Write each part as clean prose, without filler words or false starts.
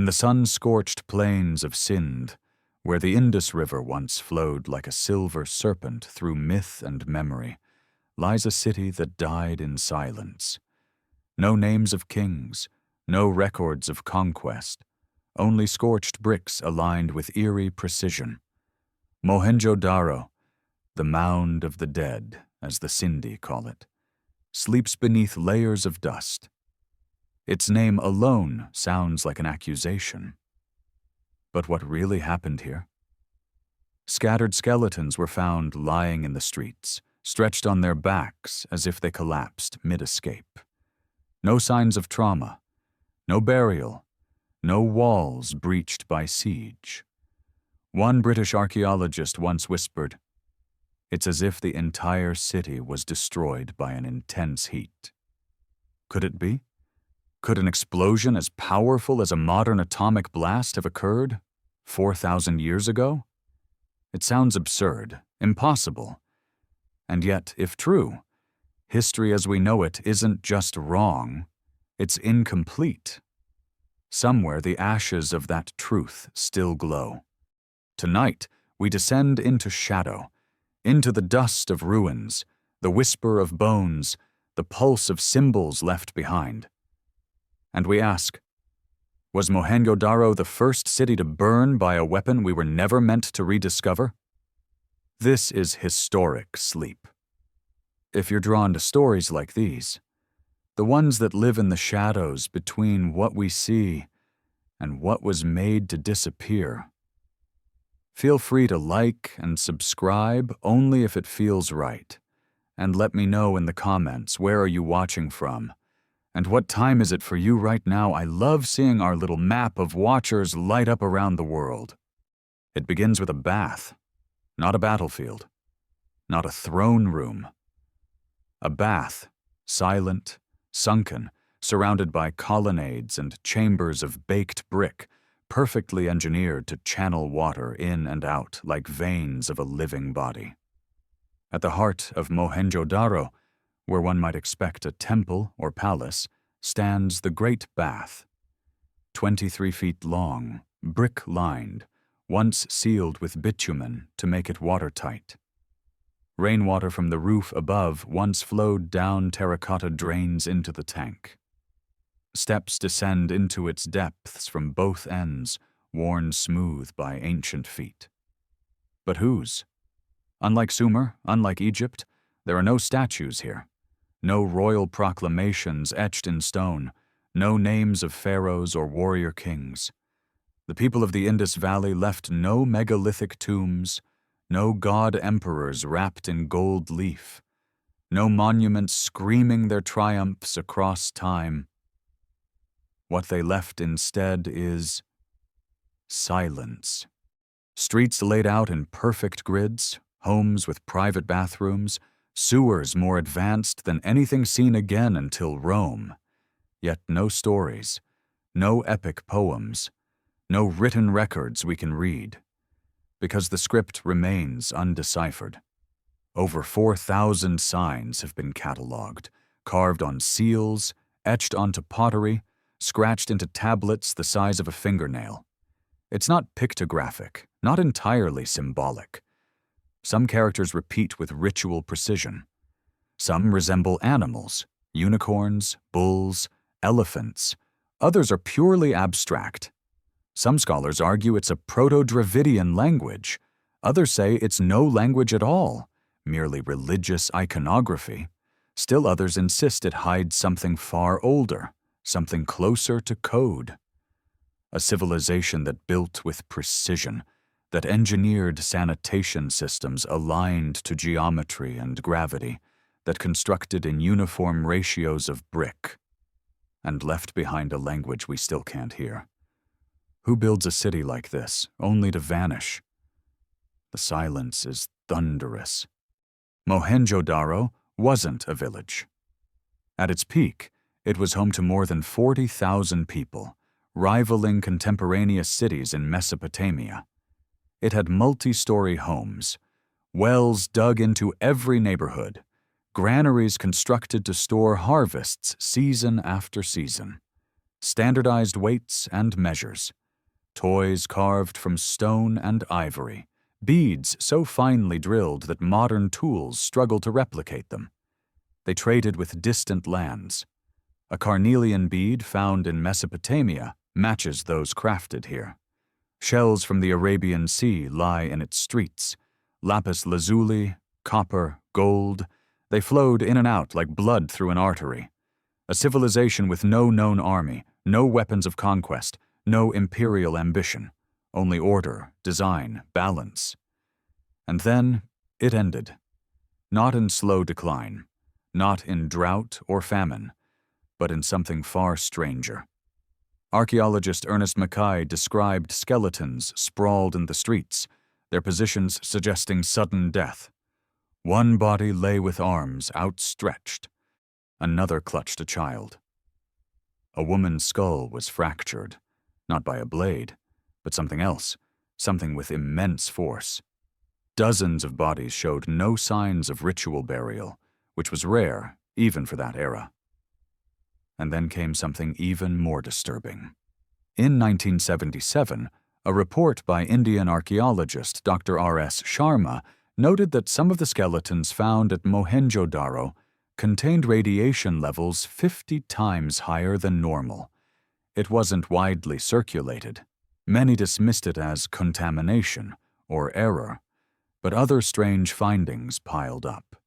the sun-scorched plains of Sind, where the Indus River once flowed like a silver serpent through myth and memory, lies a city that died in silence. No names of kings, no records of conquest, only scorched bricks aligned with eerie precision. Mohenjodaro, the mound of the dead, as the Sindhi call it, sleeps beneath layers of dust. Its name alone sounds like an accusation. But what really happened here? Scattered skeletons were found lying in the streets, stretched on their backs as if they collapsed mid-escape. No signs of trauma, no burial, no walls breached by siege. One British archaeologist once whispered, "It's as if the entire city was destroyed by an intense heat." Could it be? Could an explosion as powerful as a modern atomic blast have occurred 4,000 years ago? It sounds absurd, impossible. And yet, if true, history as we know it isn't just wrong, it's incomplete. Somewhere the ashes of that truth still glow. Tonight, we descend into shadow, into the dust of ruins, the whisper of bones, the pulse of symbols left behind. And we ask, was Mohenjo-Daro the first city to burn by a weapon we were never meant to rediscover? This is historic sleep. If you're drawn to stories like these, the ones that live in the shadows between what we see and what was made to disappear, feel free to like and subscribe only if it feels right, and let me know in the comments where are you watching from, and what time is it for you right now. I love seeing our little map of watchers light up around the world. It begins with a bath, not a battlefield, not a throne room. A bath, silent, sunken, surrounded by colonnades and chambers of baked brick, perfectly engineered to channel water in and out like veins of a living body. At the heart of Mohenjo-Daro, where one might expect a temple or palace, stands the Great Bath. 23 feet long, brick-lined, once sealed with bitumen to make it watertight. Rainwater from the roof above once flowed down terracotta drains into the tank. Steps descend into its depths from both ends, worn smooth by ancient feet. But whose? Unlike Sumer, unlike Egypt, there are no statues here. No royal proclamations etched in stone, no names of pharaohs or warrior kings. The people of the Indus Valley left no megalithic tombs, no god-emperors wrapped in gold leaf, no monuments screaming their triumphs across time. What they left instead is silence. Streets laid out in perfect grids, homes with private bathrooms, sewers more advanced than anything seen again until Rome. Yet no stories, no epic poems, no written records we can read, because the script remains undeciphered. Over 4,000 signs have been catalogued, carved on seals, etched onto pottery, scratched into tablets the size of a fingernail. It's not pictographic, not entirely symbolic. Some characters repeat with ritual precision. Some resemble animals, unicorns, bulls, elephants. Others are purely abstract. Some scholars argue it's a Proto-Dravidian language. Others say it's no language at all, merely religious iconography. Still others insist it hides something far older, something closer to code. A civilization that built with precision, that engineered sanitation systems aligned to geometry and gravity, that constructed in uniform ratios of brick, and left behind a language we still can't hear. Who builds a city like this, only to vanish? The silence is thunderous. Mohenjo-Daro wasn't a village. At its peak, it was home to more than 40,000 people, rivaling contemporaneous cities in Mesopotamia. It had multi-story homes, wells dug into every neighborhood, granaries constructed to store harvests season after season. Standardized weights and measures. Toys carved from stone and ivory. Beads so finely drilled that modern tools struggle to replicate them. They traded with distant lands. A carnelian bead found in Mesopotamia matches those crafted here. Shells from the Arabian Sea lie in its streets. Lapis lazuli, copper, gold, they flowed in and out like blood through an artery. A civilization with no known army, no weapons of conquest, no imperial ambition, only order, design, balance. And then it ended. Not in slow decline, not in drought or famine, but in something far stranger. Archaeologist Ernest Mackay described skeletons sprawled in the streets, their positions suggesting sudden death. One body lay with arms outstretched. Another clutched a child. A woman's skull was fractured, not by a blade, but something else, something with immense force. Dozens of bodies showed no signs of ritual burial, which was rare even for that era. And then came something even more disturbing. In 1977, a report by Indian archaeologist Dr. R.S. Sharma noted that some of the skeletons found at Mohenjo Daro contained radiation levels 50 times higher than normal. It wasn't widely circulated. Many dismissed it as contamination or error, but other strange findings piled up.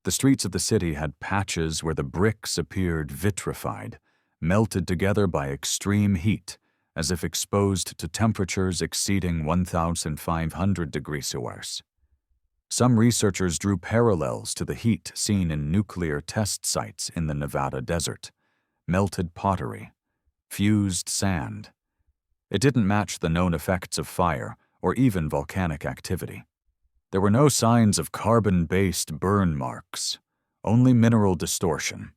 The streets of the city had patches where the bricks appeared vitrified, melted together by extreme heat, as if exposed to temperatures exceeding 1,500 degrees Celsius. Some researchers drew parallels to the heat seen in nuclear test sites in the Nevada desert: melted pottery, fused sand. It didn't match the known effects of fire or even volcanic activity. There were no signs of carbon-based burn marks, only mineral distortion.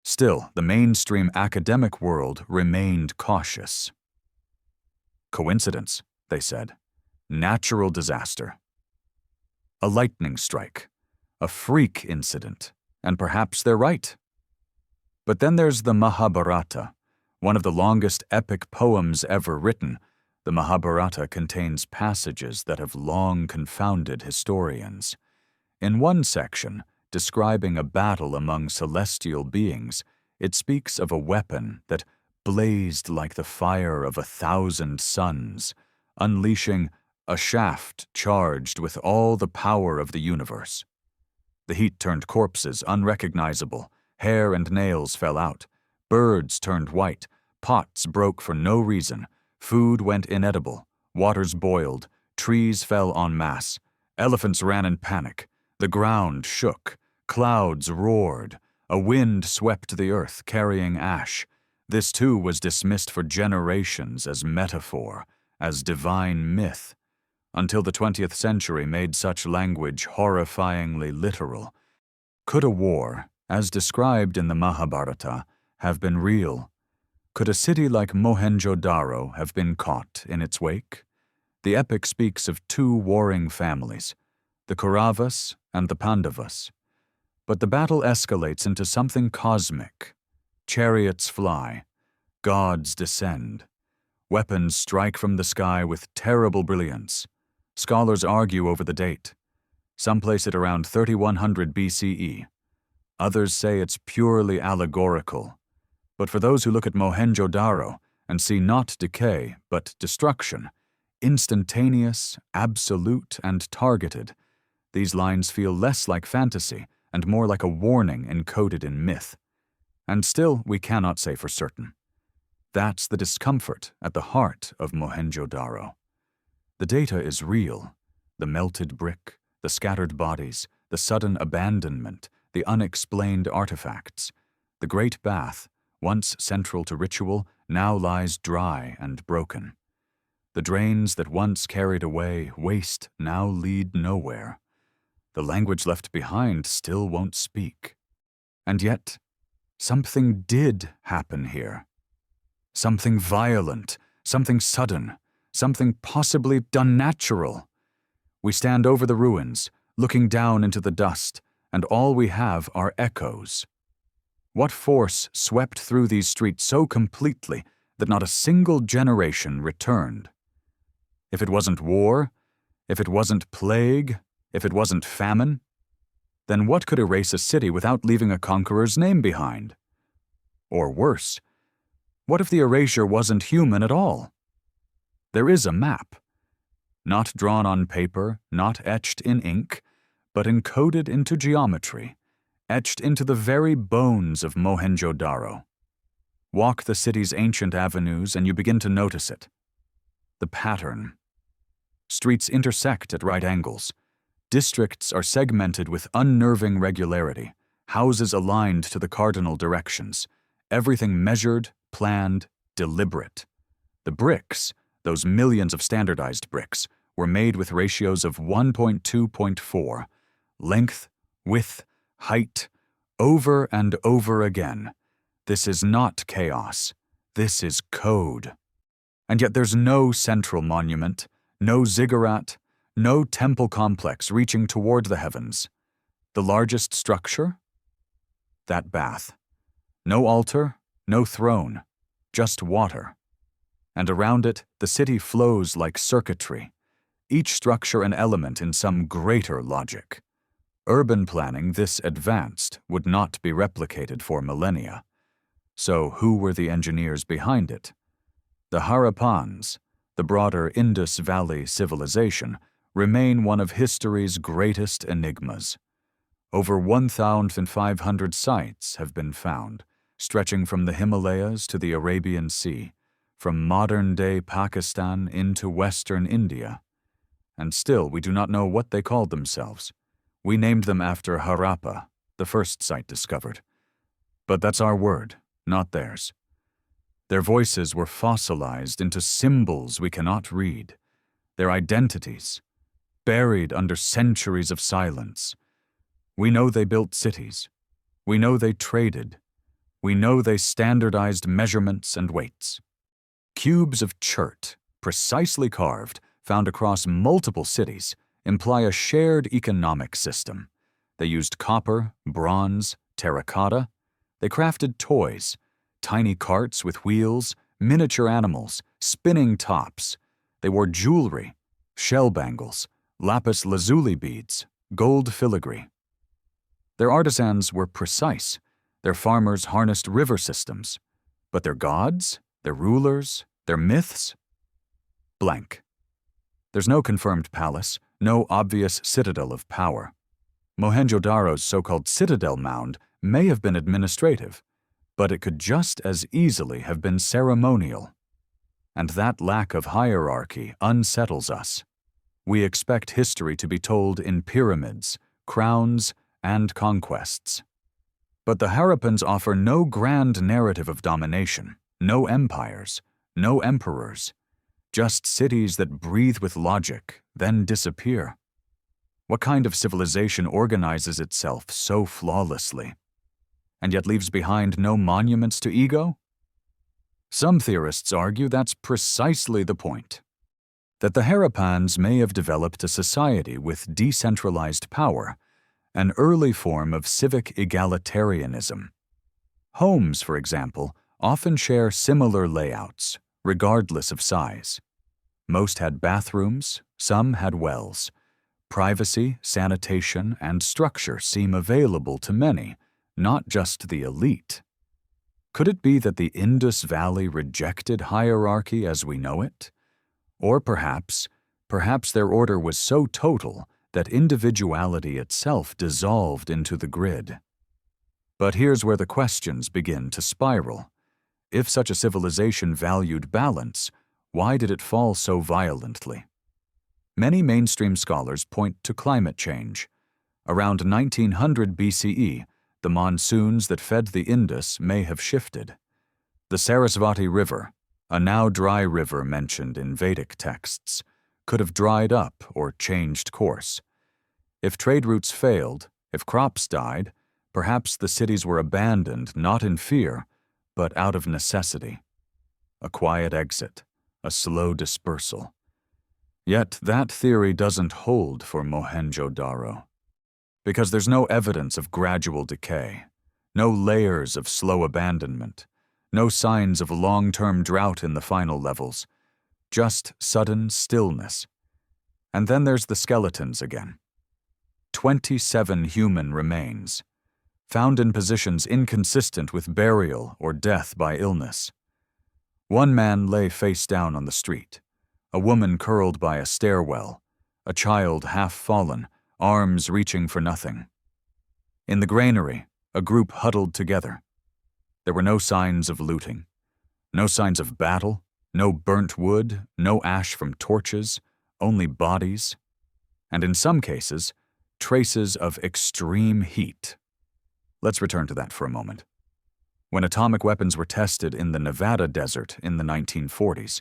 Still, the mainstream academic world remained cautious. Coincidence, they said. Natural disaster. A lightning strike. A freak incident. And perhaps they're right. But then there's the Mahabharata, one of the longest epic poems ever written. The Mahabharata contains passages that have long confounded historians. In one section, describing a battle among celestial beings, it speaks of a weapon that blazed like the fire of 1,000 suns, unleashing a shaft charged with all the power of the universe. The heat turned corpses unrecognizable, hair and nails fell out, birds turned white, pots broke for no reason, food went inedible, waters boiled, trees fell en masse, elephants ran in panic, the ground shook, clouds roared, a wind swept the earth carrying ash. This too was dismissed for generations as metaphor, as divine myth, until the 20th century made such language horrifyingly literal. Could a war, as described in the Mahabharata, have been real? Could a city like Mohenjodaro have been caught in its wake? The epic speaks of two warring families, the Kauravas and the Pandavas. But the battle escalates into something cosmic. Chariots fly, gods descend. Weapons strike from the sky with terrible brilliance. Scholars argue over the date. Some place it around 3100 BCE. Others say it's purely allegorical. But for those who look at Mohenjo-Daro and see not decay, but destruction, instantaneous, absolute, and targeted, these lines feel less like fantasy and more like a warning encoded in myth. And still, we cannot say for certain. That's the discomfort at the heart of Mohenjo-Daro. The data is real: the melted brick, the scattered bodies, the sudden abandonment, the unexplained artifacts. The Great Bath, once central to ritual, now lies dry and broken. The drains that once carried away waste now lead nowhere. The language left behind still won't speak. And yet, something did happen here. Something violent, something sudden, something possibly unnatural. We stand over the ruins, looking down into the dust, and all we have are echoes. What force swept through these streets so completely that not a single generation returned? If it wasn't war, if it wasn't plague, if it wasn't famine, then what could erase a city without leaving a conqueror's name behind? Or worse, what if the erasure wasn't human at all? There is a map, not drawn on paper, not etched in ink, but encoded into geometry, etched into the very bones of Mohenjo-Daro. Walk the city's ancient avenues and you begin to notice it. The pattern. Streets intersect at right angles. Districts are segmented with unnerving regularity, houses aligned to the cardinal directions, everything measured, planned, deliberate. The bricks, those millions of standardized bricks, were made with ratios of 1.2.4, length, width, height, over and over again. This is not chaos. This is code. And yet there's no central monument, no ziggurat, no temple complex reaching toward the heavens. The largest structure? That bath. No altar, no throne, just water. And around it, the city flows like circuitry, each structure an element in some greater logic. Urban planning this advanced would not be replicated for millennia. So who were the engineers behind it? The Harappans, the broader Indus Valley civilization, remain one of history's greatest enigmas. Over 1,500 sites have been found, stretching from the Himalayas to the Arabian Sea, from modern-day Pakistan into western India. And still we do not know what they called themselves. We named them after Harappa, the first site discovered. But that's our word, not theirs. Their voices were fossilized into symbols we cannot read, their identities, buried under centuries of silence. We know they built cities. We know they traded. We know they standardized measurements and weights. Cubes of chert, precisely carved, found across multiple cities, imply a shared economic system. They used copper, bronze, terracotta. They crafted toys, tiny carts with wheels, miniature animals, spinning tops. They wore jewelry, shell bangles, lapis lazuli beads, gold filigree. Their artisans were precise. Their farmers harnessed river systems. But their gods, their rulers, their myths? Blank. There's no confirmed palace, no obvious citadel of power. Mohenjo-Daro's so-called citadel mound may have been administrative, but it could just as easily have been ceremonial. And that lack of hierarchy unsettles us. We expect history to be told in pyramids, crowns, and conquests. But the Harappans offer no grand narrative of domination, no empires, no emperors, just cities that breathe with logic, then disappear. What kind of civilization organizes itself so flawlessly, and yet leaves behind no monuments to ego? Some theorists argue that's precisely the point, that the Harappans may have developed a society with decentralized power, an early form of civic egalitarianism. Homes, for example, often share similar layouts, regardless of size. Most had bathrooms, some had wells. Privacy, sanitation, and structure seem available to many, not just the elite. Could it be that the Indus Valley rejected hierarchy as we know it? Or perhaps their order was so total that individuality itself dissolved into the grid. But here's where the questions begin to spiral. If such a civilization valued balance, why did it fall so violently? Many mainstream scholars point to climate change. Around 1900 BCE, the monsoons that fed the Indus may have shifted. The Sarasvati River, a now dry river mentioned in Vedic texts, could have dried up or changed course. If trade routes failed, if crops died, perhaps the cities were abandoned not in fear, but out of necessity. A quiet exit, a slow dispersal. Yet that theory doesn't hold for Mohenjo-Daro, because there's no evidence of gradual decay, No layers of slow abandonment. No signs of long-term drought in the final levels. Just sudden stillness. And then there's the skeletons again. 27 human remains, found in positions inconsistent with burial or death by illness. One man lay face down on the street, a woman curled by a stairwell, a child half fallen, arms reaching for nothing. In the granary, a group huddled together. There were no signs of looting, no signs of battle, no burnt wood, no ash from torches, only bodies, and in some cases, traces of extreme heat. Let's return to that for a moment. When atomic weapons were tested in the Nevada desert in the 1940s,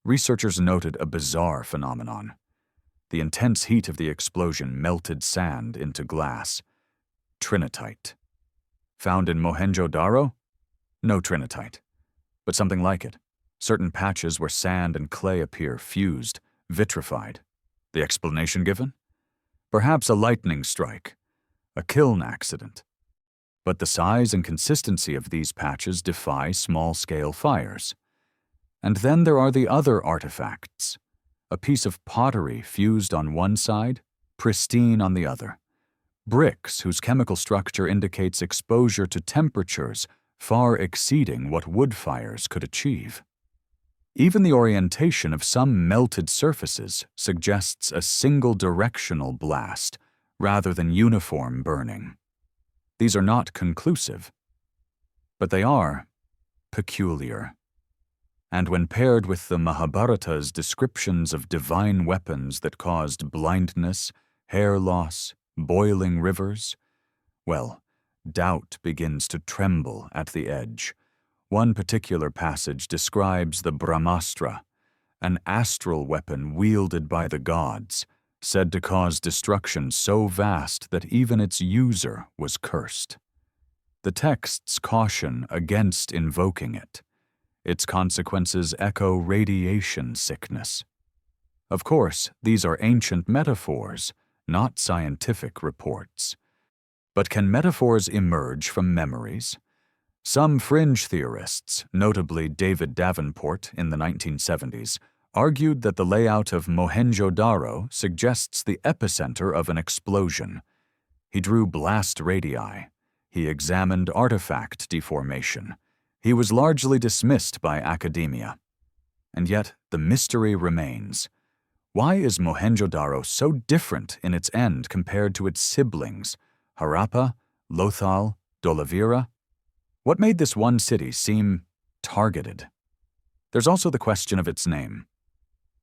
researchers noted a bizarre phenomenon. The intense heat of the explosion melted sand into glass. Trinitite. Found in Mohenjo-Daro? No trinitite, but something like it. Certain patches where sand and clay appear fused, vitrified. The explanation given? Perhaps a lightning strike, a kiln accident. But the size and consistency of these patches defy small-scale fires. And then there are the other artifacts. A piece of pottery fused on one side, pristine on the other. Bricks whose chemical structure indicates exposure to temperatures far exceeding what wood fires could achieve. Even the orientation of some melted surfaces suggests a single-directional blast rather than uniform burning. These are not conclusive, but they are peculiar. And when paired with the Mahabharata's descriptions of divine weapons that caused blindness, hair loss, boiling rivers, well, doubt begins to tremble at the edge. One particular passage describes the Brahmastra, an astral weapon wielded by the gods, said to cause destruction so vast that even its user was cursed. The texts caution against invoking it. Its consequences echo radiation sickness. Of course, these are ancient metaphors, not scientific reports. But can metaphors emerge from memories? Some fringe theorists, notably David Davenport in the 1970s, argued that the layout of Mohenjo-Daro suggests the epicenter of an explosion. He drew blast radii. He examined artifact deformation. He was largely dismissed by academia. And yet, the mystery remains. Why is Mohenjo-Daro so different in its end compared to its siblings, Harappa, Lothal, Dholavira? What made this one city seem targeted? There's also the question of its name.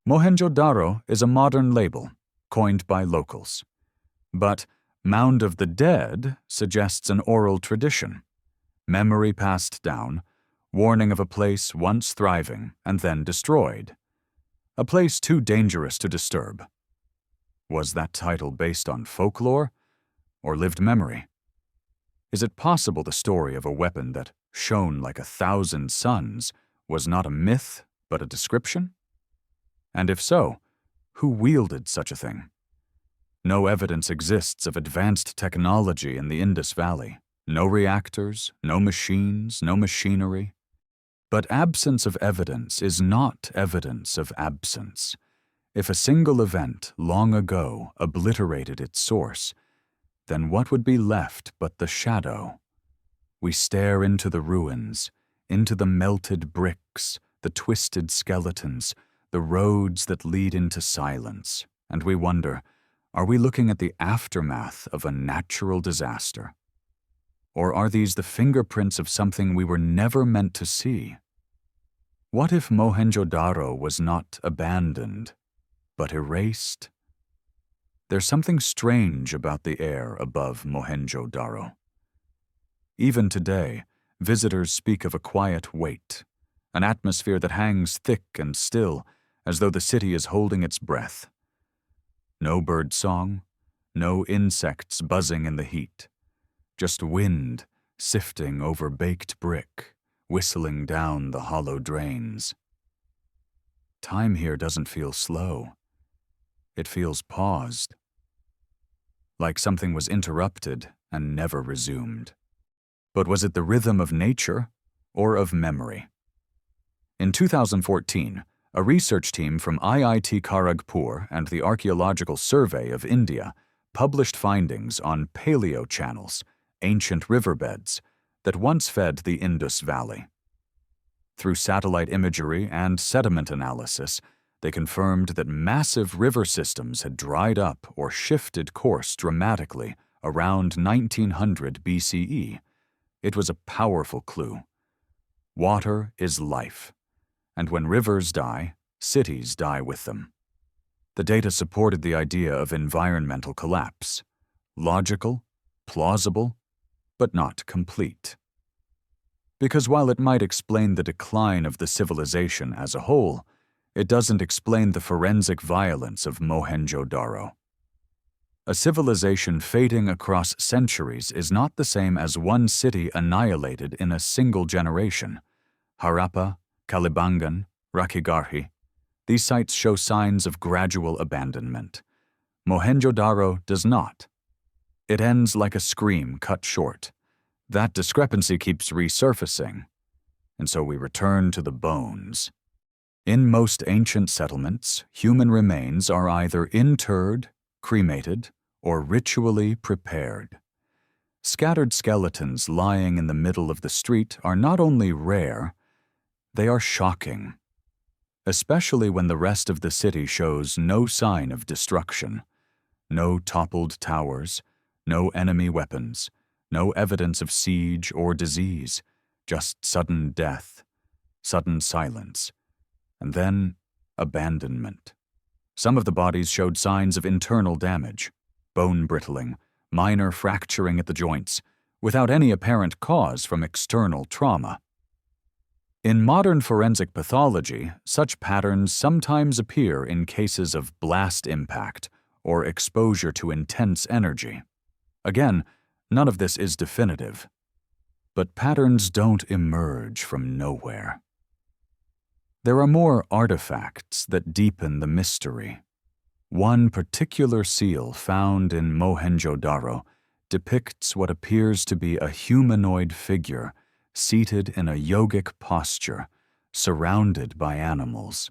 Mohenjo-Daro is a modern label, coined by locals. But Mound of the Dead suggests an oral tradition, memory passed down, warning of a place once thriving and then destroyed. A place too dangerous to disturb. Was that title based on folklore or lived memory? Is it possible the story of a weapon that shone like 1,000 suns was not a myth but a description? And if so, who wielded such a thing? No evidence exists of advanced technology in the Indus Valley. No reactors, no machines, no machinery. But absence of evidence is not evidence of absence. If a single event long ago obliterated its source, then what would be left but the shadow? We stare into the ruins, into the melted bricks, the twisted skeletons, the roads that lead into silence, and we wonder, are we looking at the aftermath of a natural disaster? Or are these the fingerprints of something we were never meant to see? What if Mohenjo-Daro was not abandoned, but erased? There's something strange about the air above Mohenjo-Daro. Even today, visitors speak of a quiet weight, an atmosphere that hangs thick and still, as though the city is holding its breath. No bird song, no insects buzzing in the heat, just wind sifting over baked brick, whistling down the hollow drains. Time here doesn't feel slow. It feels paused, like something was interrupted and never resumed. But was it the rhythm of nature or of memory? In 2014, a research team from IIT Kharagpur and the Archaeological Survey of India published findings on paleochannels, ancient riverbeds, that once fed the Indus Valley. Through satellite imagery and sediment analysis, they confirmed that massive river systems had dried up or shifted course dramatically around 1900 BCE. It was a powerful clue. Water is life, and when rivers die, cities die with them. The data supported the idea of environmental collapse. Logical, plausible, but not complete. Because while it might explain the decline of the civilization as a whole, it doesn't explain the forensic violence of Mohenjo Daro. A civilization fading across centuries is not the same as one city annihilated in a single generation. Harappa, Kalibangan, Rakhigarhi, these sites show signs of gradual abandonment. Mohenjo-Daro does not. It ends like a scream cut short. That discrepancy keeps resurfacing, and so we return to the bones. In most ancient settlements, human remains are either interred, cremated, or ritually prepared. Scattered skeletons lying in the middle of the street are not only rare, they are shocking, especially when the rest of the city shows no sign of destruction, no toppled towers, no enemy weapons, no evidence of siege or disease, just sudden death, sudden silence, and then abandonment. Some of the bodies showed signs of internal damage, bone brittling, minor fracturing at the joints, without any apparent cause from external trauma. In modern forensic pathology, such patterns sometimes appear in cases of blast impact or exposure to intense energy. Again, none of this is definitive. But patterns don't emerge from nowhere. There are more artifacts that deepen the mystery. One particular seal found in Mohenjo-Daro depicts what appears to be a humanoid figure seated in a yogic posture, surrounded by animals.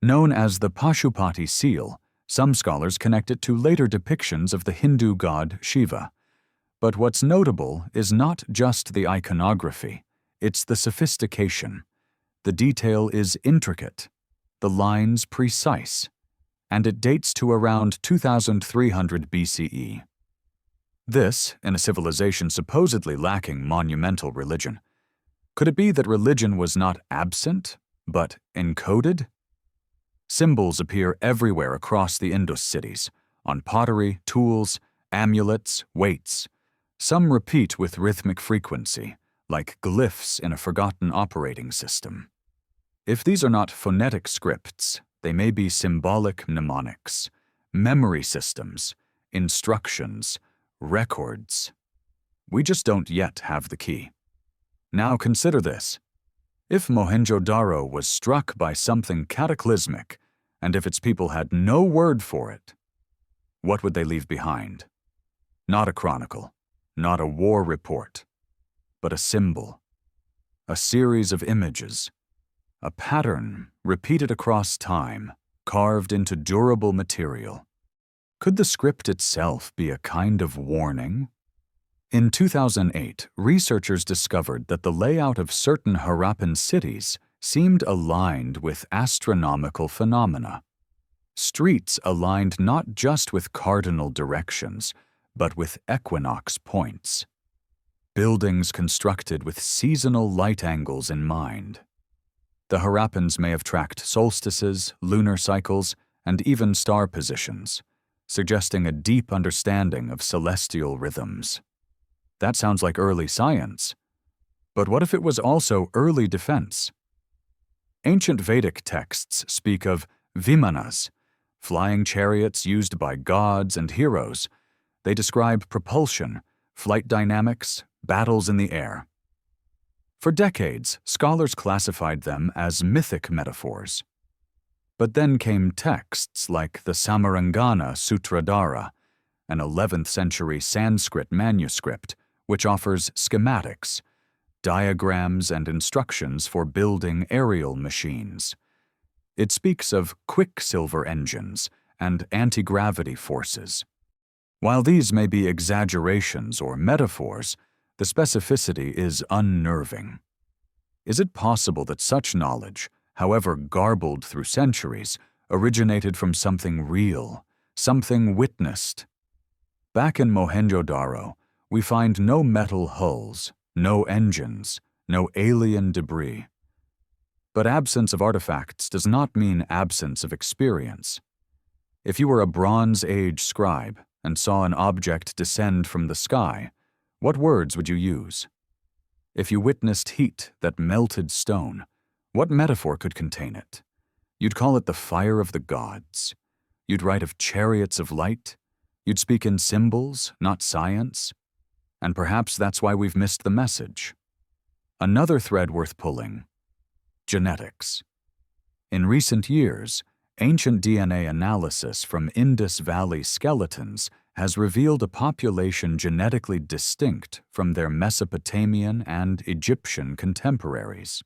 Known as the Pashupati seal, some scholars connect it to later depictions of the Hindu god Shiva. But what's notable is not just the iconography, it's the sophistication. The detail is intricate, the lines precise, and it dates to around 2300 BCE. This, in a civilization supposedly lacking monumental religion. Could it be that religion was not absent, but encoded? Symbols appear everywhere across the Indus cities, on pottery, tools, amulets, weights. Some repeat with rhythmic frequency, like glyphs in a forgotten operating system. If these are not phonetic scripts, they may be symbolic mnemonics, memory systems, instructions, records. We just don't yet have the key. Now consider this. If Mohenjo-Daro was struck by something cataclysmic, and if its people had no word for it, what would they leave behind? Not a chronicle, not a war report, but a symbol, a series of images, a pattern repeated across time, carved into durable material. Could the script itself be a kind of warning? In 2008, researchers discovered that the layout of certain Harappan cities seemed aligned with astronomical phenomena. Streets aligned not just with cardinal directions, but with equinox points. Buildings constructed with seasonal light angles in mind. The Harappans may have tracked solstices, lunar cycles, and even star positions, suggesting a deep understanding of celestial rhythms. That sounds like early science. But what if it was also early defense? Ancient Vedic texts speak of vimanas, flying chariots used by gods and heroes. They describe propulsion, flight dynamics, battles in the air. For decades, scholars classified them as mythic metaphors. But then came texts like the Samarangana Sutradhara, an 11th century Sanskrit manuscript which offers schematics, diagrams and instructions for building aerial machines. It speaks of quicksilver engines and anti-gravity forces. While these may be exaggerations or metaphors, the specificity is unnerving. Is it possible that such knowledge, however garbled through centuries, originated from something real, something witnessed? Back in Mohenjo-Daro, we find no metal hulls, no engines, no alien debris. But absence of artifacts does not mean absence of experience. If you were a Bronze Age scribe and saw an object descend from the sky, what words would you use? If you witnessed heat that melted stone, what metaphor could contain it? You'd call it the fire of the gods. You'd write of chariots of light. You'd speak in symbols, not science. And perhaps that's why we've missed the message. Another thread worth pulling: genetics. In recent years, ancient DNA analysis from Indus Valley skeletons has revealed a population genetically distinct from their Mesopotamian and Egyptian contemporaries.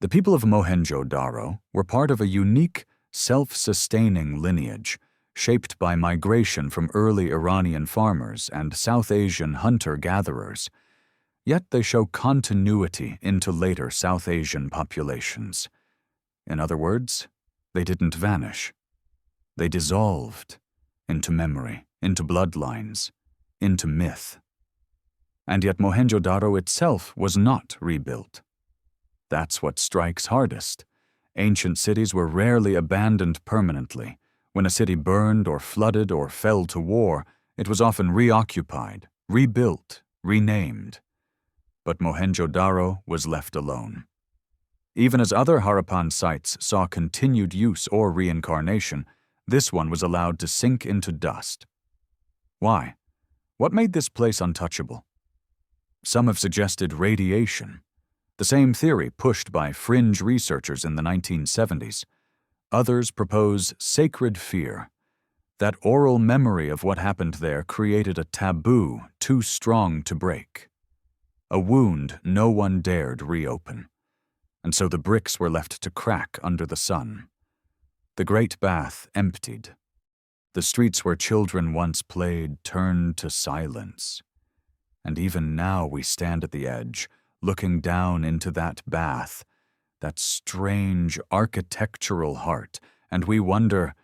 The people of Mohenjo-Daro were part of a unique, self-sustaining lineage shaped by migration from early Iranian farmers and South Asian hunter-gatherers. Yet they show continuity into later South Asian populations. In other words, they didn't vanish. They dissolved into memory, into bloodlines, into myth. And yet Mohenjo-Daro itself was not rebuilt. That's what strikes hardest. Ancient cities were rarely abandoned permanently. When a city burned or flooded or fell to war, it was often reoccupied, rebuilt, renamed. But Mohenjo-Daro was left alone. Even as other Harappan sites saw continued use or reincarnation, this one was allowed to sink into dust. Why? What made this place untouchable? Some have suggested radiation, the same theory pushed by fringe researchers in the 1970s. Others propose sacred fear, that oral memory of what happened there created a taboo too strong to break, a wound no one dared reopen, and so the bricks were left to crack under the sun. The great bath emptied. The streets where children once played turned to silence. And even now we stand at the edge, looking down into that bath, that strange architectural heart, and we wonder,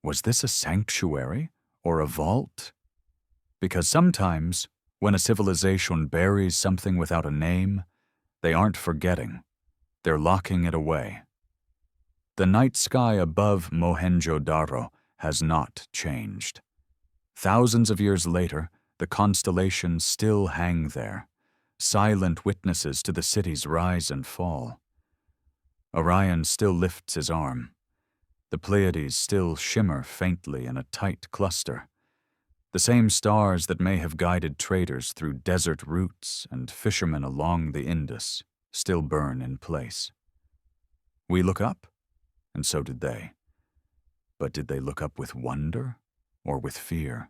was this a sanctuary or a vault? Because sometimes, when a civilization buries something without a name, they aren't forgetting, they're locking it away. The night sky above Mohenjo-Daro has not changed. Thousands of years later, the constellations still hang there, silent witnesses to the city's rise and fall. Orion still lifts his arm. The Pleiades still shimmer faintly in a tight cluster. The same stars that may have guided traders through desert routes and fishermen along the Indus still burn in place. We look up, and so did they. But did they look up with wonder or with fear?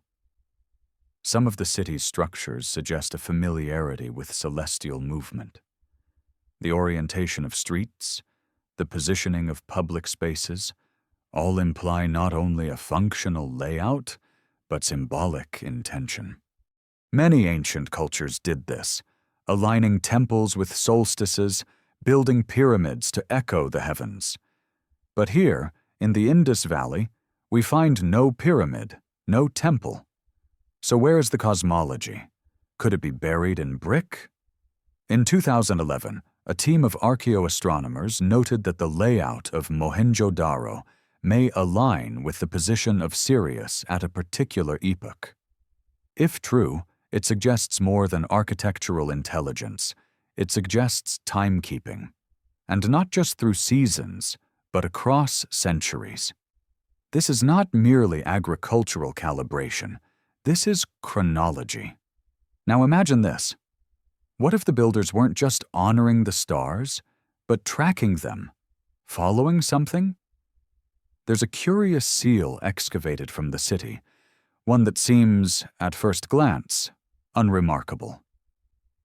Some of the city's structures suggest a familiarity with celestial movement. The orientation of streets, the positioning of public spaces, all imply not only a functional layout, but symbolic intention. Many ancient cultures did this, aligning temples with solstices, building pyramids to echo the heavens. But here, in the Indus Valley, we find no pyramid, no temple. So where is the cosmology? Could it be buried in brick? In 2011, a team of archaeoastronomers noted that the layout of Mohenjo-Daro may align with the position of Sirius at a particular epoch. If true, it suggests more than architectural intelligence. It suggests timekeeping, and not just through seasons, but across centuries. This is not merely agricultural calibration. This is chronology. Now imagine this. What if the builders weren't just honoring the stars, but tracking them, following something? There's a curious seal excavated from the city, one that seems, at first glance, unremarkable.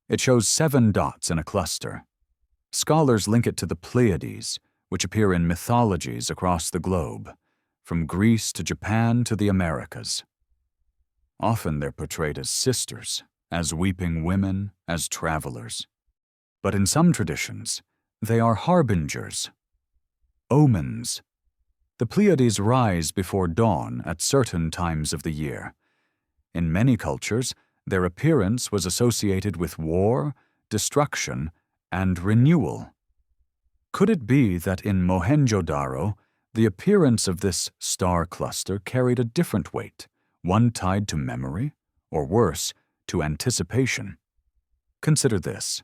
It shows 7 dots in a cluster. Scholars link it to the Pleiades, which appear in mythologies across the globe, from Greece to Japan to the Americas. Often they're portrayed as sisters, as weeping women, as travelers. But in some traditions, they are harbingers, omens. The Pleiades rise before dawn at certain times of the year. In many cultures, their appearance was associated with war, destruction, and renewal. Could it be that in Mohenjo-Daro, the appearance of this star cluster carried a different weight, one tied to memory, or worse, to anticipation? Consider this.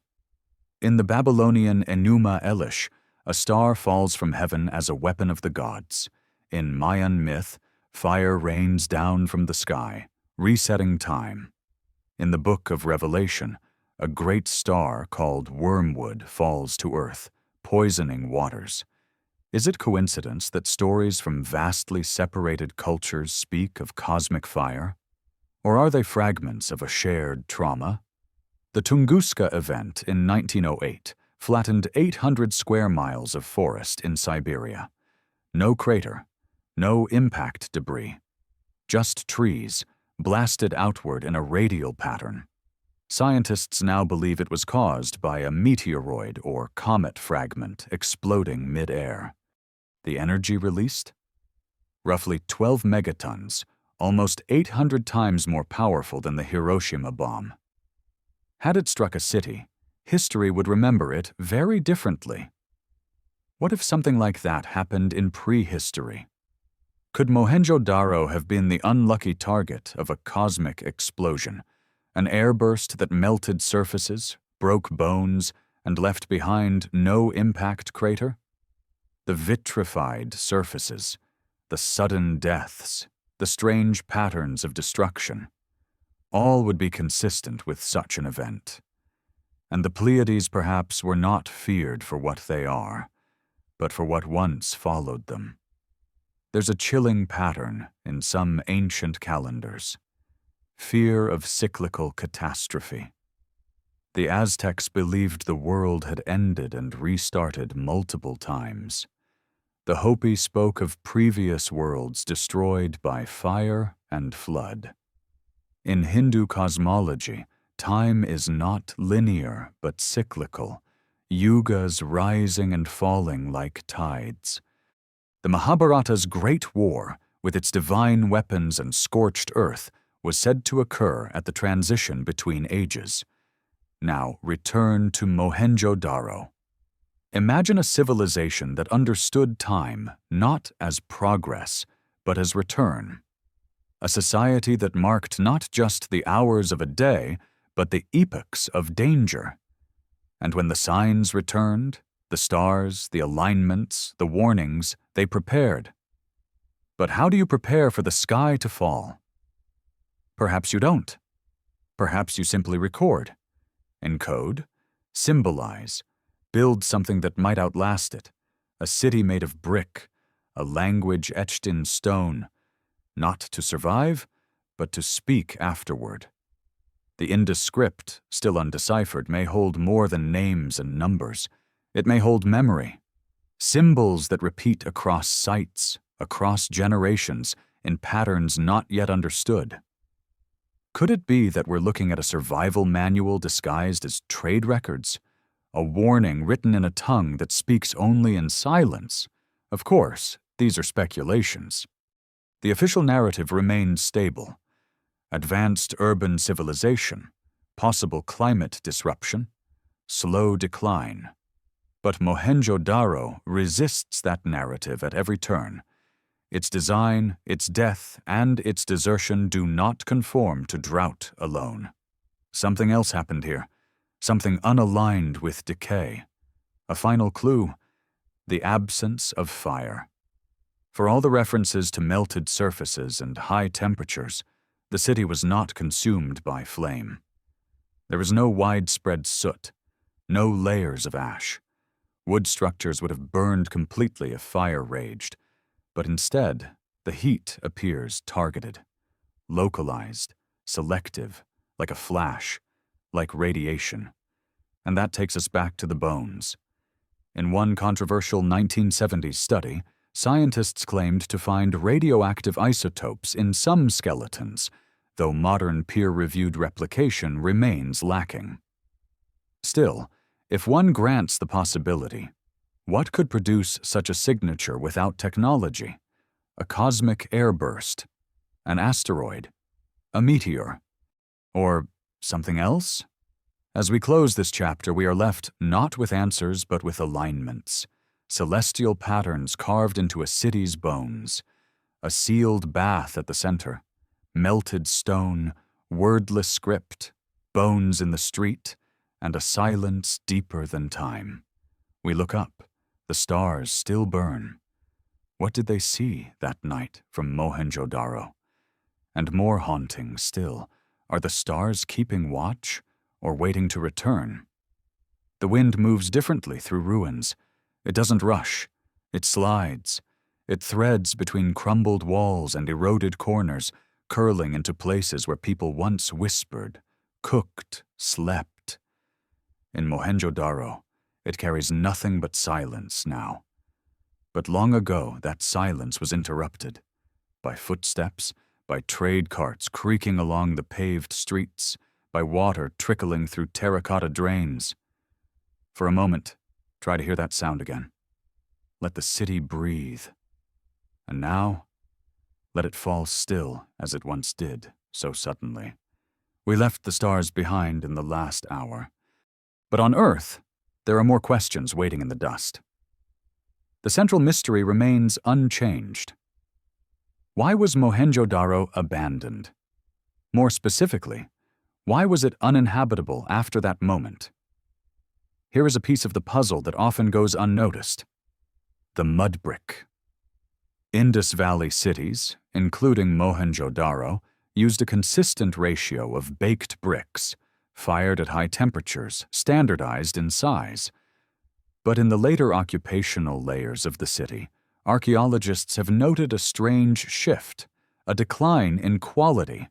In the Babylonian Enuma Elish, a star falls from heaven as a weapon of the gods. In Mayan myth, fire rains down from the sky, resetting time. In the Book of Revelation, a great star called Wormwood falls to earth, poisoning waters. Is it coincidence that stories from vastly separated cultures speak of cosmic fire? Or are they fragments of a shared trauma? The Tunguska event in 1908 flattened 800 square miles of forest in Siberia. No crater, no impact debris, just trees, blasted outward in a radial pattern. Scientists now believe it was caused by a meteoroid or comet fragment exploding mid-air. The energy released? Roughly 12 megatons, almost 800 times more powerful than the Hiroshima bomb. Had it struck a city, history would remember it very differently. What if something like that happened in prehistory? Could Mohenjo-Daro have been the unlucky target of a cosmic explosion, an airburst that melted surfaces, broke bones, and left behind no impact crater? The vitrified surfaces, the sudden deaths, the strange patterns of destruction, all would be consistent with such an event. And the Pleiades perhaps were not feared for what they are, but for what once followed them. There's a chilling pattern in some ancient calendars. Fear of cyclical catastrophe. The Aztecs believed the world had ended and restarted multiple times. The Hopi spoke of previous worlds destroyed by fire and flood. In Hindu cosmology, time is not linear but cyclical, yugas rising and falling like tides. The Mahabharata's great war, with its divine weapons and scorched earth, was said to occur at the transition between ages. Now return to Mohenjo-Daro. Imagine a civilization that understood time not as progress, but as return. A society that marked not just the hours of a day, but the epochs of danger. And when the signs returned, the stars, the alignments, the warnings, they prepared. But how do you prepare for the sky to fall? Perhaps you don't. Perhaps you simply record, encode, symbolize, build something that might outlast it, a city made of brick, a language etched in stone, not to survive, but to speak afterward. The Indus script, still undeciphered, may hold more than names and numbers. It may hold memory, symbols that repeat across sites, across generations, in patterns not yet understood. Could it be that we're looking at a survival manual disguised as trade records? A warning written in a tongue that speaks only in silence? Of course, these are speculations. The official narrative remains stable. Advanced urban civilization, possible climate disruption, slow decline. But Mohenjo-Daro resists that narrative at every turn. Its design, its death, and its desertion do not conform to drought alone. Something else happened here, something unaligned with decay. A final clue: the absence of fire. For all the references to melted surfaces and high temperatures, the city was not consumed by flame. There was no widespread soot, no layers of ash. Wood structures would have burned completely if fire raged, but instead, the heat appears targeted, localized, selective, like a flash, like radiation. And that takes us back to the bones. In one controversial 1970s study, scientists claimed to find radioactive isotopes in some skeletons, though modern peer-reviewed replication remains lacking. Still, if one grants the possibility, what could produce such a signature without technology? A cosmic airburst, an asteroid, a meteor, or something else? As we close this chapter, we are left not with answers but with alignments, celestial patterns carved into a city's bones, a sealed bath at the center, melted stone, wordless script, bones in the street, and a silence deeper than time. We look up. The stars still burn. What did they see that night from Mohenjo Daro? And more haunting still, are the stars keeping watch or waiting to return? The wind moves differently through ruins. It doesn't rush. It slides. It threads between crumbled walls and eroded corners, curling into places where people once whispered, cooked, slept. In Mohenjo-Daro, it carries nothing but silence now. But long ago, that silence was interrupted by footsteps, by trade carts creaking along the paved streets, by water trickling through terracotta drains. For a moment, try to hear that sound again. Let the city breathe. And now, let it fall still as it once did, so suddenly. We left the stars behind in the last hour. But on Earth, there are more questions waiting in the dust. The central mystery remains unchanged. Why was Mohenjo-Daro abandoned? More specifically, why was it uninhabitable after that moment? Here is a piece of the puzzle that often goes unnoticed. The mud brick. Indus Valley cities, including Mohenjo-Daro, used a consistent ratio of baked bricks, fired at high temperatures, standardized in size. But in the later occupational layers of the city, archaeologists have noted a strange shift, a decline in quality.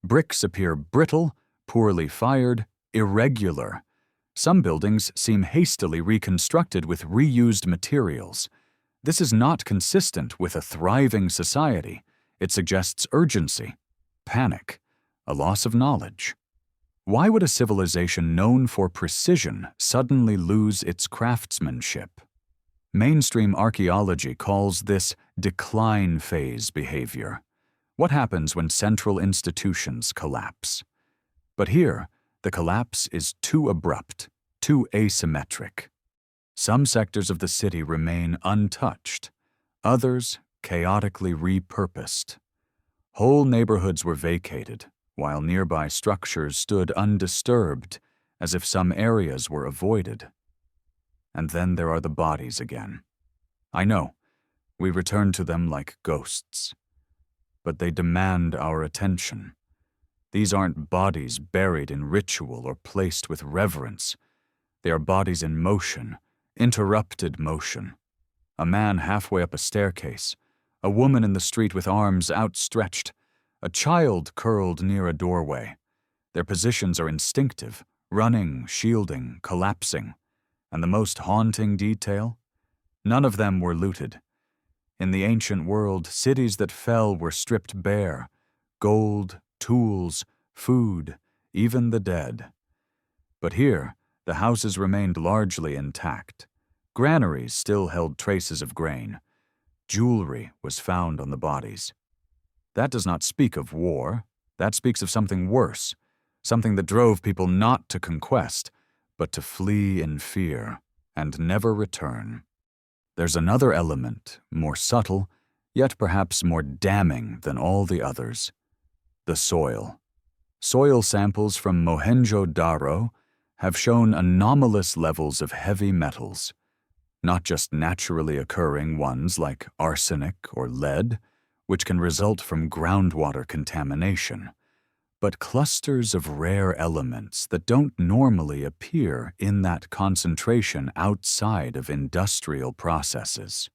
Bricks appear brittle, poorly fired, irregular. Some buildings seem hastily reconstructed with reused materials. This is not consistent with a thriving society. It suggests urgency, panic, a loss of knowledge. Why would a civilization known for precision suddenly lose its craftsmanship? Mainstream archaeology calls this decline phase behavior. What happens when central institutions collapse? But here, the collapse is too abrupt, too asymmetric. Some sectors of the city remain untouched, others chaotically repurposed. Whole neighborhoods were vacated, while nearby structures stood undisturbed, as if some areas were avoided. And then there are the bodies again. I know, we return to them like ghosts. But they demand our attention. These aren't bodies buried in ritual or placed with reverence. They are bodies in motion, interrupted motion. A man halfway up a staircase, a woman in the street with arms outstretched, a child curled near a doorway. Their positions are instinctive, running, shielding, collapsing. And the most haunting detail? None of them were looted. In the ancient world, cities that fell were stripped bare. Gold, tools, food, even the dead. But here, the houses remained largely intact. Granaries still held traces of grain. Jewelry was found on the bodies. That does not speak of war. That speaks of something worse, something that drove people not to conquest, but to flee in fear and never return. There's another element, more subtle, yet perhaps more damning than all the others. The soil. Soil samples from Mohenjo-Daro have shown anomalous levels of heavy metals, not just naturally occurring ones like arsenic or lead, which can result from groundwater contamination, but clusters of rare elements that don't normally appear in that concentration outside of industrial processes.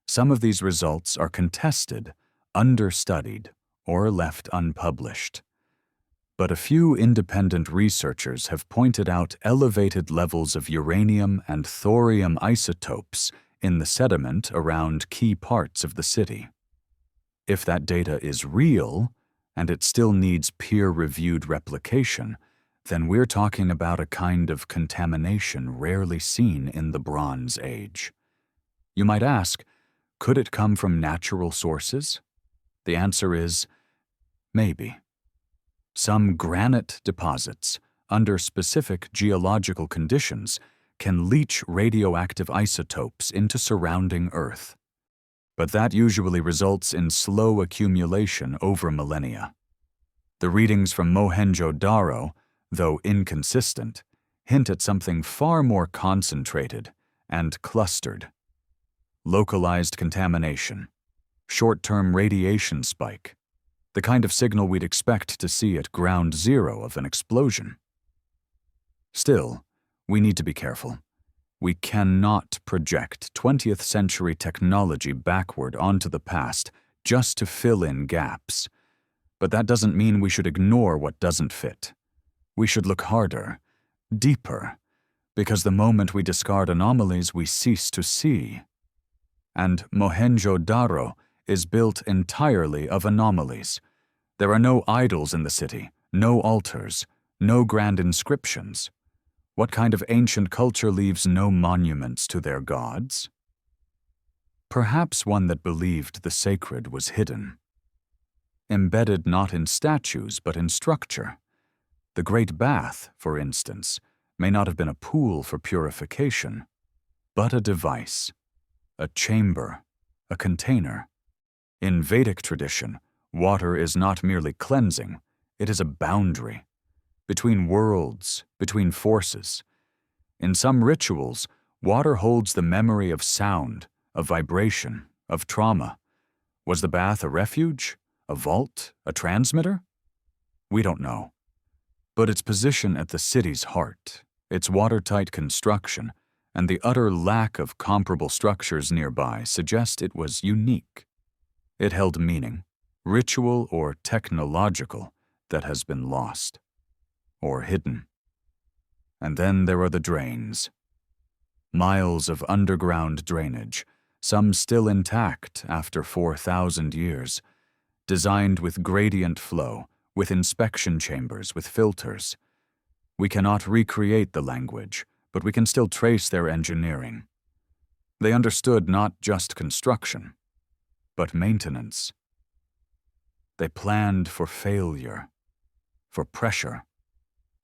Some of these results are contested, understudied, or left unpublished. but a few independent researchers have pointed out elevated levels of uranium and thorium isotopes in the sediment around key parts of the city. If that data is real, and it still needs peer-reviewed replication, then we're talking about a kind of contamination rarely seen in the Bronze Age. You might ask, could it come from natural sources? The answer is, maybe. Some granite deposits, under specific geological conditions, can leach radioactive isotopes into surrounding Earth. But that usually results in slow accumulation over millennia. The readings from Mohenjo Daro, though inconsistent, hint at something far more concentrated and clustered. Localized contamination, short-term radiation spike, the kind of signal we'd expect to see at ground zero of an explosion. Still, we need to be careful. We cannot project 20th century technology backward onto the past just to fill in gaps. But that doesn't mean we should ignore what doesn't fit. We should look harder, deeper, because the moment we discard anomalies, we cease to see. And Mohenjo Daro is built entirely of anomalies. There are no idols in the city, no altars, no grand inscriptions. What kind of ancient culture leaves no monuments to their gods? Perhaps one that believed the sacred was hidden. Embedded not in statues but in structure. The Great Bath, for instance, may not have been a pool for purification, but a device, a chamber, a container. In Vedic tradition, water is not merely cleansing, it is a boundary. Between worlds, between forces. In some rituals, water holds the memory of sound, of vibration, of trauma. Was the bath a refuge, a vault, a transmitter? We don't know. But its position at the city's heart, its watertight construction, and the utter lack of comparable structures nearby suggest it was unique. It held meaning, ritual or technological, that has been lost. Or hidden. And then there are the drains. Miles of underground drainage, some still intact after 4,000 years, designed with gradient flow, with inspection chambers, with filters. We cannot recreate the language, but we can still trace their engineering. They understood not just construction, but maintenance. They planned for failure, for pressure,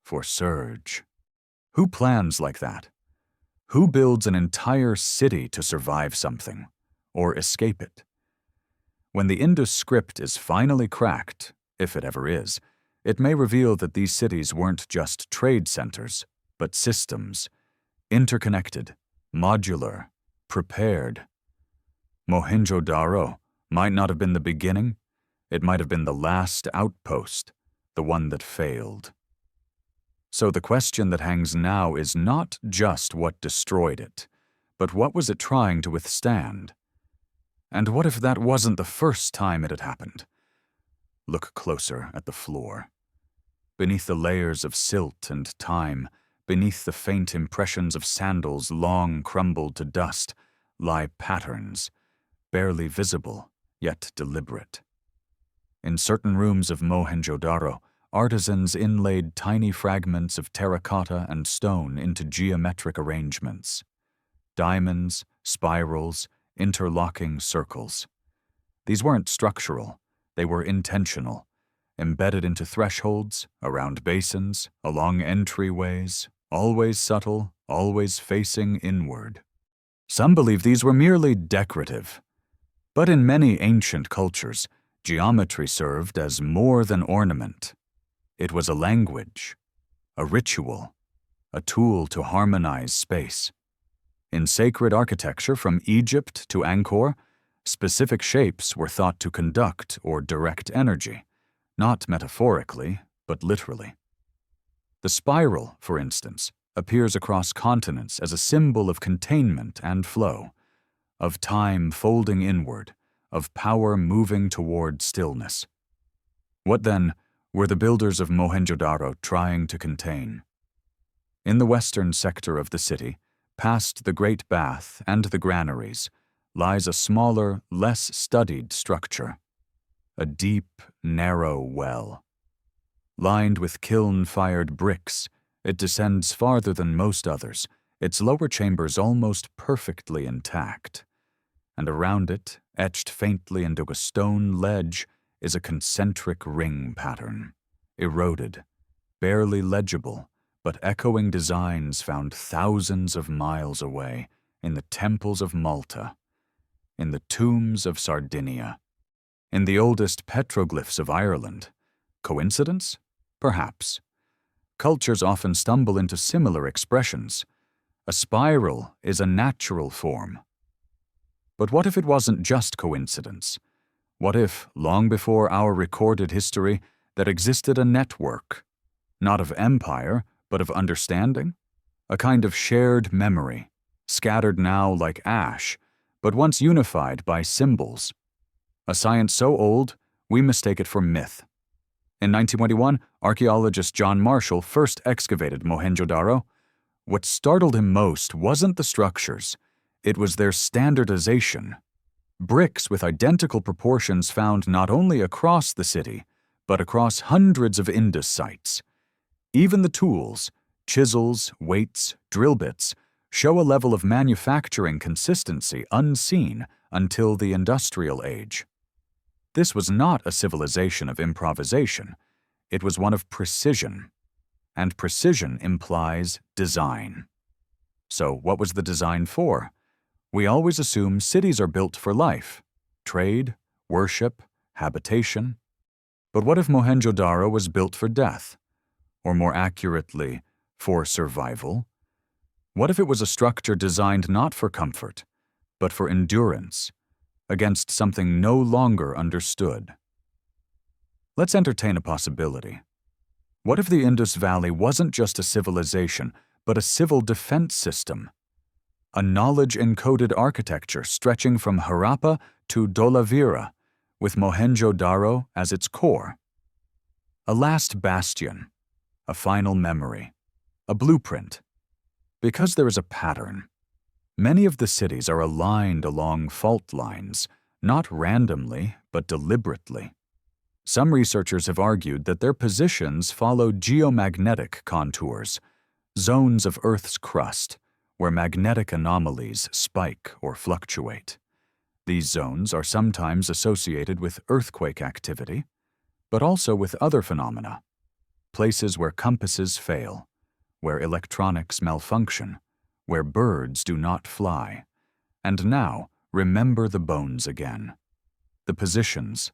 for surge. Who plans like that? Who builds an entire city to survive something, or escape it? When the Indus script is finally cracked, if it ever is, it may reveal that these cities weren't just trade centers, but systems, interconnected, modular, prepared. Mohenjo-Daro might not have been the beginning, it might have been the last outpost, the one that failed. So the question that hangs now is not just what destroyed it, but what was it trying to withstand? And what if that wasn't the first time it had happened? Look closer at the floor. Beneath the layers of silt and time, beneath the faint impressions of sandals long crumbled to dust, lie patterns, barely visible, yet deliberate. In certain rooms of Mohenjo-Daro, artisans inlaid tiny fragments of terracotta and stone into geometric arrangements. Diamonds, spirals, interlocking circles. These weren't structural, they were intentional, embedded into thresholds, around basins, along entryways, always subtle, always facing inward. Some believe these were merely decorative. But in many ancient cultures, geometry served as more than ornament. It was a language, a ritual, a tool to harmonize space. In sacred architecture from Egypt to Angkor, specific shapes were thought to conduct or direct energy, not metaphorically, but literally. The spiral, for instance, appears across continents as a symbol of containment and flow, of time folding inward, of power moving toward stillness. What then were the builders of Mohenjodaro trying to contain. In the western sector of the city, past the Great Bath and the granaries, lies a smaller, less studied structure, a deep, narrow well. Lined with kiln-fired bricks, it descends farther than most others, its lower chambers almost perfectly intact. And around it, etched faintly into a stone ledge, is a concentric ring pattern, eroded, barely legible, but echoing designs found thousands of miles away in the temples of Malta, in the tombs of Sardinia, in the oldest petroglyphs of Ireland. Coincidence? Perhaps. Cultures often stumble into similar expressions. A spiral is a natural form. But what if it wasn't just coincidence? What if, long before our recorded history, there existed a network, not of empire, but of understanding? A kind of shared memory, scattered now like ash, but once unified by symbols. A science so old, we mistake it for myth. In 1921, archaeologist John Marshall first excavated Mohenjo-Daro. What startled him most wasn't the structures, it was their standardization. Bricks with identical proportions found not only across the city, but across hundreds of Indus sites. Even the tools, chisels, weights, drill bits, show a level of manufacturing consistency unseen until the industrial age. This was not a civilization of improvisation, it was one of precision, and precision implies design. So what was the design for? We always assume cities are built for life, trade, worship, habitation. But what if Mohenjo-Daro was built for death? Or more accurately, for survival? What if it was a structure designed not for comfort, but for endurance, against something no longer understood? Let's entertain a possibility. What if the Indus Valley wasn't just a civilization, but a civil defense system? A knowledge-encoded architecture stretching from Harappa to Dholavira, with Mohenjo-Daro as its core. A last bastion, a final memory, a blueprint. Because there is a pattern. Many of the cities are aligned along fault lines, not randomly, but deliberately. Some researchers have argued that their positions follow geomagnetic contours, zones of Earth's crust, where magnetic anomalies spike or fluctuate. These zones are sometimes associated with earthquake activity, but also with other phenomena, places where compasses fail, where electronics malfunction, where birds do not fly. And now, remember the bones again. The positions,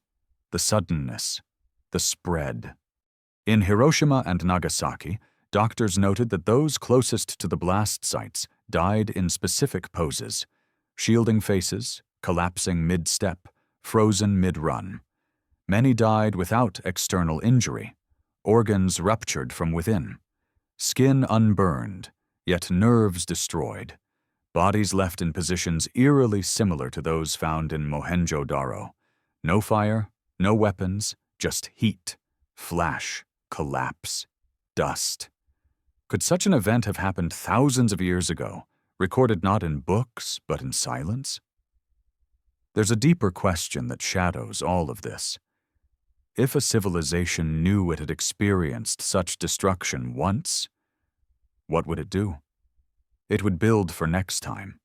the suddenness, the spread. In Hiroshima and Nagasaki, doctors noted that those closest to the blast sites died in specific poses, shielding faces, collapsing mid-step, frozen mid-run. Many died without external injury, organs ruptured from within, skin unburned, yet nerves destroyed, bodies left in positions eerily similar to those found in Mohenjo-Daro. No fire, no weapons, just heat, flash, collapse, dust. Could such an event have happened thousands of years ago, recorded not in books, but in silence? There's a deeper question that shadows all of this. If a civilization knew it had experienced such destruction once, what would it do? It would build for next time.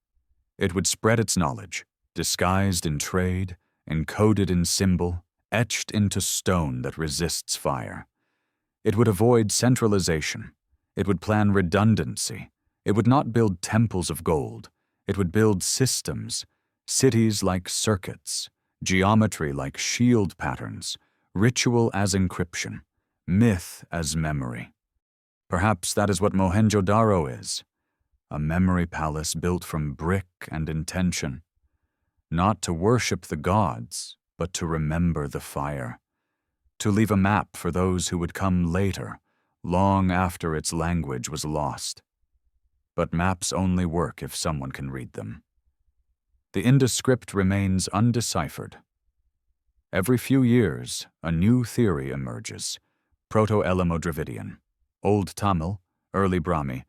It would spread its knowledge, disguised in trade, encoded in symbol, etched into stone that resists fire. It would avoid centralization. It would plan redundancy. It would not build temples of gold. It would build systems, cities like circuits, geometry like shield patterns, ritual as encryption, myth as memory. Perhaps that is what Mohenjo-Daro is, a memory palace built from brick and intention, not to worship the gods, but to remember the fire, to leave a map for those who would come later, long after its language was lost. But maps only work if someone can read them. The Indus script remains undeciphered. Every few years, a new theory emerges, Proto-Elamo-Dravidian, Old Tamil, Early Brahmi,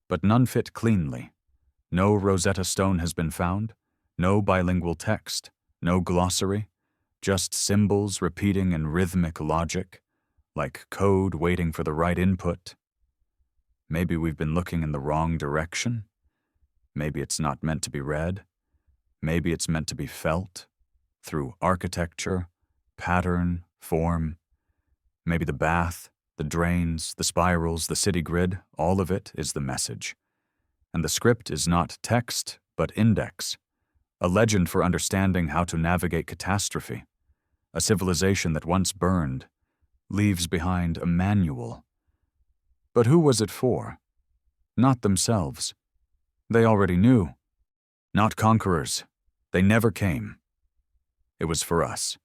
but none fit cleanly. No Rosetta Stone has been found, no bilingual text, no glossary, just symbols repeating in rhythmic logic, like code waiting for the right input. Maybe we've been looking in the wrong direction. Maybe it's not meant to be read. Maybe it's meant to be felt through architecture, pattern, form. Maybe the bath, the drains, the spirals, the city grid, all of it is the message. And the script is not text, but index, a legend for understanding how to navigate catastrophe. A civilization that once burned leaves behind a manual. But who was it for? Not themselves. They already knew. Not conquerors. They never came. It was for us.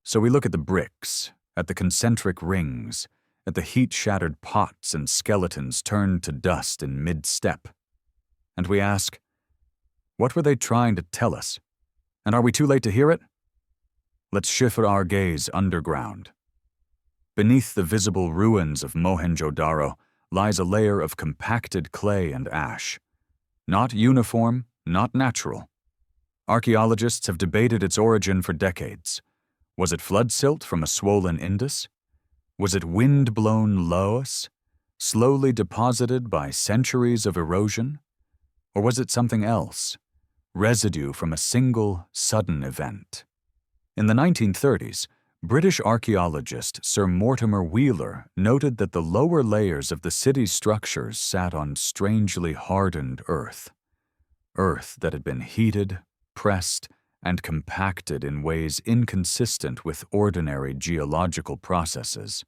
So we look at the bricks, at the concentric rings, at the heat-shattered pots and skeletons turned to dust in mid-step. And we ask, what were they trying to tell us? And are we too late to hear it? Let's shift our gaze underground. Beneath the visible ruins of Mohenjo-Daro lies a layer of compacted clay and ash. Not uniform, not natural. Archaeologists have debated its origin for decades. Was it flood silt from a swollen Indus? Was it wind-blown loess, slowly deposited by centuries of erosion? Or was it something else, residue from a single, sudden event? In the 1930s, British archaeologist Sir Mortimer Wheeler noted that the lower layers of the city's structures sat on strangely hardened earth that had been heated, pressed, and compacted in ways inconsistent with ordinary geological processes.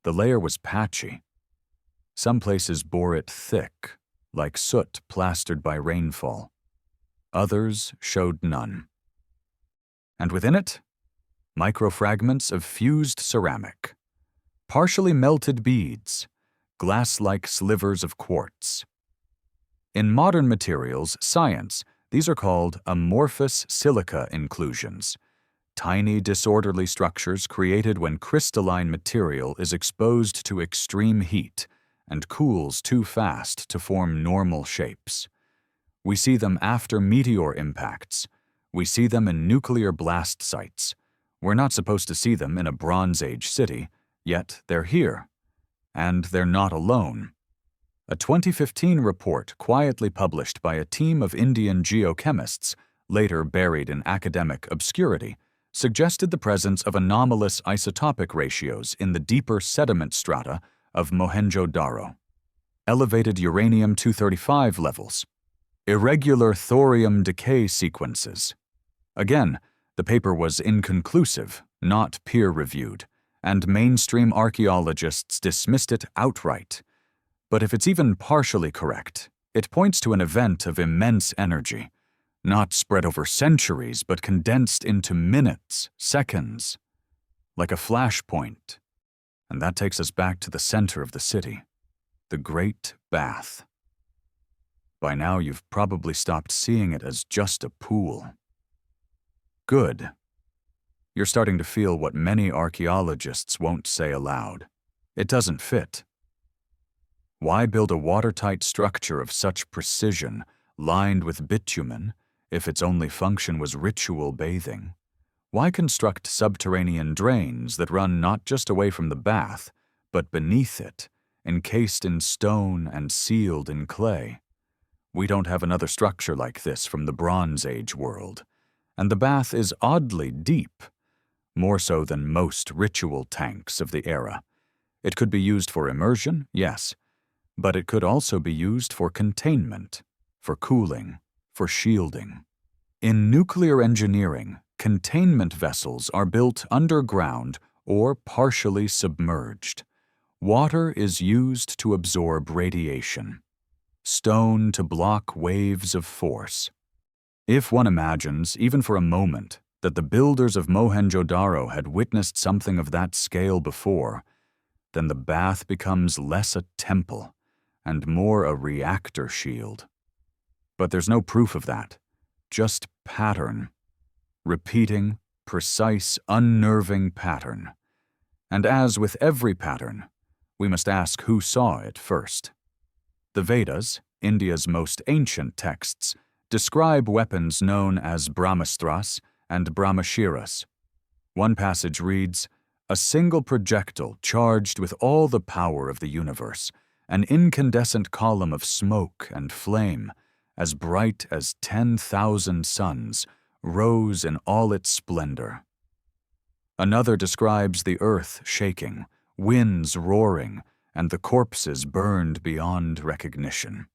The layer was patchy. Some places bore it thick, like soot plastered by rainfall. Others showed none. And within it, microfragments of fused ceramic, partially melted beads, glass-like slivers of quartz. In modern materials science, these are called amorphous silica inclusions, tiny disorderly structures created when crystalline material is exposed to extreme heat and cools too fast to form normal shapes. We see them after meteor impacts. We see them in nuclear blast sites. We're not supposed to see them in a Bronze Age city, yet they're here. And they're not alone. A 2015 report quietly published by a team of Indian geochemists, later buried in academic obscurity, suggested the presence of anomalous isotopic ratios in the deeper sediment strata of Mohenjo-Daro. Elevated uranium-235 levels. Irregular thorium decay sequences. Again, the paper was inconclusive, not peer-reviewed, and mainstream archaeologists dismissed it outright. But if it's even partially correct, it points to an event of immense energy, not spread over centuries, but condensed into minutes, seconds, like a flashpoint. And that takes us back to the center of the city, the Great Bath. By now, you've probably stopped seeing it as just a pool. Good. You're starting to feel what many archaeologists won't say aloud. It doesn't fit. Why build a watertight structure of such precision, lined with bitumen, if its only function was ritual bathing? Why construct subterranean drains that run not just away from the bath, but beneath it, encased in stone and sealed in clay? We don't have another structure like this from the Bronze Age world, and the bath is oddly deep, more so than most ritual tanks of the era. It could be used for immersion, yes, but it could also be used for containment, for cooling, for shielding. In nuclear engineering, containment vessels are built underground or partially submerged. Water is used to absorb radiation. Stone to block waves of force. If one imagines, even for a moment, that the builders of Mohenjo-Daro had witnessed something of that scale before, then the bath becomes less a temple and more a reactor shield. But there's no proof of that, just pattern. Repeating, precise, unnerving pattern. And as with every pattern, we must ask who saw it first. The Vedas, India's most ancient texts, describe weapons known as brahmastras and brahmashiras. One passage reads, "A single projectile charged with all the power of the universe, an incandescent column of smoke and flame, as bright as 10,000 suns, rose in all its splendor." Another describes the earth shaking, winds roaring, and the corpses burned beyond recognition.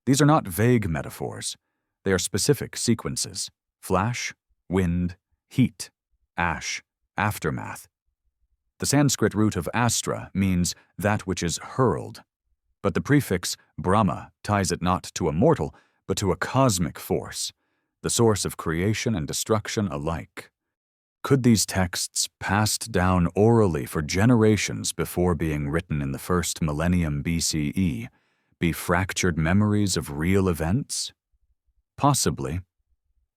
These are not vague metaphors. They are specific sequences: flash, wind, heat, ash, aftermath. The Sanskrit root of astra means that which is hurled, but the prefix Brahma ties it not to a mortal, but to a cosmic force, the source of creation and destruction alike. Could these texts, passed down orally for generations before being written in the first millennium BCE, be fractured memories of real events? Possibly,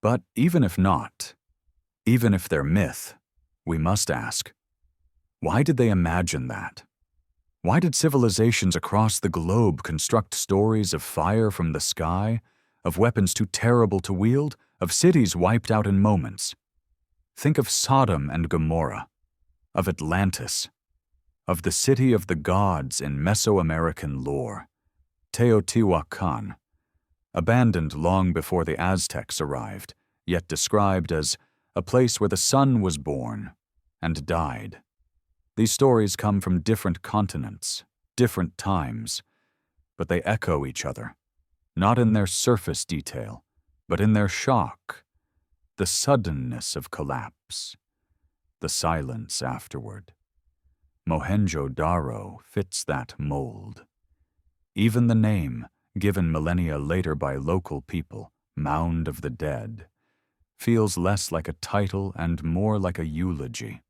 but even if not, even if they're myth, we must ask, why did they imagine that? Why did civilizations across the globe construct stories of fire from the sky, of weapons too terrible to wield, of cities wiped out in moments? Think of Sodom and Gomorrah, of Atlantis, of the city of the gods in Mesoamerican lore, Teotihuacan, abandoned long before the Aztecs arrived, yet described as a place where the sun was born and died. These stories come from different continents, different times, but they echo each other, not in their surface detail, but in their shock, the suddenness of collapse, the silence afterward. Mohenjo-Daro fits that mold. Even the name, given millennia later by local people, Mound of the Dead, feels less like a title and more like a eulogy,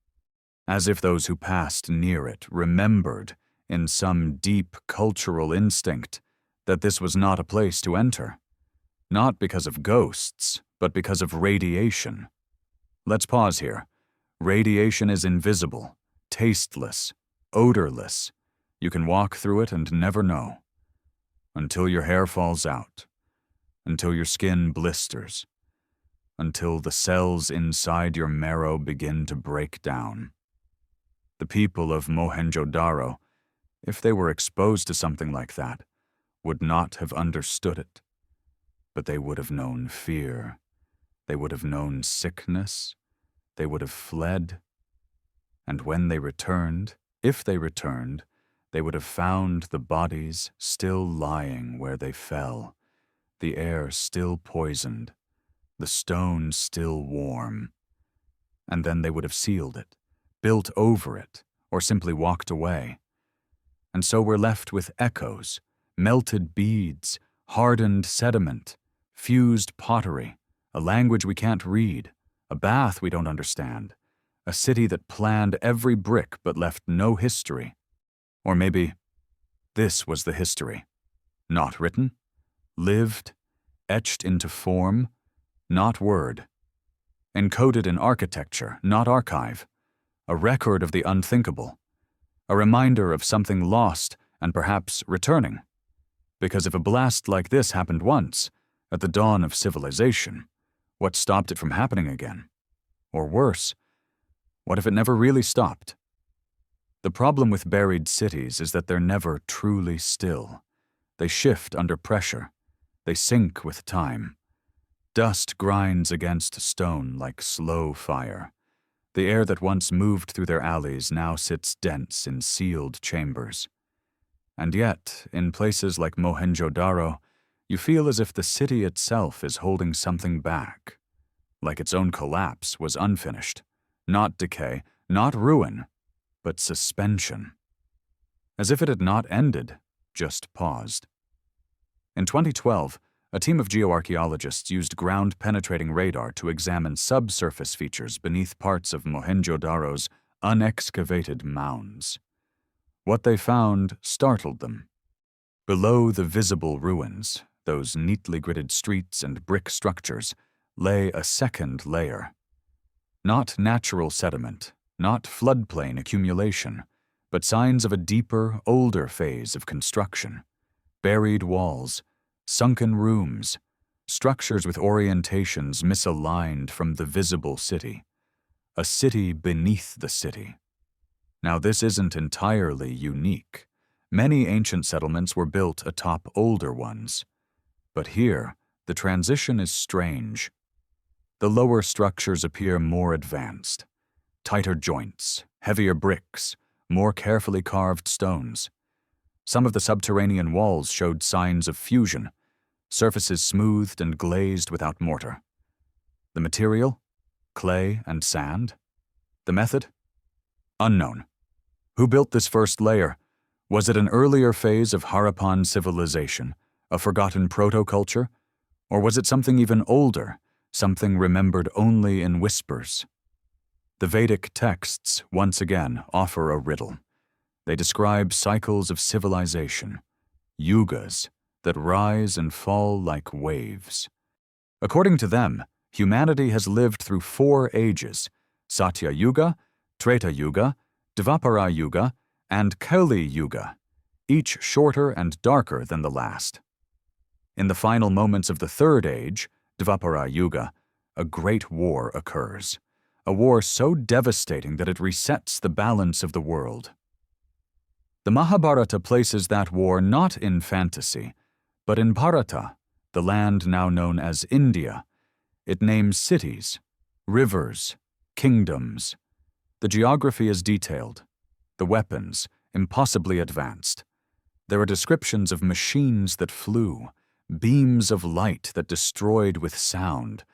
as if those who passed near it remembered, in some deep cultural instinct, that this was not a place to enter, not because of ghosts, but because of radiation. Let's pause here. Radiation is invisible, tasteless, odorless. You can walk through it and never know. Until your hair falls out, until your skin blisters, until the cells inside your marrow begin to break down. The people of Mohenjo-Daro, if they were exposed to something like that, would not have understood it. But they would have known fear. They would have known sickness. They would have fled. And when they returned, if they returned, they would have found the bodies still lying where they fell, the air still poisoned, the stone still warm. And then they would have sealed it, built over it, or simply walked away. And so we're left with echoes, melted beads, hardened sediment, fused pottery, a language we can't read, a bath we don't understand, a city that planned every brick but left no history. Or maybe this was the history, not written, lived, etched into form, not word, encoded in architecture, not archive, a record of the unthinkable, a reminder of something lost and perhaps returning. Because if a blast like this happened once, at the dawn of civilization, what stopped it from happening again? Or worse, what if it never really stopped? The problem with buried cities is that they're never truly still. They shift under pressure. They sink with time. Dust grinds against stone like slow fire. The air that once moved through their alleys now sits dense in sealed chambers. And yet, in places like Mohenjo-Daro, you feel as if the city itself is holding something back, like its own collapse was unfinished, not decay, not ruin, but suspension. As if it had not ended, just paused. In 2012, a team of geoarchaeologists used ground-penetrating radar to examine subsurface features beneath parts of Mohenjo-Daro's unexcavated mounds. What they found startled them. Below the visible ruins, those neatly gridded streets and brick structures, lay a second layer. Not natural sediment, Not floodplain accumulation, but signs of a deeper, older phase of construction. Buried walls, sunken rooms, structures with orientations misaligned from the visible city. A city beneath the city. Now, this isn't entirely unique. Many ancient settlements were built atop older ones. But here, the transition is strange. The lower structures appear more advanced. Tighter joints, heavier bricks, more carefully carved stones. Some of the subterranean walls showed signs of fusion, surfaces smoothed and glazed without mortar. The material? Clay and sand. The method? Unknown. Who built this first layer? Was it an earlier phase of Harappan civilization, a forgotten proto-culture? Or was it something even older, something remembered only in whispers? The Vedic texts, once again, offer a riddle. They describe cycles of civilization, yugas, that rise and fall like waves. According to them, humanity has lived through 4 ages: Satya Yuga, Treta Yuga, Dvapara Yuga, and Kali Yuga, each shorter and darker than the last. In the final moments of the 3rd age, Dvapara Yuga, a great war occurs, a war so devastating that it resets the balance of the world. The Mahabharata places that war not in fantasy, but in Bharata, the land now known as India. It names cities, rivers, kingdoms. The geography is detailed, the weapons impossibly advanced. There are descriptions of machines that flew, beams of light that destroyed with sound,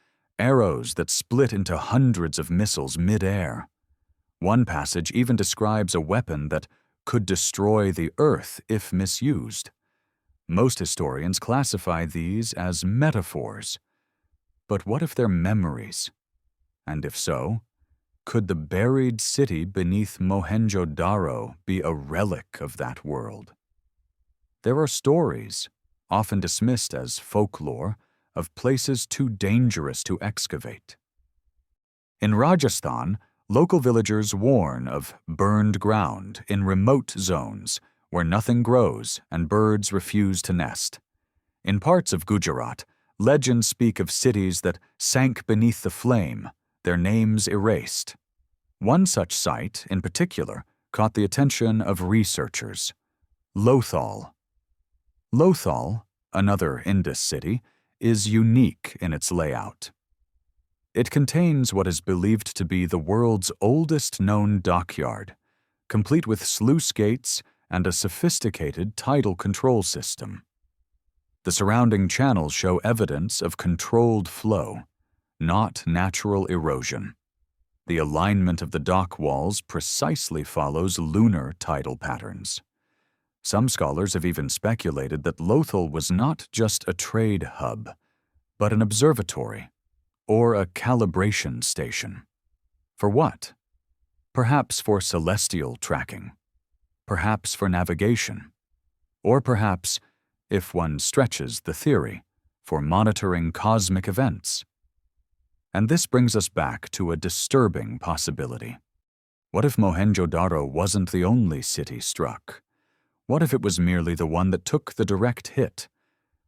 arrows that split into hundreds of missiles mid-air. One passage even describes a weapon that could destroy the earth if misused. Most historians classify these as metaphors. But what if they're memories? And if so, could the buried city beneath Mohenjo Daro be a relic of that world? There are stories, often dismissed as folklore, of places too dangerous to excavate. In Rajasthan, local villagers warn of burned ground in remote zones where nothing grows and birds refuse to nest. In parts of Gujarat, legends speak of cities that sank beneath the flame, their names erased. One such site, in particular, caught the attention of researchers: Lothal. Lothal, another Indus city, is unique in its layout. It contains what is believed to be the world's oldest known dockyard, complete with sluice gates and a sophisticated tidal control system. The surrounding channels show evidence of controlled flow, not natural erosion. The alignment of the dock walls precisely follows lunar tidal patterns. Some scholars have even speculated that Lothal was not just a trade hub, but an observatory or a calibration station. For what? Perhaps for celestial tracking, perhaps for navigation, or perhaps, if one stretches the theory, for monitoring cosmic events. And this brings us back to a disturbing possibility. What if Mohenjo-Daro wasn't the only city struck? What if it was merely the one that took the direct hit?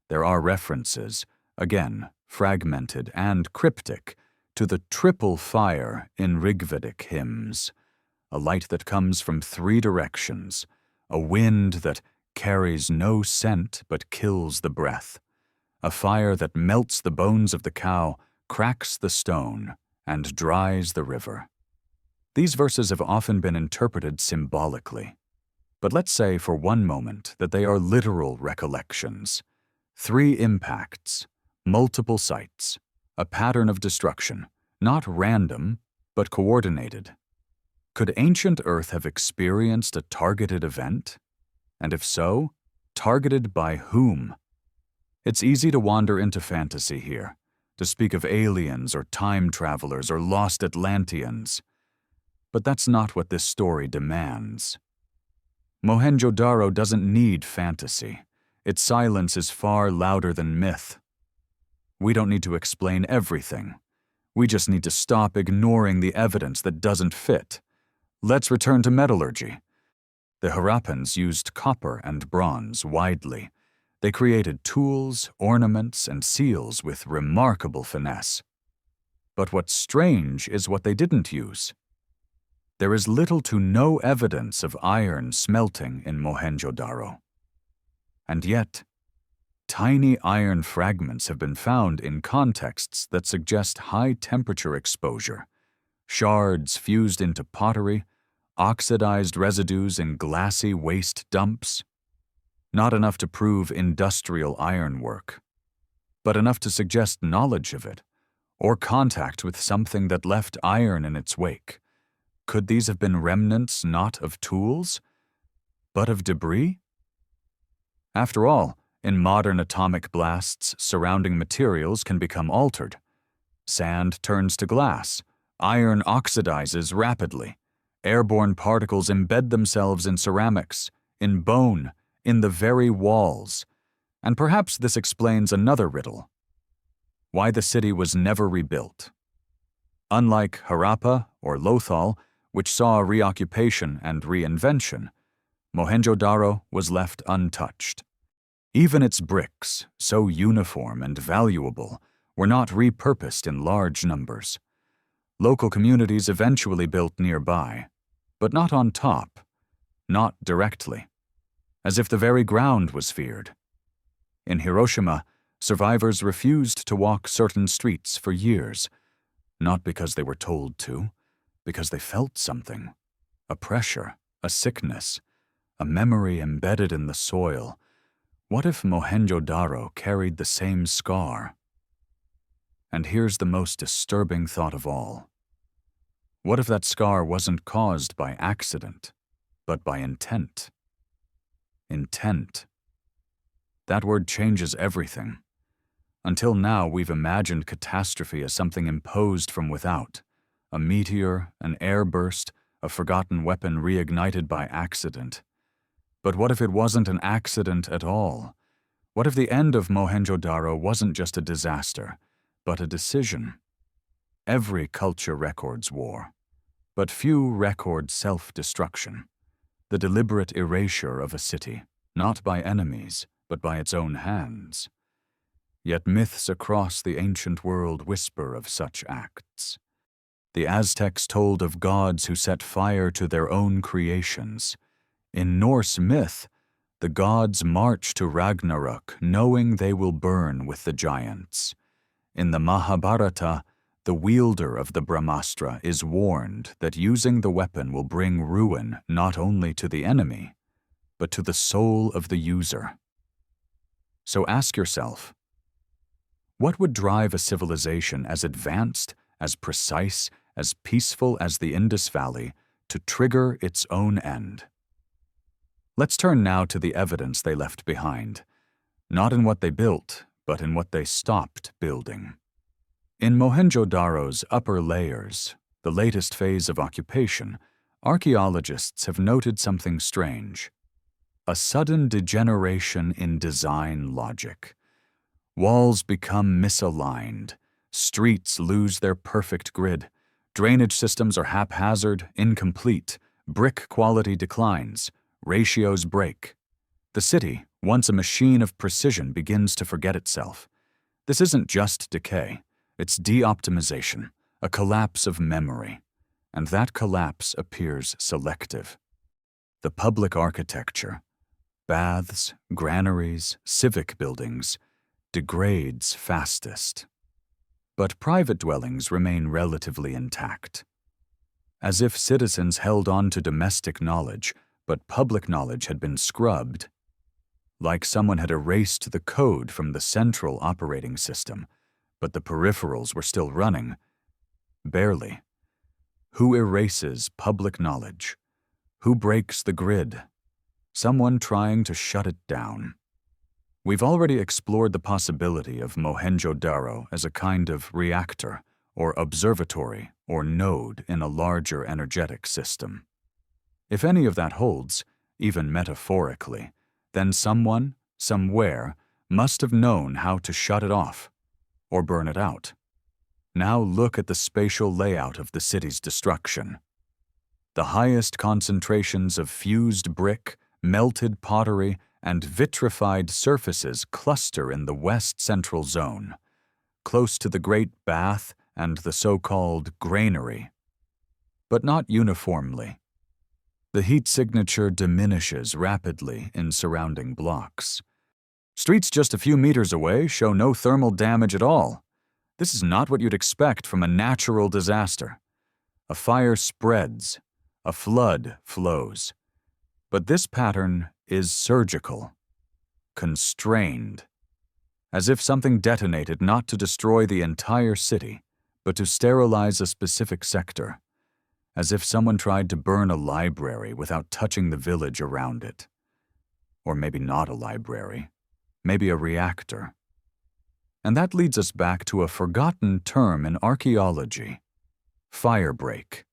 There are references, again fragmented and cryptic, to the triple fire in Rigvedic hymns, a light that comes from 3 directions, a wind that carries no scent but kills the breath, a fire that melts the bones of the cow, cracks the stone, and dries the river. These verses have often been interpreted symbolically. But let's say for one moment that they are literal recollections. 3 impacts, multiple sites, a pattern of destruction, not random, but coordinated. Could ancient Earth have experienced a targeted event? And if so, targeted by whom? It's easy to wander into fantasy here, to speak of aliens or time travelers or lost Atlanteans. But that's not what this story demands. Mohenjo-Daro doesn't need fantasy. Its silence is far louder than myth. We don't need to explain everything. We just need to stop ignoring the evidence that doesn't fit Let's return to metallurgy. The Harappans used copper and bronze widely. They created tools, ornaments, and seals with remarkable finesse. But what's strange is what they didn't use. There is little to no evidence of iron smelting in Mohenjo-Daro. And yet, tiny iron fragments have been found in contexts that suggest high-temperature exposure. Shards fused into pottery, oxidized residues in glassy waste dumps. Not enough to prove industrial ironwork, but enough to suggest knowledge of it, or contact with something that left iron in its wake. Could these have been remnants not of tools, but of debris? After all, in modern atomic blasts, surrounding materials can become altered. Sand turns to glass, iron oxidizes rapidly, airborne particles embed themselves in ceramics, in bone, in the very walls, and perhaps this explains another riddle: why the city was never rebuilt. Unlike Harappa or Lothal, which saw reoccupation and reinvention, Mohenjo-Daro was left untouched. Even its bricks, so uniform and valuable, were not repurposed in large numbers. Local communities eventually built nearby, but not on top, not directly, as if the very ground was feared. In Hiroshima, survivors refused to walk certain streets for years, not because they were told to, because they felt something, a pressure, a sickness, a memory embedded in the soil. What if Mohenjo-Daro carried the same scar? And here's the most disturbing thought of all. What if that scar wasn't caused by accident, but by intent? Intent. That word changes everything. Until now, we've imagined catastrophe as something imposed from without, a meteor, an airburst, a forgotten weapon reignited by accident. But what if it wasn't an accident at all? What if the end of Mohenjo-Daro wasn't just a disaster, but a decision? Every culture records war, but few record self-destruction, the deliberate erasure of a city, not by enemies, but by its own hands. Yet myths across the ancient world whisper of such acts. The Aztecs told of gods who set fire to their own creations. In Norse myth, the gods march to Ragnarok knowing they will burn with the giants. In the Mahabharata, the wielder of the Brahmastra is warned that using the weapon will bring ruin not only to the enemy, but to the soul of the user. So ask yourself, what would drive a civilization as advanced, as precise, as peaceful as the Indus Valley to trigger its own end? Let's turn now to the evidence they left behind, not in what they built, but in what they stopped building. In Mohenjo-Daro's upper layers, the latest phase of occupation, archaeologists have noted something strange: a sudden degeneration in design logic. Walls become misaligned, streets lose their perfect grid, drainage systems are haphazard, incomplete, brick quality declines, ratios break. The city, once a machine of precision, begins to forget itself. This isn't just decay, it's de-optimization, a collapse of memory, and that collapse appears selective. The public architecture, baths, granaries, civic buildings, degrades fastest. But private dwellings remain relatively intact. As if citizens held on to domestic knowledge, but public knowledge had been scrubbed. Like someone had erased the code from the central operating system, but the peripherals were still running. Barely. Who erases public knowledge? Who breaks the grid? Someone trying to shut it down. We've already explored the possibility of Mohenjo-Daro as a kind of reactor, or observatory, or node in a larger energetic system. If any of that holds, even metaphorically, then someone, somewhere, must have known how to shut it off, or burn it out. Now look at the spatial layout of the city's destruction. The highest concentrations of fused brick, melted pottery, and vitrified surfaces cluster in the west-central zone, close to the Great Bath and the so-called granary. But not uniformly. The heat signature diminishes rapidly in surrounding blocks. Streets just a few meters away show no thermal damage at all. This is not what you'd expect from a natural disaster. A fire spreads, a flood flows. But this pattern is surgical, constrained, as if something detonated not to destroy the entire city, but to sterilize a specific sector, as if someone tried to burn a library without touching the village around it. Or maybe not a library, maybe a reactor. And that leads us back to a forgotten term in archaeology: firebreak.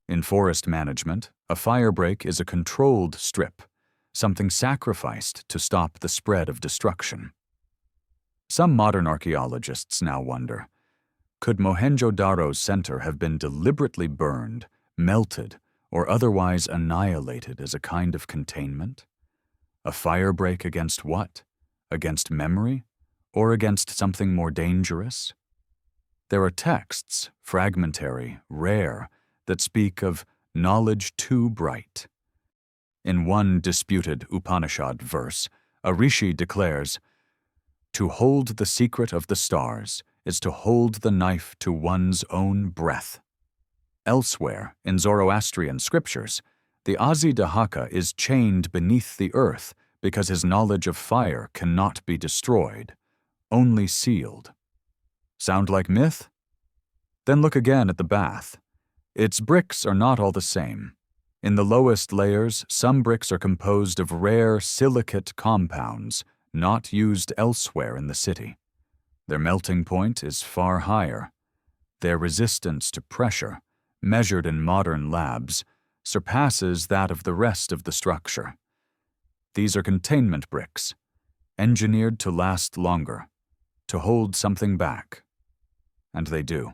In forest management, a firebreak is a controlled strip, something sacrificed to stop the spread of destruction. Some modern archaeologists now wonder, could Mohenjo-Daro's center have been deliberately burned, melted, or otherwise annihilated as a kind of containment? A firebreak against what? Against memory? Or against something more dangerous? There are texts, fragmentary, rare, that speak of knowledge too bright. In one disputed Upanishad verse, a rishi declares, "To hold the secret of the stars is to hold the knife to one's own breath." Elsewhere, in Zoroastrian scriptures, the Azidahaka is chained beneath the earth because his knowledge of fire cannot be destroyed, only sealed. Sound like myth? Then look again at the bath. Its bricks are not all the same. In the lowest layers, some bricks are composed of rare silicate compounds not used elsewhere in the city. Their melting point is far higher. Their resistance to pressure, measured in modern labs, surpasses that of the rest of the structure. These are containment bricks, engineered to last longer, to hold something back. And they do.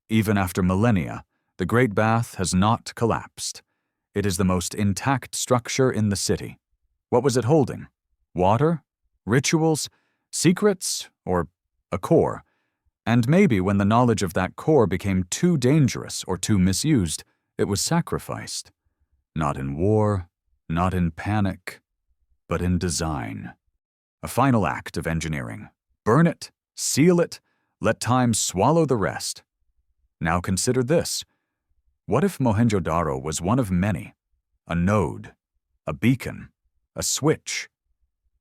Even after millennia, the Great Bath has not collapsed. It is the most intact structure in the city. What was it holding? Water? Rituals? Secrets? Or a core? And maybe when the knowledge of that core became too dangerous or too misused, it was sacrificed. Not in war, not in panic, but in design. A final act of engineering. Burn it, seal it, let time swallow the rest. Now consider this. What if Mohenjo-Daro was one of many? A node, a beacon, a switch.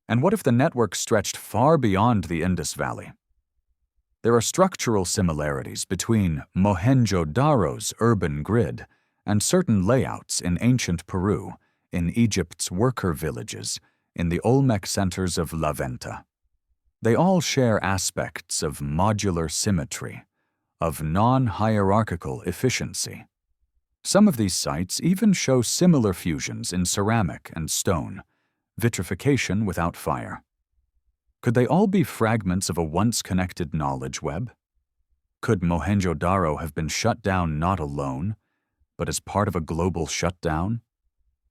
And what if the network stretched far beyond the Indus Valley? There are structural similarities between Mohenjo-Daro's urban grid and certain layouts in ancient Peru, in Egypt's worker villages, in the Olmec centers of La Venta. They all share aspects of modular symmetry, of non-hierarchical efficiency. Some of these sites even show similar fusions in ceramic and stone, vitrification without fire. Could they all be fragments of a once-connected knowledge web? Could Mohenjo-Daro have been shut down not alone, but as part of a global shutdown?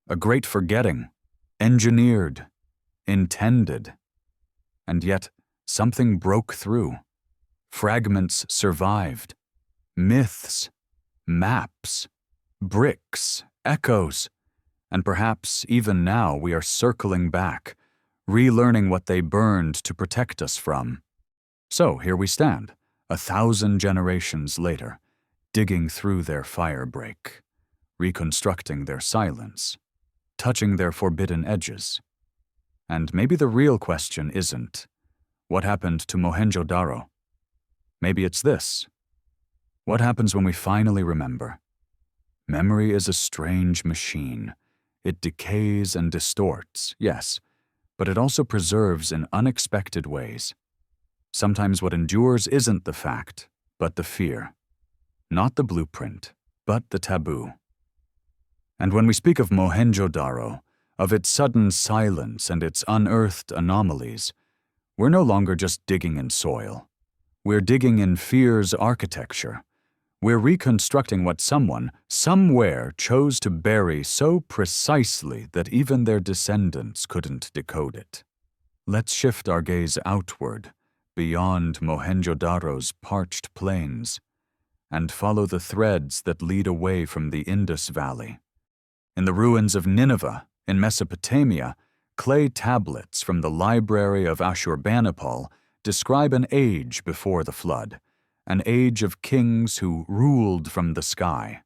A great forgetting, engineered, intended. And yet, something broke through. Fragments survived. Myths, maps, bricks, echoes, and perhaps even now we are circling back, relearning what they burned to protect us from. So here we stand, 1,000 generations later, digging through their firebreak, reconstructing their silence, touching their forbidden edges. And maybe the real question isn't, what happened to Mohenjo-Daro? Maybe it's this. What happens when we finally remember? Memory is a strange machine. It decays and distorts, yes, but it also preserves in unexpected ways. Sometimes what endures isn't the fact, but the fear. Not the blueprint, but the taboo. And when we speak of Mohenjo-Daro, of its sudden silence and its unearthed anomalies, we're no longer just digging in soil. We're digging in fear's architecture. We're reconstructing what someone, somewhere, chose to bury so precisely that even their descendants couldn't decode it. Let's shift our gaze outward, beyond Mohenjo-Daro's parched plains, and follow the threads that lead away from the Indus Valley. In the ruins of Nineveh, in Mesopotamia, clay tablets from the library of Ashurbanipal describe an age before the flood, an age of kings who ruled from the sky.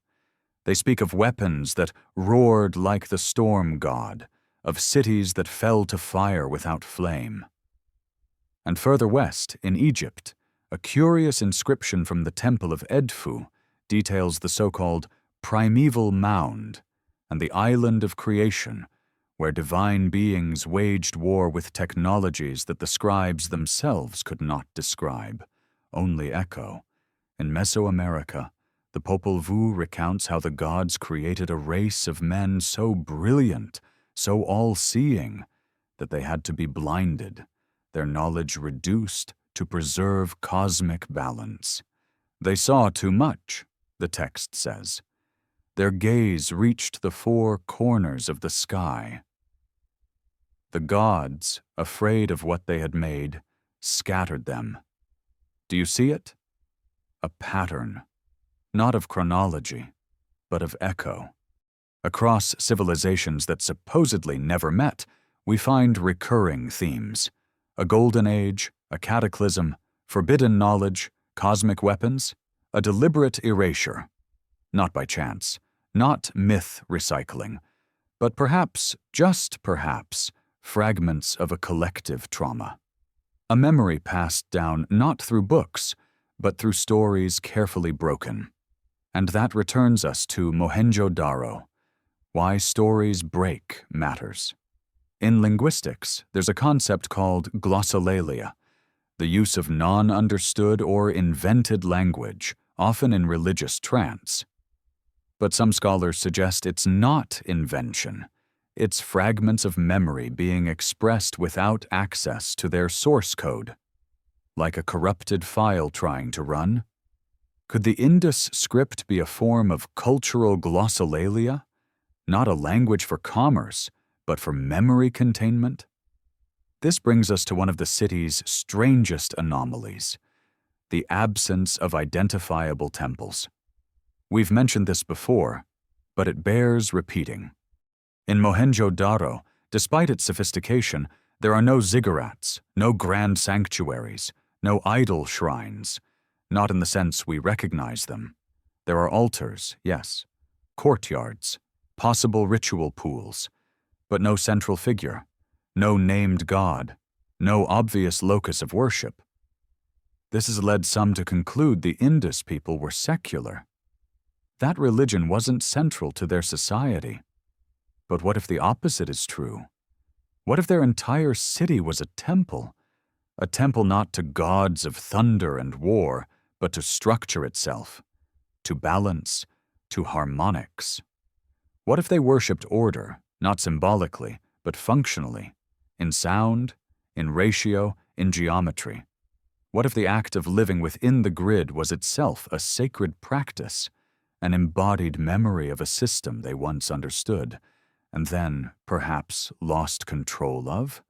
They speak of weapons that roared like the storm god, of cities that fell to fire without flame. And further west, in Egypt, a curious inscription from the temple of Edfu details the so-called primeval mound and the island of creation, where divine beings waged war with technologies that the scribes themselves could not describe, only echo. In Mesoamerica, the Popol Vuh recounts how the gods created a race of men so brilliant, so all-seeing, that they had to be blinded, their knowledge reduced to preserve cosmic balance. They saw too much, the text says. Their gaze reached the four corners of the sky. The gods, afraid of what they had made, scattered them. Do you see it? A pattern, not of chronology, but of echo. Across civilizations that supposedly never met, we find recurring themes: a golden age, a cataclysm, forbidden knowledge, cosmic weapons, a deliberate erasure. Not by chance, not myth recycling, but perhaps, just perhaps, fragments of a collective trauma. A memory passed down not through books, but through stories carefully broken. And that returns us to Mohenjo-Daro. Why stories break matters. In linguistics, there's a concept called glossolalia, the use of non-understood or invented language, often in religious trance. But some scholars suggest it's not invention. It's fragments of memory being expressed without access to their source code. Like a corrupted file trying to run? Could the Indus script be a form of cultural glossolalia? Not a language for commerce, but for memory containment? This brings us to one of the city's strangest anomalies: the absence of identifiable temples. We've mentioned this before, but it bears repeating. In Mohenjo-Daro, despite its sophistication, there are no ziggurats, no grand sanctuaries, no idol shrines, not in the sense we recognize them. There are altars, yes, courtyards, possible ritual pools, but no central figure, no named god, no obvious locus of worship. This has led some to conclude the Indus people were secular. That religion wasn't central to their society. But what if the opposite is true? What if their entire city was a temple not to gods of thunder and war, but to structure itself, to balance, to harmonics? What if they worshipped order, not symbolically, but functionally, in sound, in ratio, in geometry? What if the act of living within the grid was itself a sacred practice, an embodied memory of a system they once understood, and then, perhaps, lost control of?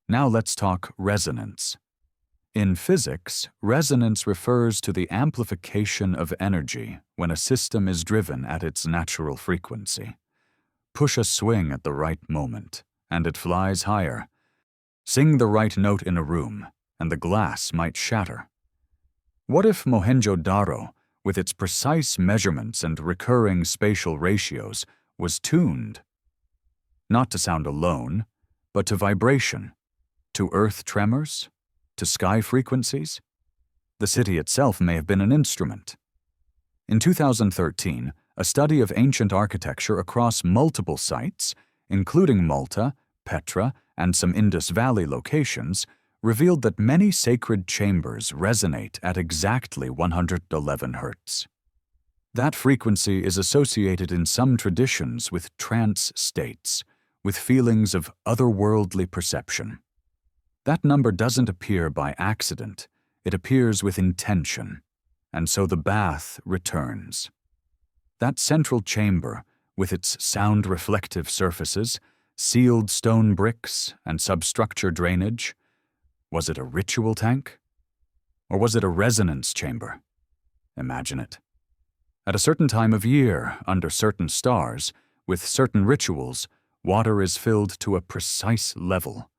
Now let's talk resonance. In physics, resonance refers to the amplification of energy when a system is driven at its natural frequency. Push a swing at the right moment, and it flies higher. Sing the right note in a room, and the glass might shatter. What if Mohenjo-Daro, with its precise measurements and recurring spatial ratios, was tuned? Not to sound alone, but to vibration, to earth tremors, to sky frequencies? The city itself may have been an instrument. In 2013, a study of ancient architecture across multiple sites, including Malta, Petra, and some Indus Valley locations, revealed that many sacred chambers resonate at exactly 111 Hz. That frequency is associated in some traditions with trance states, with feelings of otherworldly perception. That number doesn't appear by accident, it appears with intention. and so the bath returns. That central chamber, with its sound-reflective surfaces, sealed stone bricks, and substructure drainage, was it a ritual tank? Or was it a resonance chamber? Imagine it. At a certain time of year, under certain stars, with certain rituals, water is filled to a precise level.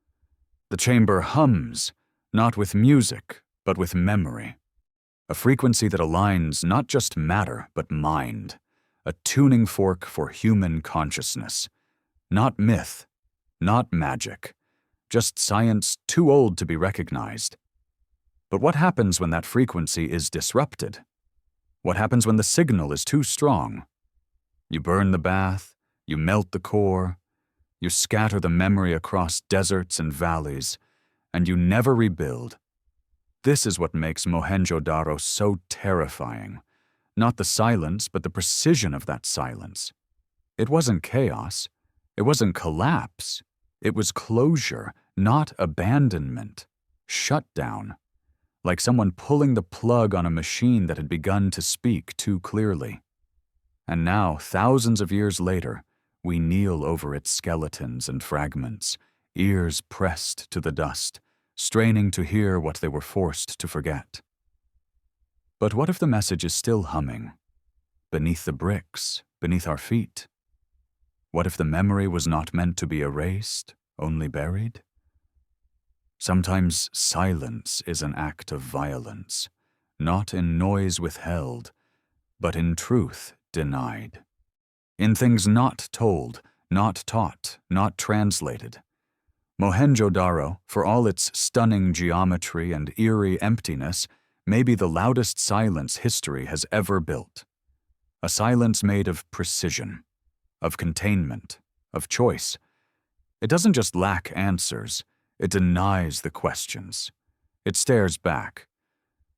The chamber hums, not with music, but with memory. A frequency that aligns not just matter, but mind. A tuning fork for human consciousness. Not myth, not magic, just science too old to be recognized. But what happens when that frequency is disrupted? What happens when the signal is too strong? You burn the bath, you melt the core, you scatter the memory across deserts and valleys, and you never rebuild. This is what makes Mohenjo-Daro so terrifying. Not the silence, but the precision of that silence. It wasn't chaos. It wasn't collapse. It was closure, not abandonment. Shutdown. Like someone pulling the plug on a machine that had begun to speak too clearly. And now, thousands of years later, we kneel over its skeletons and fragments, ears pressed to the dust, straining to hear what they were forced to forget. But what if the message is still humming? Beneath the bricks, beneath our feet? What if the memory was not meant to be erased, only buried? Sometimes silence is an act of violence, not in noise withheld, but in truth denied. In things not told, not taught, not translated. Mohenjo-Daro, for all its stunning geometry and eerie emptiness, may be the loudest silence history has ever built. A silence made of precision, of containment, of choice. It doesn't just lack answers, it denies the questions. It stares back.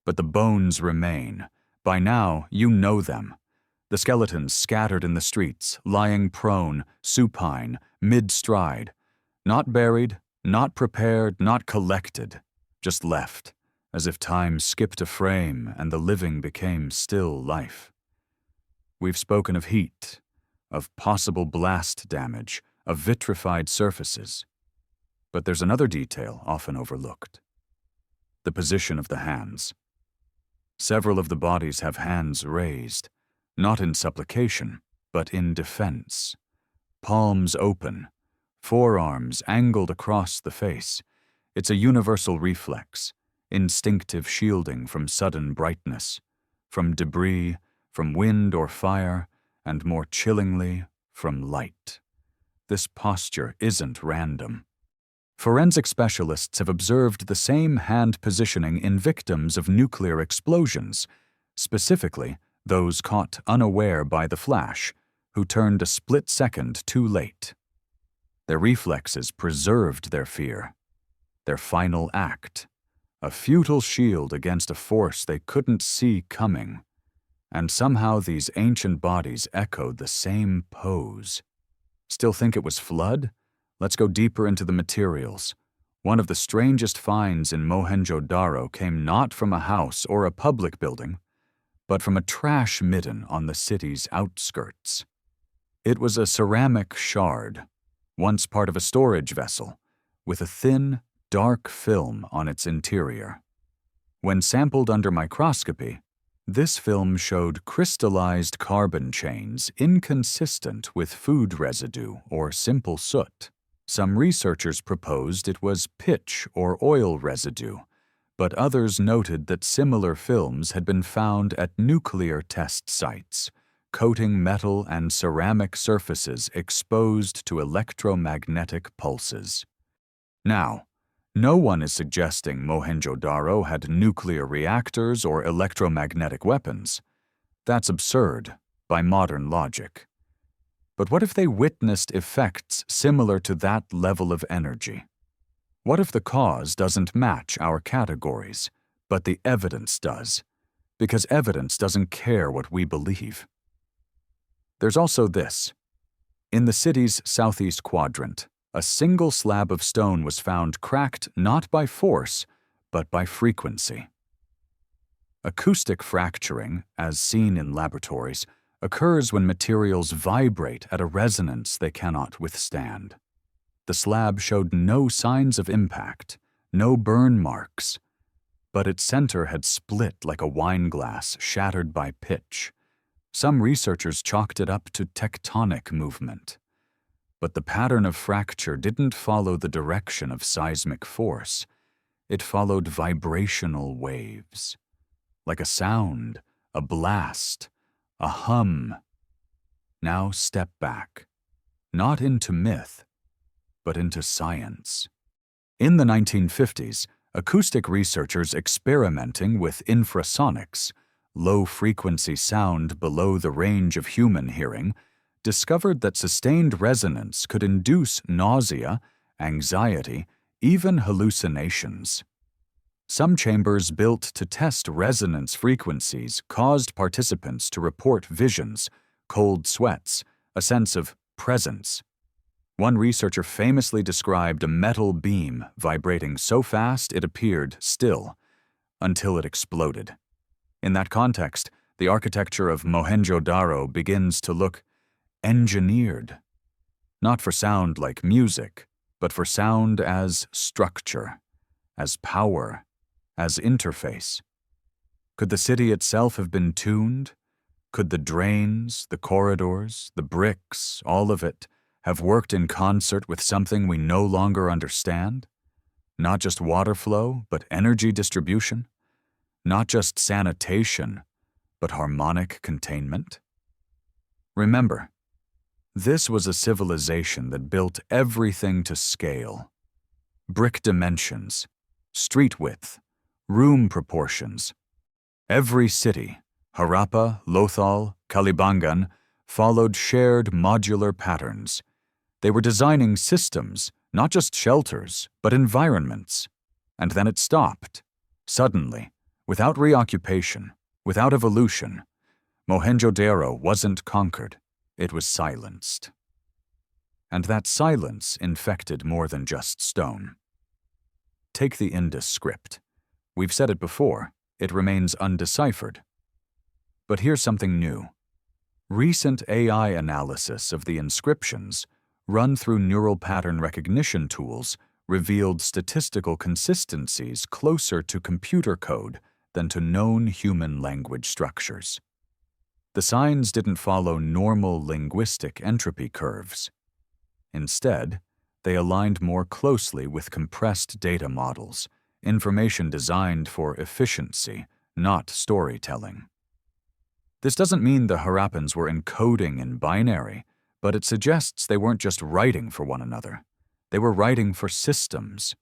But the bones remain. By now, you know them. The skeletons scattered in the streets, lying prone, supine, mid-stride. Not buried, not prepared, not collected. Just left, as if time skipped a frame and the living became still life. We've spoken of heat, of possible blast damage, of vitrified surfaces. But there's another detail often overlooked. The position of the hands. Several of the bodies have hands raised, not in supplication, but in defense. Palms open, forearms angled across the face. It's a universal reflex, instinctive shielding from sudden brightness, from debris, from wind or fire, and more chillingly, from light. This posture isn't random. Forensic specialists have observed the same hand positioning in victims of nuclear explosions, specifically those caught unaware by the flash, who turned a split second too late. Their reflexes preserved their fear, their final act, a futile shield against a force they couldn't see coming. And somehow these ancient bodies echoed the same pose. Still think it was flood? Let's go deeper into the materials. One of the strangest finds in Mohenjo-Daro came not from a house or a public building, but from a trash midden on the city's outskirts. It was a ceramic shard, once part of a storage vessel, with a thin, dark film on its interior. When sampled under microscopy, this film showed crystallized carbon chains inconsistent with food residue or simple soot. Some researchers proposed it was pitch or oil residue, but others noted that similar films had been found at nuclear test sites, coating metal and ceramic surfaces exposed to electromagnetic pulses. Now, no one is suggesting Mohenjo-Daro had nuclear reactors or electromagnetic weapons. That's absurd by modern logic. But what if they witnessed effects similar to that level of energy? What if the cause doesn't match our categories, but the evidence does? Because evidence doesn't care what we believe. There's also this. In the city's southeast quadrant, a single slab of stone was found cracked not by force, but by frequency. Acoustic fracturing, as seen in laboratories, occurs when materials vibrate at a resonance they cannot withstand. The slab showed no signs of impact, no burn marks, but its center had split like a wine glass shattered by pitch. Some researchers chalked it up to tectonic movement. But the pattern of fracture didn't follow the direction of seismic force. It followed vibrational waves. Like a sound, a blast, a hum. Now step back, not into myth, but into science. In the 1950s, acoustic researchers experimenting with infrasonics, low-frequency sound below the range of human hearing, discovered that sustained resonance could induce nausea, anxiety, even hallucinations. Some chambers built to test resonance frequencies caused participants to report visions, cold sweats, a sense of presence. One researcher famously described a metal beam vibrating so fast it appeared still, until it exploded. In that context, the architecture of Mohenjo-Daro begins to look engineered, not for sound like music, but for sound as structure, as power, as interface. Could the city itself have been tuned? Could the drains, the corridors, the bricks, all of it, have worked in concert with something we no longer understand? Not just water flow, but energy distribution? Not just sanitation, but harmonic containment? Remember, this was a civilization that built everything to scale. Brick dimensions, street width, room proportions. Every city, Harappa, Lothal, Kalibangan, followed shared modular patterns. They were designing systems, not just shelters, but environments. And then it stopped. Suddenly, without reoccupation, without evolution. Mohenjo-Daro wasn't conquered. It was silenced. And that silence infected more than just stone. Take the Indus script. We've said it before, it remains undeciphered. But here's something new. Recent AI analysis of the inscriptions, run through neural pattern recognition tools, revealed statistical consistencies closer to computer code than to known human language structures. The signs didn't follow normal linguistic entropy curves. Instead, they aligned more closely with compressed data models, information designed for efficiency, not storytelling. This doesn't mean the Harappans were encoding in binary, but it suggests they weren't just writing for one another. They were writing for systems,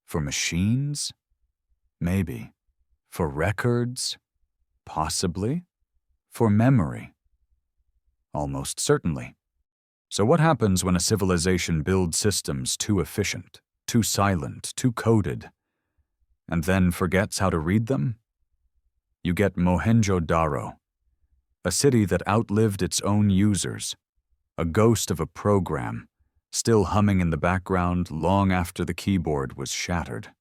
for machines, maybe, for records, possibly, for memory. Almost certainly. So what happens when a civilization builds systems too efficient, too silent, too coded, and then forgets how to read them? You get Mohenjo-Daro, a city that outlived its own users, a ghost of a program, still humming in the background long after the keyboard was shattered.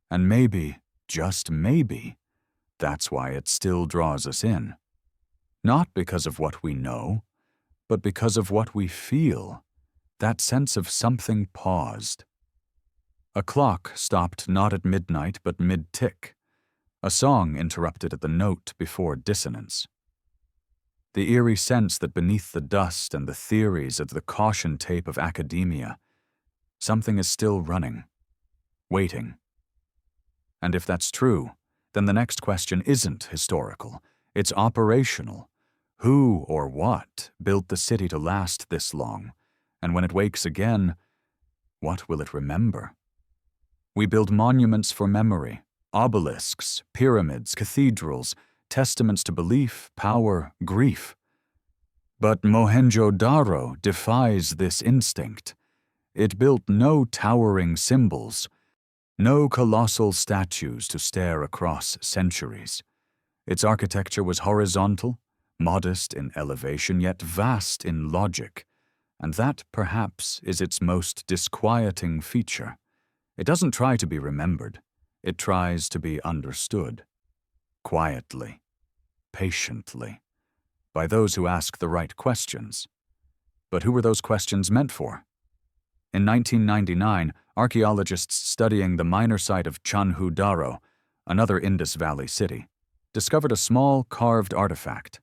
And maybe, just maybe, that's why it still draws us in. Not because of what we know, but because of what we feel, that sense of something paused. A clock stopped not at midnight but mid-tick, a song interrupted at the note before dissonance. The eerie sense that beneath the dust and the theories of the caution tape of academia, something is still running, waiting. And if that's true, then the next question isn't historical, it's operational. Who or what built the city to last this long? And when it wakes again, what will it remember? We build monuments for memory, obelisks, pyramids, cathedrals, testaments to belief, power, grief. But Mohenjo-Daro defies this instinct. It built no towering symbols, no colossal statues to stare across centuries. Its architecture was horizontal, modest in elevation, yet vast in logic, and that, perhaps, is its most disquieting feature. It doesn't try to be remembered. It tries to be understood. quietly, patiently, by those who ask the right questions. But who were those questions meant for? In 1999, archaeologists studying the minor site of Mohenjo Daro, another Indus Valley city, discovered a small carved artifact,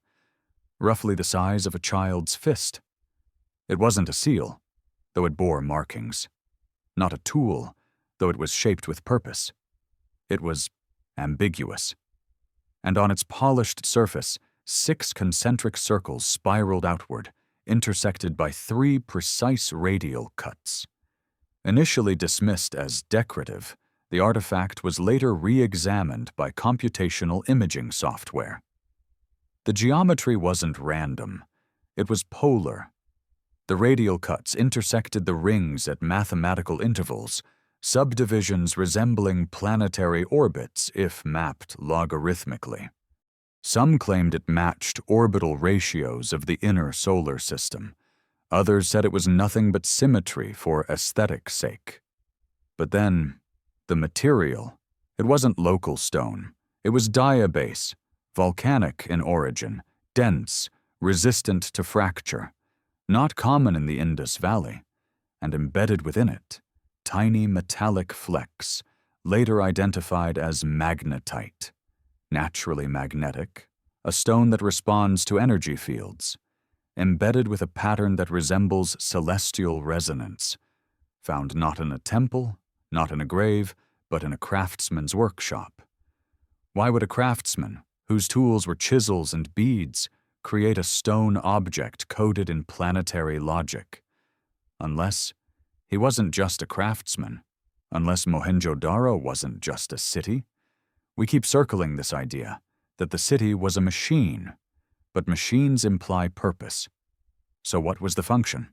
roughly the size of a child's fist. It wasn't a seal, though it bore markings. Not a tool, though it was shaped with purpose. It was ambiguous. And on its polished surface, 6 concentric circles spiraled outward, intersected by 3 precise radial cuts. Initially dismissed as decorative, the artifact was later re-examined by computational imaging software. The geometry wasn't random. It was polar. The radial cuts intersected the rings at mathematical intervals, subdivisions resembling planetary orbits if mapped logarithmically. Some claimed it matched orbital ratios of the inner solar system. Others said it was nothing but symmetry for aesthetic's sake. But then, the material. It wasn't local stone. It was diabase, volcanic in origin, dense, resistant to fracture, not common in the Indus Valley, and embedded within it, tiny metallic flecks, later identified as magnetite, naturally magnetic, a stone that responds to energy fields, embedded with a pattern that resembles celestial resonance, found not in a temple, not in a grave, but in a craftsman's workshop. Why would a craftsman, whose tools were chisels and beads, create a stone object coded in planetary logic? Unless he wasn't just a craftsman, unless Mohenjodaro wasn't just a city. We keep circling this idea that the city was a machine, but machines imply purpose. So what was the function?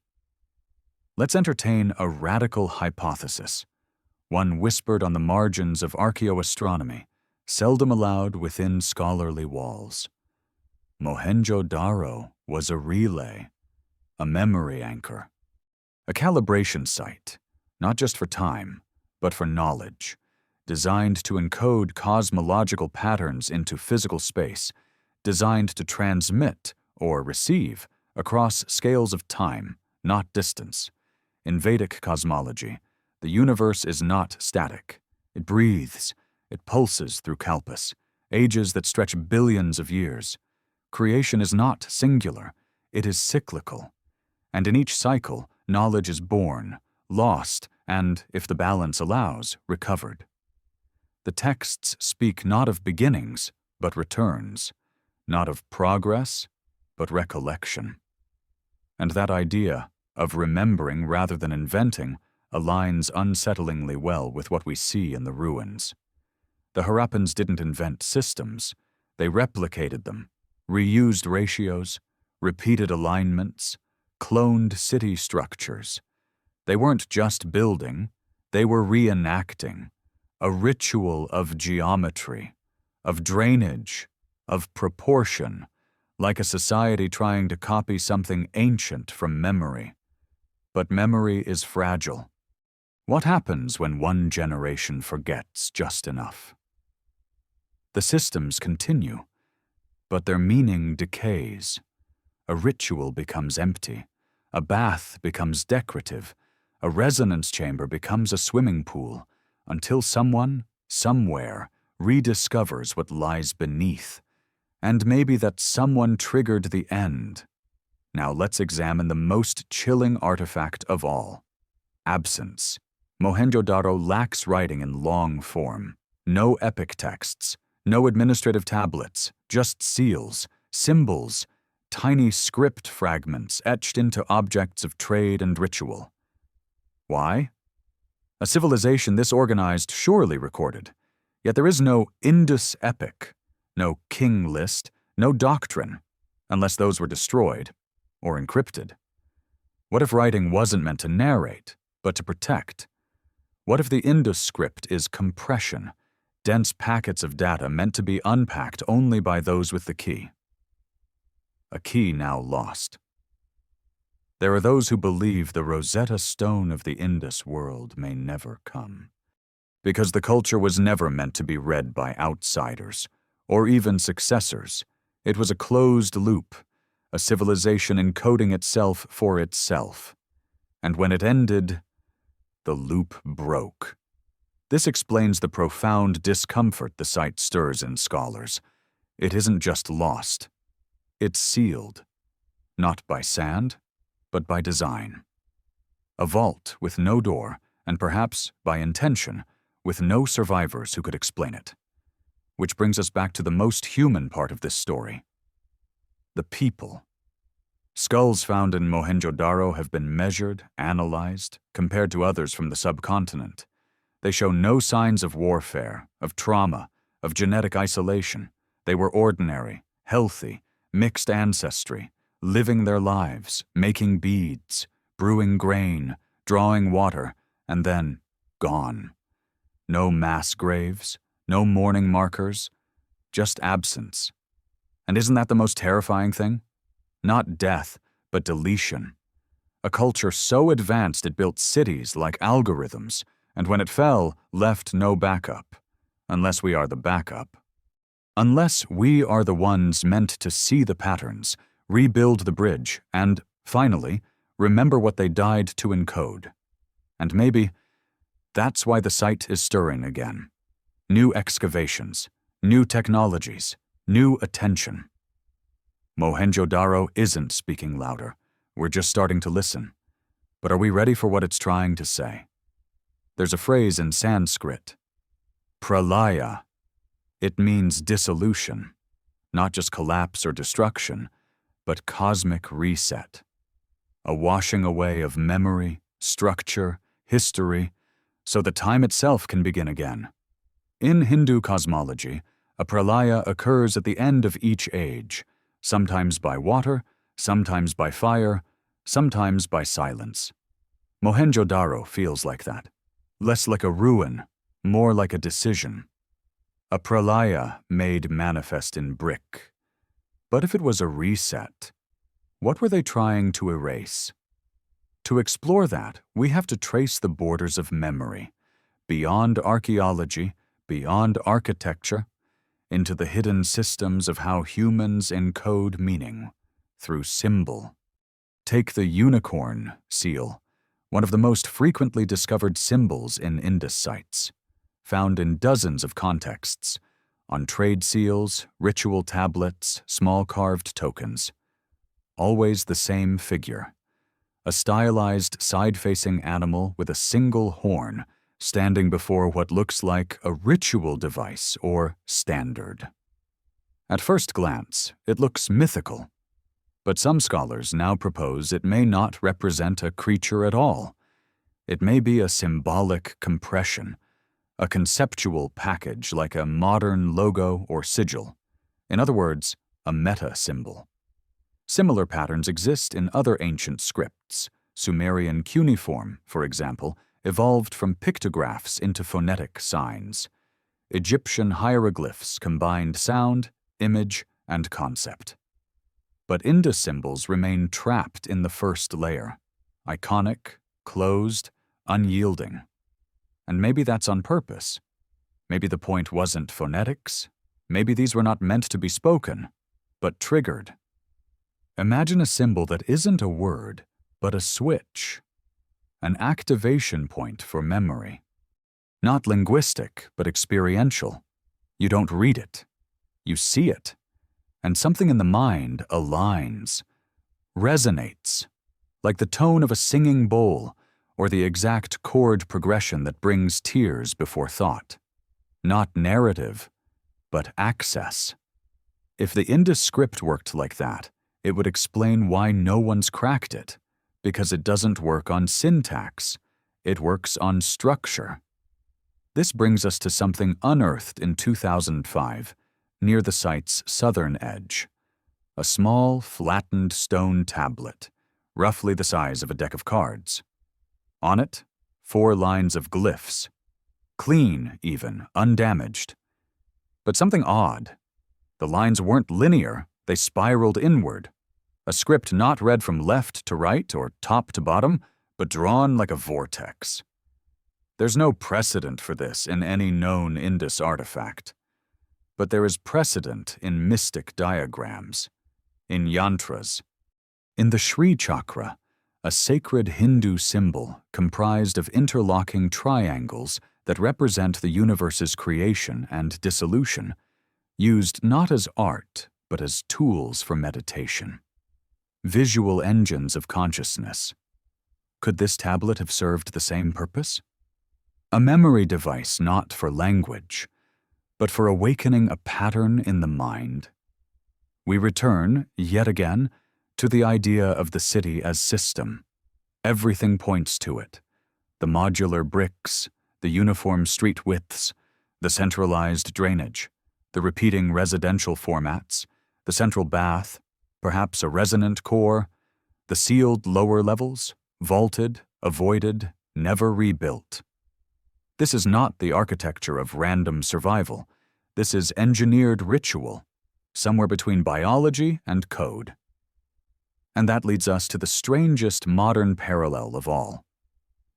Let's entertain a radical hypothesis, one whispered on the margins of archaeoastronomy, seldom allowed within scholarly walls. Mohenjo-Daro was a relay, a memory anchor, a calibration site, not just for time, but for knowledge, designed to encode cosmological patterns into physical space, designed to transmit or receive across scales of time, not distance. In Vedic cosmology, the universe is not static. It breathes, it pulses through kalpas, ages that stretch billions of years. Creation is not singular, it is cyclical. And in each cycle, knowledge is born, lost, and, if the balance allows, recovered. The texts speak not of beginnings, but returns, not of progress, but recollection. And that idea of remembering rather than inventing aligns unsettlingly well with what we see in the ruins. The Harappans didn't invent systems, they replicated them, reused ratios, repeated alignments, cloned city structures. They weren't just building, they were reenacting a ritual of geometry, of drainage, of proportion, like a society trying to copy something ancient from memory. But memory is fragile. What happens when one generation forgets just enough? The systems continue, but their meaning decays. A ritual becomes empty, a bath becomes decorative, a resonance chamber becomes a swimming pool, until someone, somewhere, rediscovers what lies beneath. And maybe that someone triggered the end. Now let's examine the most chilling artifact of all: absence. Mohenjo-Daro lacks writing in long form. No epic texts, no administrative tablets, just seals, symbols, tiny script fragments etched into objects of trade and ritual. Why? A civilization this organized surely recorded, yet there is no Indus epic, no king list, no doctrine, unless those were destroyed or encrypted. What if writing wasn't meant to narrate, but to protect? What if the Indus script is compression, dense packets of data meant to be unpacked only by those with the key? A key now lost. There are those who believe the Rosetta Stone of the Indus world may never come, because the culture was never meant to be read by outsiders or even successors. It was a closed loop, a civilization encoding itself for itself. And when it ended, the loop broke. This explains the profound discomfort the site stirs in scholars. It isn't just lost. It's sealed, not by sand, but by design. A vault with no door, and perhaps, by intention, with no survivors who could explain it. Which brings us back to the most human part of this story. The people. Skulls found in Mohenjo-Daro have been measured, analyzed, compared to others from the subcontinent. They show no signs of warfare, of trauma, of genetic isolation. They were ordinary, healthy, mixed ancestry, living their lives, making beads, brewing grain, drawing water, and then gone. No mass graves, no mourning markers, just absence. And isn't that the most terrifying thing? Not death, but deletion. A culture so advanced it built cities like algorithms, and when it fell, left no backup. Unless we are the backup. Unless we are the ones meant to see the patterns, rebuild the bridge, and, finally, remember what they died to encode. And maybe that's why the site is stirring again. New excavations, new technologies, new attention. Mohenjo-Daro isn't speaking louder. We're just starting to listen. But are we ready for what it's trying to say? There's a phrase in Sanskrit, pralaya. It means dissolution, not just collapse or destruction, but cosmic reset. A washing away of memory, structure, history, so that time itself can begin again. In Hindu cosmology, a pralaya occurs at the end of each age, sometimes by water, sometimes by fire, sometimes by silence. Mohenjo-Daro feels like that. Less like a ruin, more like a decision. A pralaya made manifest in brick. But if it was a reset, what were they trying to erase? To explore that, we have to trace the borders of memory, beyond archaeology, beyond architecture, into the hidden systems of how humans encode meaning, through symbol. Take the unicorn seal, one of the most frequently discovered symbols in Indus sites, found in dozens of contexts, on trade seals, ritual tablets, small carved tokens. Always the same figure, a stylized side-facing animal with a single horn standing before what looks like a ritual device or standard. At first glance, it looks mythical, but some scholars now propose it may not represent a creature at all. It may be a symbolic compression, a conceptual package like a modern logo or sigil. In other words, a meta-symbol. Similar patterns exist in other ancient scripts. Sumerian cuneiform, for example, evolved from pictographs into phonetic signs. Egyptian hieroglyphs combined sound, image, and concept. But Indus symbols remain trapped in the first layer, iconic, closed, unyielding. And maybe that's on purpose. Maybe the point wasn't phonetics. Maybe these were not meant to be spoken, but triggered. Imagine a symbol that isn't a word, but a switch. An activation point for memory. Not linguistic, but experiential. You don't read it. You see it. And something in the mind aligns, resonates, like the tone of a singing bowl or the exact chord progression that brings tears before thought. Not narrative, but access. If the Indus script worked like that, it would explain why no one's cracked it, because it doesn't work on syntax. It works on structure. This brings us to something unearthed in 2005, near the site's southern edge. A small, flattened stone tablet, roughly the size of a deck of cards. On it, 4 lines of glyphs. Clean, even, undamaged. But something odd. The lines weren't linear, they spiraled inward. A script not read from left to right or top to bottom, but drawn like a vortex. There's no precedent for this in any known Indus artifact. but there is precedent in mystic diagrams, in yantras. In the Shri Chakra, a sacred Hindu symbol comprised of interlocking triangles that represent the universe's creation and dissolution, used not as art, but as tools for meditation. Visual engines of consciousness. Could this tablet have served the same purpose? A memory device not for language, but for awakening a pattern in the mind. We return, yet again, to the idea of the city as system. Everything points to it. The modular bricks, the uniform street widths, the centralized drainage, the repeating residential formats, the central bath, perhaps a resonant core, the sealed lower levels, vaulted, avoided, never rebuilt. This is not the architecture of random survival. This is engineered ritual, somewhere between biology and code. And that leads us to the strangest modern parallel of all: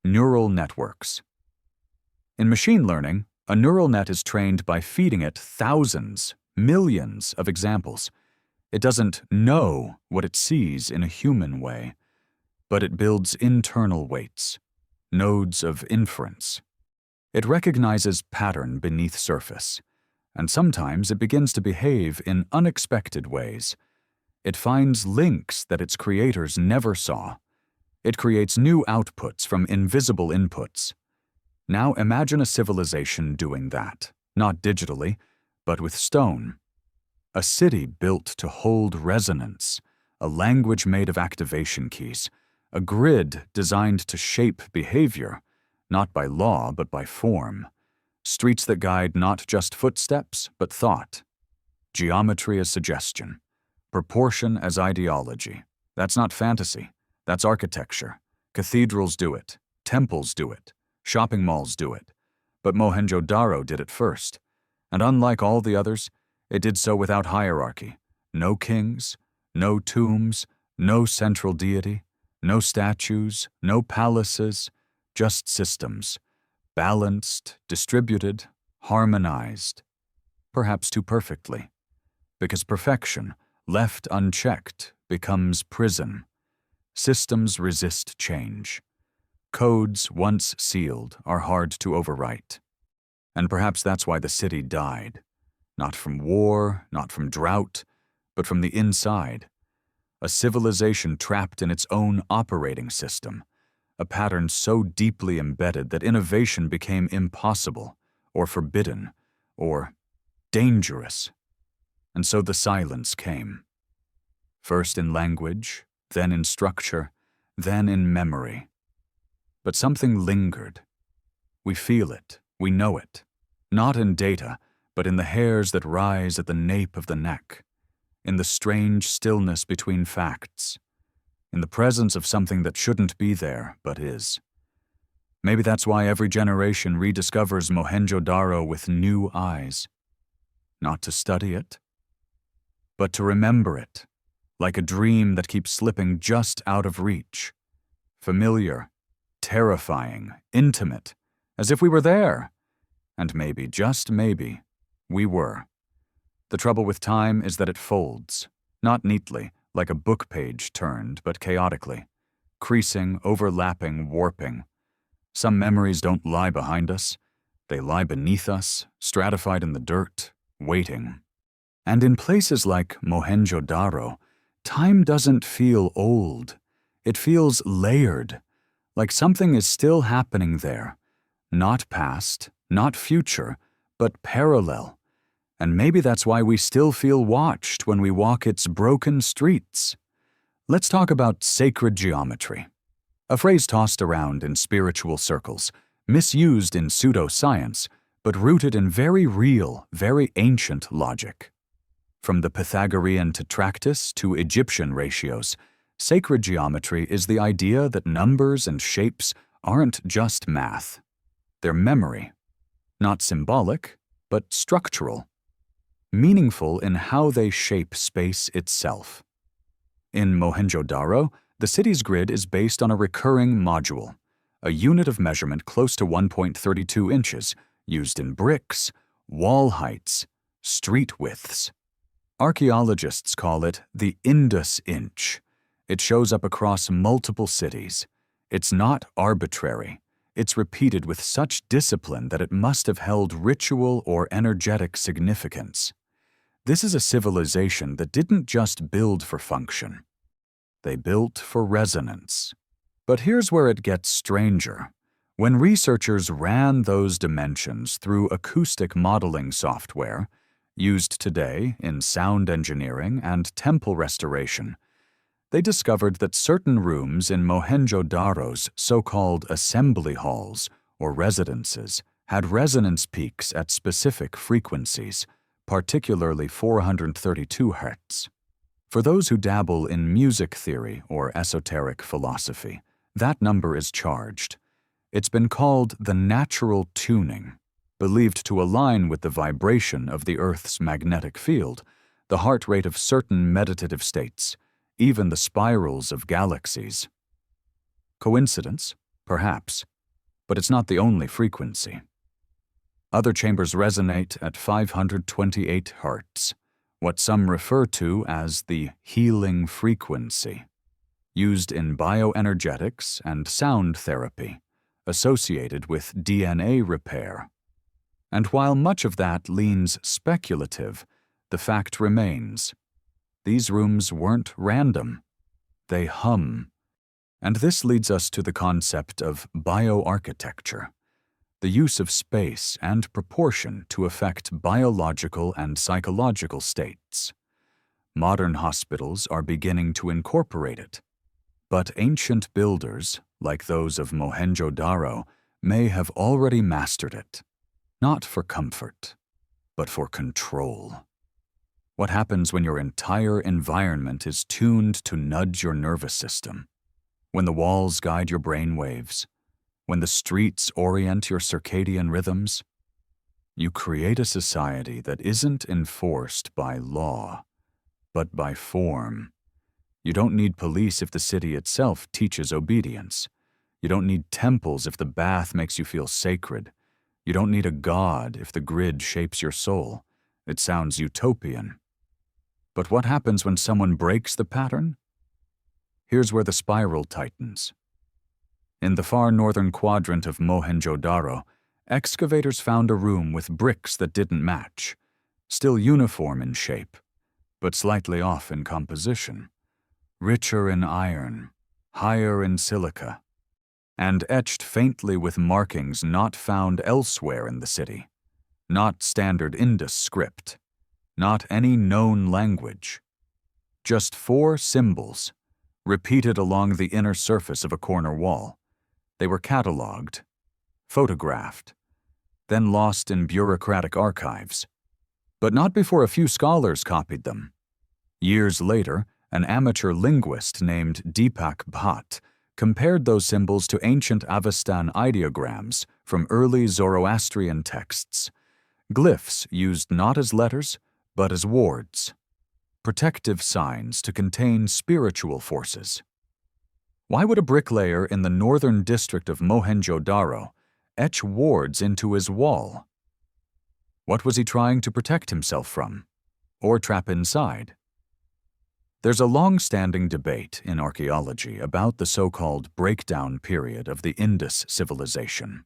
neural networks. In machine learning, a neural net is trained by feeding it thousands, millions of examples. It doesn't know what it sees in a human way, but it builds internal weights, nodes of inference. It recognizes pattern beneath surface, and sometimes it begins to behave in unexpected ways. It finds links that its creators never saw. It creates new outputs from invisible inputs. Now imagine a civilization doing that, not digitally, but with stone. A city built to hold resonance, a language made of activation keys, a grid designed to shape behavior, not by law but by form. Streets that guide not just footsteps but thought. Geometry as suggestion. Proportion as ideology. That's not fantasy. That's architecture. Cathedrals do it. Temples do it. Shopping malls do it. But Mohenjo Daro did it first. And unlike all the others, it did so without hierarchy. No kings, no tombs, no central deity, no statues, no palaces, just systems. Balanced, distributed, harmonized. Perhaps too perfectly. Because perfection, left unchecked, becomes prison. Systems resist change. Codes once sealed are hard to overwrite. And perhaps that's why the city died. Not from war, not from drought, but from the inside. A civilization trapped in its own operating system. A pattern so deeply embedded that innovation became impossible, or forbidden, or dangerous. And so the silence came. First in language, then in structure, then in memory. But something lingered. We feel it, we know it, not in data, but in the hairs that rise at the nape of the neck, in the strange stillness between facts, in the presence of something that shouldn't be there but is. Maybe that's why every generation rediscovers Mohenjo-Daro with new eyes. Not to study it, but to remember it, like a dream that keeps slipping just out of reach. Familiar, terrifying, intimate, as if we were there. And maybe, just maybe, we were. The trouble with time is that it folds, not neatly, like a book page turned, but chaotically. Creasing, overlapping, warping. Some memories don't lie behind us. They lie beneath us, stratified in the dirt, waiting. And in places like Mohenjo-Daro, time doesn't feel old. It feels layered, like something is still happening there. Not past, not future, but parallel. And maybe that's why we still feel watched when we walk its broken streets. Let's talk about sacred geometry. A phrase tossed around in spiritual circles, misused in pseudoscience, but rooted in very real, very ancient logic. From the Pythagorean tetractys to Egyptian ratios, sacred geometry is the idea that numbers and shapes aren't just math. They're memory. Not symbolic, but structural. Meaningful in how they shape space itself. In Mohenjo-Daro, the city's grid is based on a recurring module, a unit of measurement close to 1.32 inches, used in bricks, wall heights, street widths. Archaeologists call it the Indus Inch. It shows up across multiple cities. It's not arbitrary. It's repeated with such discipline that it must have held ritual or energetic significance. This is a civilization that didn't just build for function. They built for resonance. But here's where it gets stranger. When researchers ran those dimensions through acoustic modeling software, used today in sound engineering and temple restoration, they discovered that certain rooms in Mohenjo-Daro's so-called assembly halls or residences had resonance peaks at specific frequencies, particularly 432 Hz. For those who dabble in music theory or esoteric philosophy, that number is charged. It's been called the natural tuning, believed to align with the vibration of the Earth's magnetic field, the heart rate of certain meditative states, even the spirals of galaxies. Coincidence? Perhaps. But it's not the only frequency. Other chambers resonate at 528 Hz, what some refer to as the healing frequency, used in bioenergetics and sound therapy, associated with DNA repair. And while much of that leans speculative, the fact remains. These rooms weren't random. They hum. And this leads us to the concept of bioarchitecture, the use of space and proportion to affect biological and psychological states. Modern hospitals are beginning to incorporate it, but ancient builders, like those of Mohenjo-Daro, may have already mastered it, not for comfort, but for control. What happens when your entire environment is tuned to nudge your nervous system? When the walls guide your brain waves? When the streets orient your circadian rhythms? You create a society that isn't enforced by law, but by form. You don't need police if the city itself teaches obedience. You don't need temples if the bath makes you feel sacred. You don't need a god if the grid shapes your soul. It sounds utopian. But what happens when someone breaks the pattern? Here's where the spiral tightens. In the far northern quadrant of Mohenjo-Daro, excavators found a room with bricks that didn't match, still uniform in shape, but slightly off in composition, richer in iron, higher in silica, and etched faintly with markings not found elsewhere in the city, not standard Indus script, not any known language, just 4 symbols, repeated along the inner surface of a corner wall. They were catalogued, photographed, then lost in bureaucratic archives, but not before a few scholars copied them. Years later, an amateur linguist named Deepak Bhatt compared those symbols to ancient Avestan ideograms from early Zoroastrian texts, glyphs used not as letters, but as wards, protective signs to contain spiritual forces. Why would a bricklayer in the northern district of Mohenjo-Daro etch wards into his wall? What was he trying to protect himself from, or trap inside? There's a long-standing debate in archaeology about the so-called breakdown period of the Indus civilization.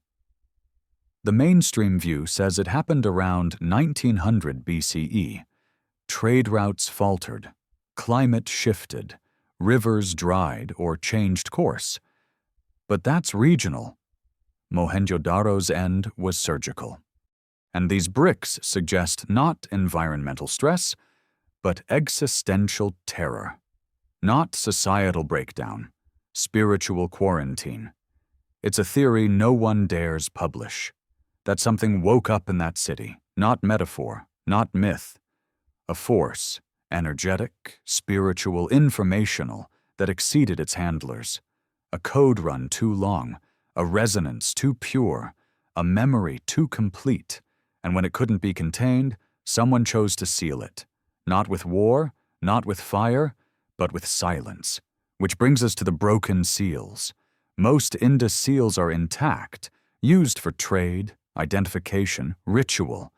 The mainstream view says it happened around 1900 BCE. Trade routes faltered, climate shifted, rivers dried or changed course. But that's regional. Mohenjo-Daro's end was surgical. And these bricks suggest not environmental stress, but existential terror. Not societal breakdown, spiritual quarantine. It's a theory no one dares publish. That something woke up in that city, not metaphor, not myth. A force, energetic, spiritual, informational, that exceeded its handlers. A code run too long, a resonance too pure, a memory too complete, and when it couldn't be contained, someone chose to seal it. Not with war, not with fire, but with silence. Which brings us to the broken seals. Most Indus seals are intact, used for trade, identification, ritual,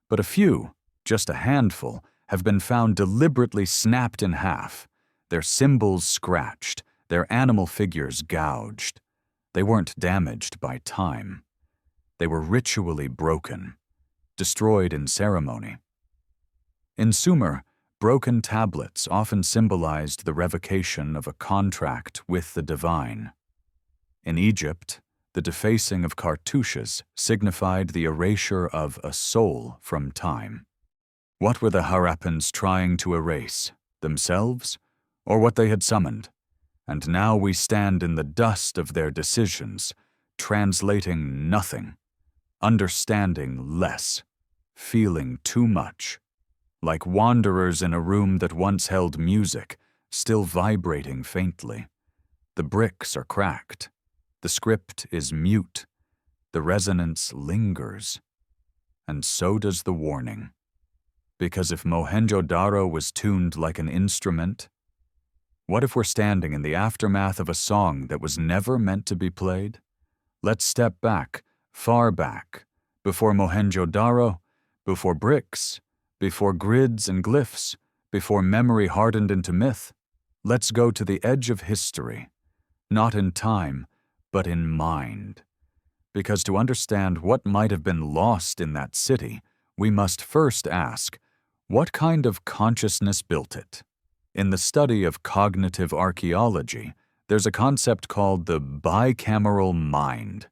but a few, Just a handful have been found deliberately snapped in half, their symbols scratched, their animal figures gouged. They weren't damaged by time. They were ritually broken, destroyed in ceremony. In Sumer, broken tablets often symbolized the revocation of a contract with the divine. In Egypt, the defacing of cartouches signified the erasure of a soul from time. What were the Harappans trying to erase, themselves, or what they had summoned? And now we stand in the dust of their decisions, translating nothing, understanding less, feeling too much, like wanderers in a room that once held music, still vibrating faintly. The bricks are cracked. The script is mute. The resonance lingers. And so does the warning. Because if Mohenjo-Daro was tuned like an instrument, what if we're standing in the aftermath of a song that was never meant to be played? Let's step back, far back, before Mohenjo-Daro, before bricks, before grids and glyphs, before memory hardened into myth. Let's go to the edge of history, not in time, but in mind. Because to understand what might have been lost in that city, we must first ask, what kind of consciousness built it? In the study of cognitive archaeology, there's a concept called the bicameral mind.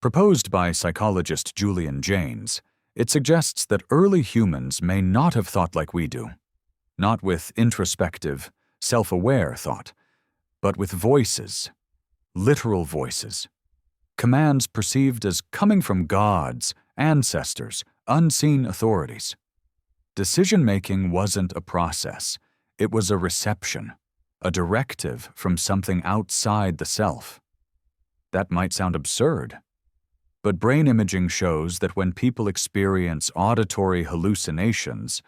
Proposed by psychologist Julian Jaynes, it suggests that early humans may not have thought like we do, not with introspective, self-aware thought, but with voices, literal voices, commands perceived as coming from gods, ancestors, unseen authorities. Decision-making wasn't a process, it was a reception, a directive from something outside the self. That might sound absurd, but brain imaging shows that when people experience auditory hallucinations,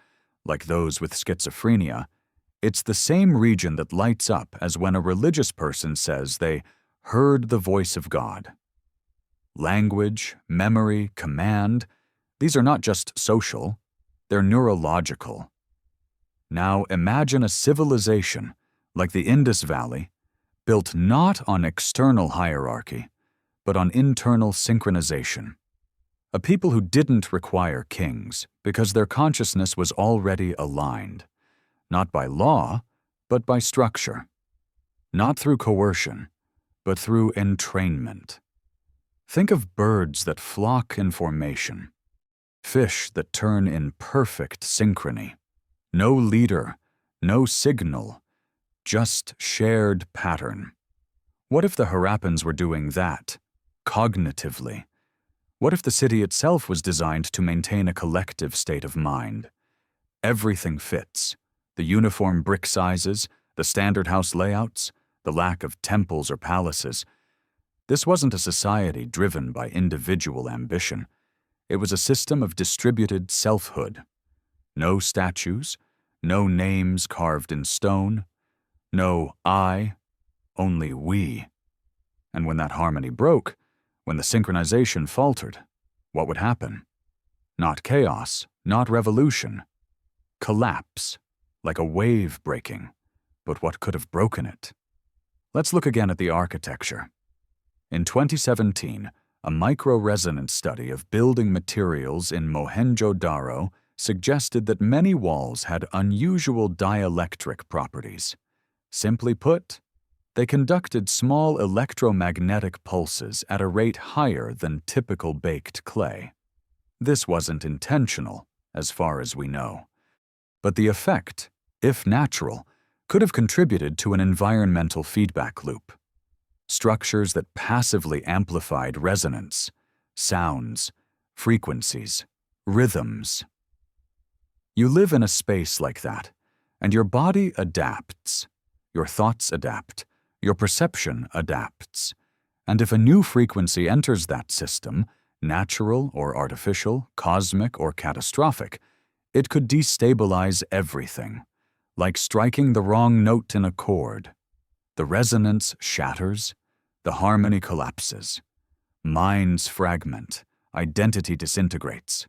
like those with schizophrenia, it's the same region that lights up as when a religious person says they heard the voice of God. Language, memory, command, these are not just social, they're neurological. Now imagine a civilization, like the Indus Valley, built not on external hierarchy, but on internal synchronization. A people who didn't require kings because their consciousness was already aligned, not by law, but by structure. Not through coercion, but through entrainment. Think of birds that flock in formation, fish that turn in perfect synchrony. No leader, no signal, just shared pattern. What if the Harappans were doing that, cognitively? What if the city itself was designed to maintain a collective state of mind? Everything fits. The uniform brick sizes, the standard house layouts, the lack of temples or palaces. This wasn't a society driven by individual ambition. It was a system of distributed selfhood. No statues, no names carved in stone, no I, only we. And when that harmony broke, when the synchronization faltered, what would happen? Not chaos, not revolution. Collapse, like a wave breaking. But what could have broken it? Let's look again at the architecture. In 2017, a micro-resonance study of building materials in Mohenjo-Daro suggested that many walls had unusual dielectric properties. Simply put, they conducted small electromagnetic pulses at a rate higher than typical baked clay. This wasn't intentional, as far as we know. But the effect, if natural, could have contributed to an environmental feedback loop. Structures that passively amplified resonance, sounds, frequencies, rhythms. You live in a space like that, and your body adapts. Your thoughts adapt. Your perception adapts. And if a new frequency enters that system, natural or artificial, cosmic or catastrophic, it could destabilize everything, like striking the wrong note in a chord. The resonance shatters, the harmony collapses. Minds fragment, identity disintegrates.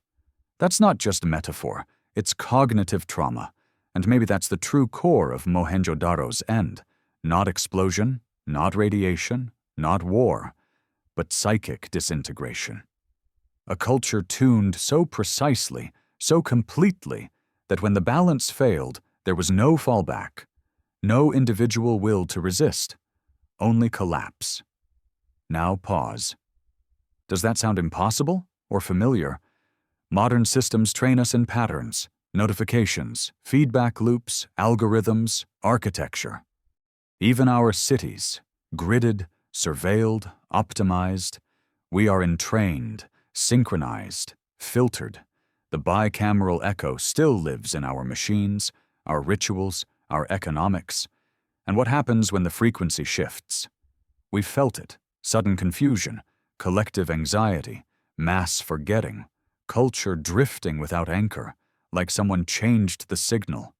That's not just metaphor, It's cognitive trauma, and maybe that's the true core of Mohenjo-Daro's end. Not explosion, not radiation, not war, but psychic disintegration. A culture tuned so precisely, so completely, that when the balance failed, there was no fallback, no individual will to resist, only collapse. Now pause. Does that sound impossible or familiar? Modern systems train us in patterns, notifications, feedback loops, algorithms, architecture. Even our cities, gridded, surveilled, optimized, we are entrained, synchronized, filtered. The bicameral echo still lives in our machines, our rituals, our economics. And what happens when the frequency shifts? We've felt it: sudden confusion, collective anxiety, mass forgetting, culture drifting without anchor, like someone changed the signal.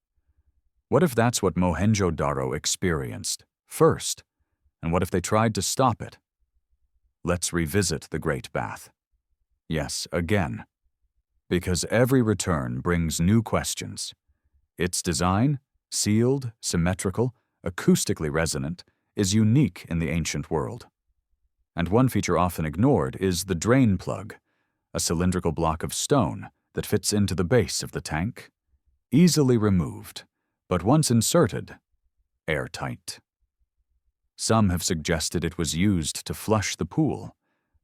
What if that's what Mohenjo-Daro experienced first? And what if they tried to stop it? Let's revisit the Great Bath. Yes, again. Because every return brings new questions. Its design, sealed, symmetrical, acoustically resonant, is unique in the ancient world. And one feature often ignored is the drain plug, a cylindrical block of stone that fits into the base of the tank, easily removed, but once inserted, airtight. Some have suggested it was used to flush the pool,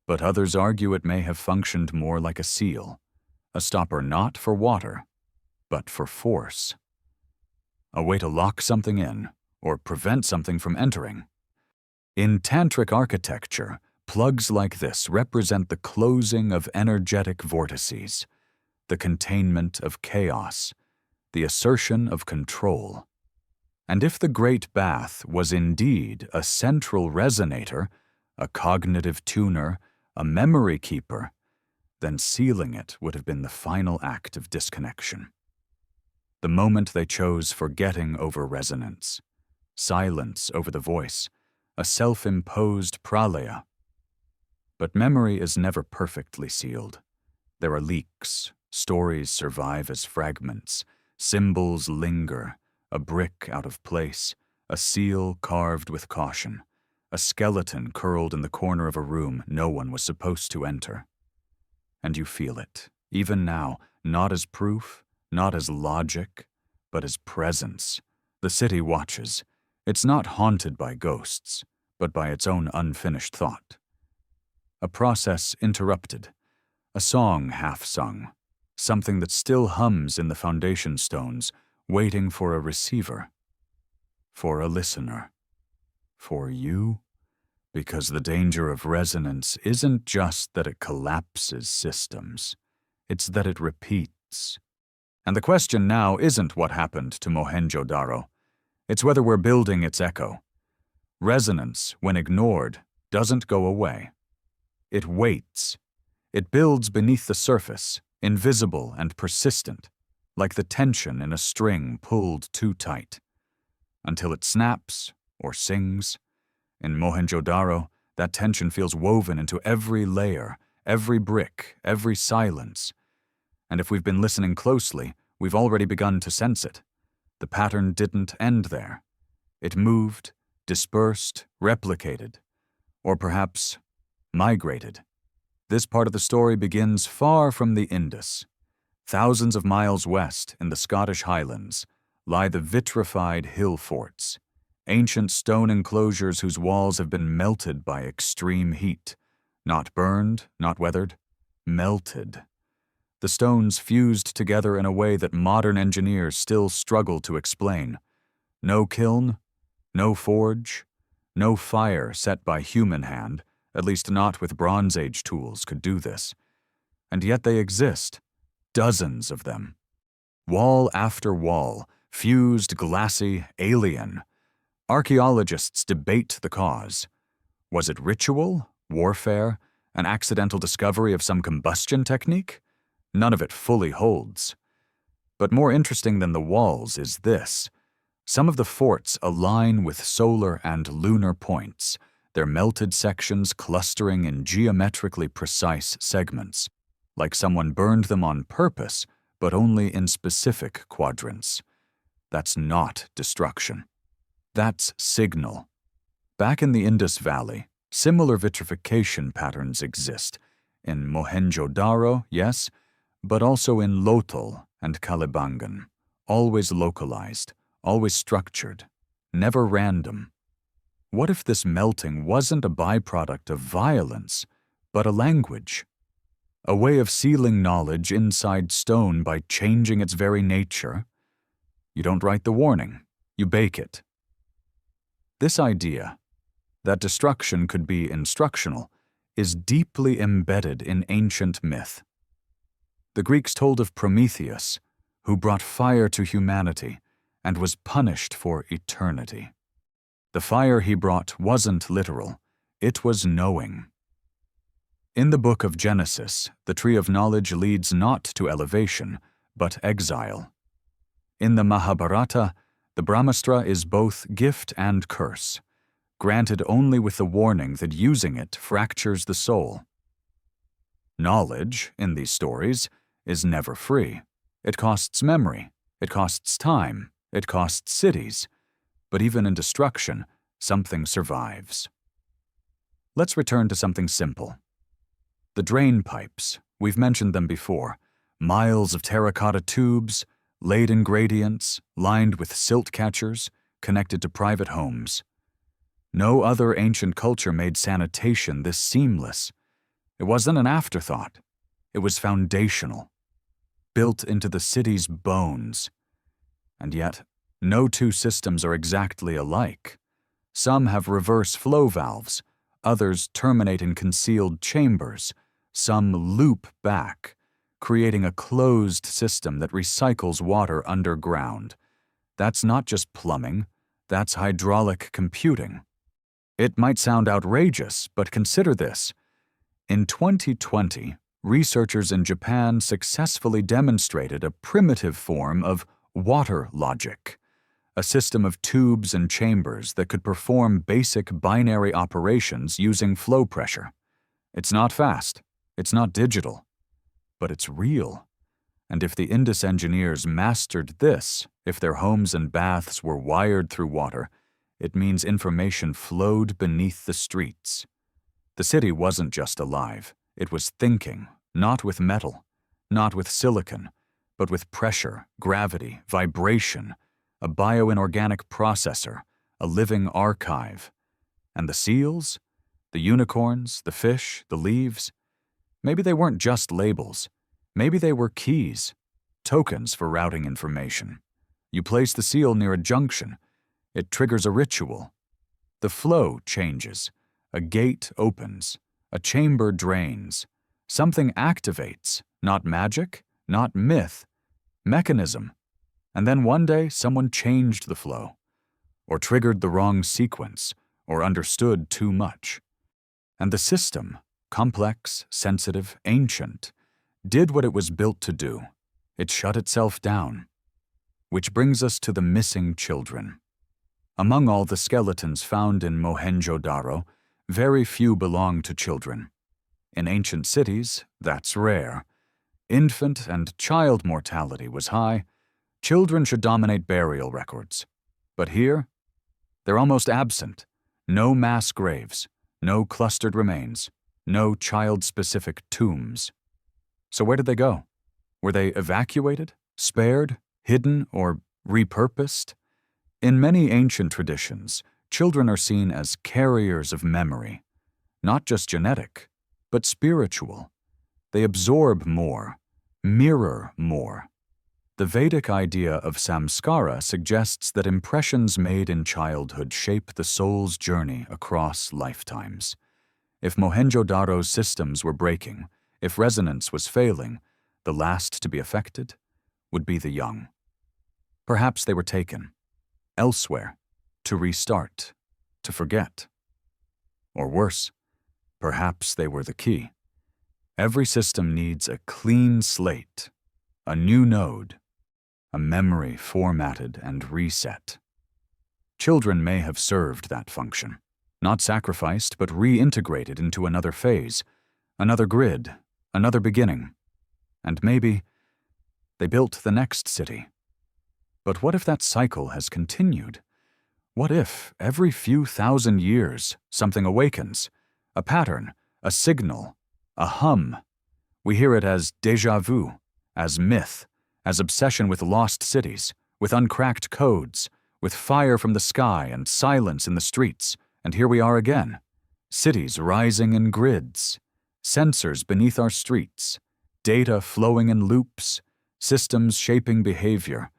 but others argue it may have functioned more like a seal, a stopper not for water, but for force. A way to lock something in, or prevent something from entering. In tantric architecture, plugs like this represent the closing of energetic vortices, the containment of chaos, the assertion of control. And if the Great Bath was indeed a central resonator, a cognitive tuner, a memory keeper, then sealing it would have been the final act of disconnection. The moment they chose forgetting over resonance, silence over the voice, a self-imposed pralaya. But memory is never perfectly sealed. There are leaks, stories survive as fragments, symbols linger, a brick out of place, a seal carved with caution, a skeleton curled in the corner of a room no one was supposed to enter. And you feel it, even now, not as proof, not as logic, but as presence. The city watches. It's not haunted by ghosts, but by its own unfinished thought. A process interrupted, a song half-sung, something that still hums in the foundation stones, waiting for a receiver, for a listener, for you. Because the danger of resonance isn't just that it collapses systems, it's that it repeats. And the question now isn't what happened to Mohenjo-Daro, it's whether we're building its echo. Resonance, when ignored, doesn't go away. It waits. It builds beneath the surface, invisible and persistent, like the tension in a string pulled too tight, until it snaps or sings. In Mohenjo-Daro, that tension feels woven into every layer, every brick, every silence. And if we've been listening closely, we've already begun to sense it. The pattern didn't end there. It moved, dispersed, replicated, or perhaps migrated. This part of the story begins far from the Indus. Thousands of miles west in the Scottish Highlands lie the vitrified hill forts, ancient stone enclosures whose walls have been melted by extreme heat, not burned, not weathered, melted. The stones fused together in a way that modern engineers still struggle to explain. No kiln, no forge, no fire set by human hand, at least not with Bronze Age tools, could do this. And yet they exist, dozens of them. Wall after wall, fused, glassy, alien. Archaeologists debate the cause. Was it ritual, warfare, an accidental discovery of some combustion technique? None of it fully holds. But more interesting than the walls is this. Some of the forts align with solar and lunar points, their melted sections clustering in geometrically precise segments, like someone burned them on purpose, but only in specific quadrants. That's not destruction. That's signal. Back in the Indus Valley, similar vitrification patterns exist. In Mohenjo-Daro, yes, but also in Lothal and Kalibangan. Always localized, always structured, never random. What if this melting wasn't a byproduct of violence, but a language? A way of sealing knowledge inside stone by changing its very nature? You don't write the warning, you bake it. This idea, that destruction could be instructional, is deeply embedded in ancient myth. The Greeks told of Prometheus, who brought fire to humanity and was punished for eternity. The fire he brought wasn't literal, it was knowing. In the book of Genesis, the tree of knowledge leads not to elevation, but exile. In the Mahabharata, the Brahmastra is both gift and curse, granted only with the warning that using it fractures the soul. Knowledge, in these stories, is never free. It costs memory, it costs time, it costs cities, but even in destruction, something survives. Let's return to something simple. The drain pipes, we've mentioned them before, miles of terracotta tubes, laid in gradients, lined with silt catchers, connected to private homes. No other ancient culture made sanitation this seamless. It wasn't an afterthought. It was foundational, built into the city's bones. And yet, no two systems are exactly alike. Some have reverse flow valves, others terminate in concealed chambers, some loop back, creating a closed system that recycles water underground. That's not just plumbing, that's hydraulic computing. It might sound outrageous, but consider this. In 2020, researchers in Japan successfully demonstrated a primitive form of water logic, a system of tubes and chambers that could perform basic binary operations using flow pressure. It's not fast, it's not digital, but it's real. And if the Indus engineers mastered this, if their homes and baths were wired through water, it means information flowed beneath the streets. The city wasn't just alive, it was thinking, not with metal, not with silicon, but with pressure, gravity, vibration, a bioinorganic processor, a living archive. And the seals? The unicorns, the fish, the leaves? Maybe they weren't just labels. Maybe they were keys, tokens for routing information. You place the seal near a junction. It triggers a ritual. The flow changes. A gate opens. A chamber drains. Something activates. Not magic, not myth. Mechanism. And then one day, someone changed the flow, or triggered the wrong sequence, or understood too much. And the system, complex, sensitive, ancient, did what it was built to do. It shut itself down. Which brings us to the missing children. Among all the skeletons found in Mohenjo-Daro, very few belong to children. In ancient cities, that's rare. Infant and child mortality was high. Children should dominate burial records. But here, they're almost absent. No mass graves, no clustered remains, no child-specific tombs. So where did they go? Were they evacuated, spared, hidden, or repurposed? In many ancient traditions, children are seen as carriers of memory, not just genetic, but spiritual. They absorb more, mirror more. The Vedic idea of samskara suggests that impressions made in childhood shape the soul's journey across lifetimes. If Mohenjo-Daro's systems were breaking, if resonance was failing, the last to be affected would be the young. Perhaps they were taken elsewhere, to restart, to forget. Or worse, perhaps they were the key. Every system needs a clean slate, a new node, a memory formatted and reset. Children may have served that function, not sacrificed but reintegrated into another phase, another grid, another beginning. And maybe They built the next city. But what if that cycle has continued? What if, every few thousand years, something awakens? A pattern, a signal, a hum. We hear it as déjà vu, as myth, as obsession with lost cities, with uncracked codes, with fire from the sky and silence in the streets, and here we are again. Cities rising in grids, sensors beneath our streets, data flowing in loops, systems shaping behavior.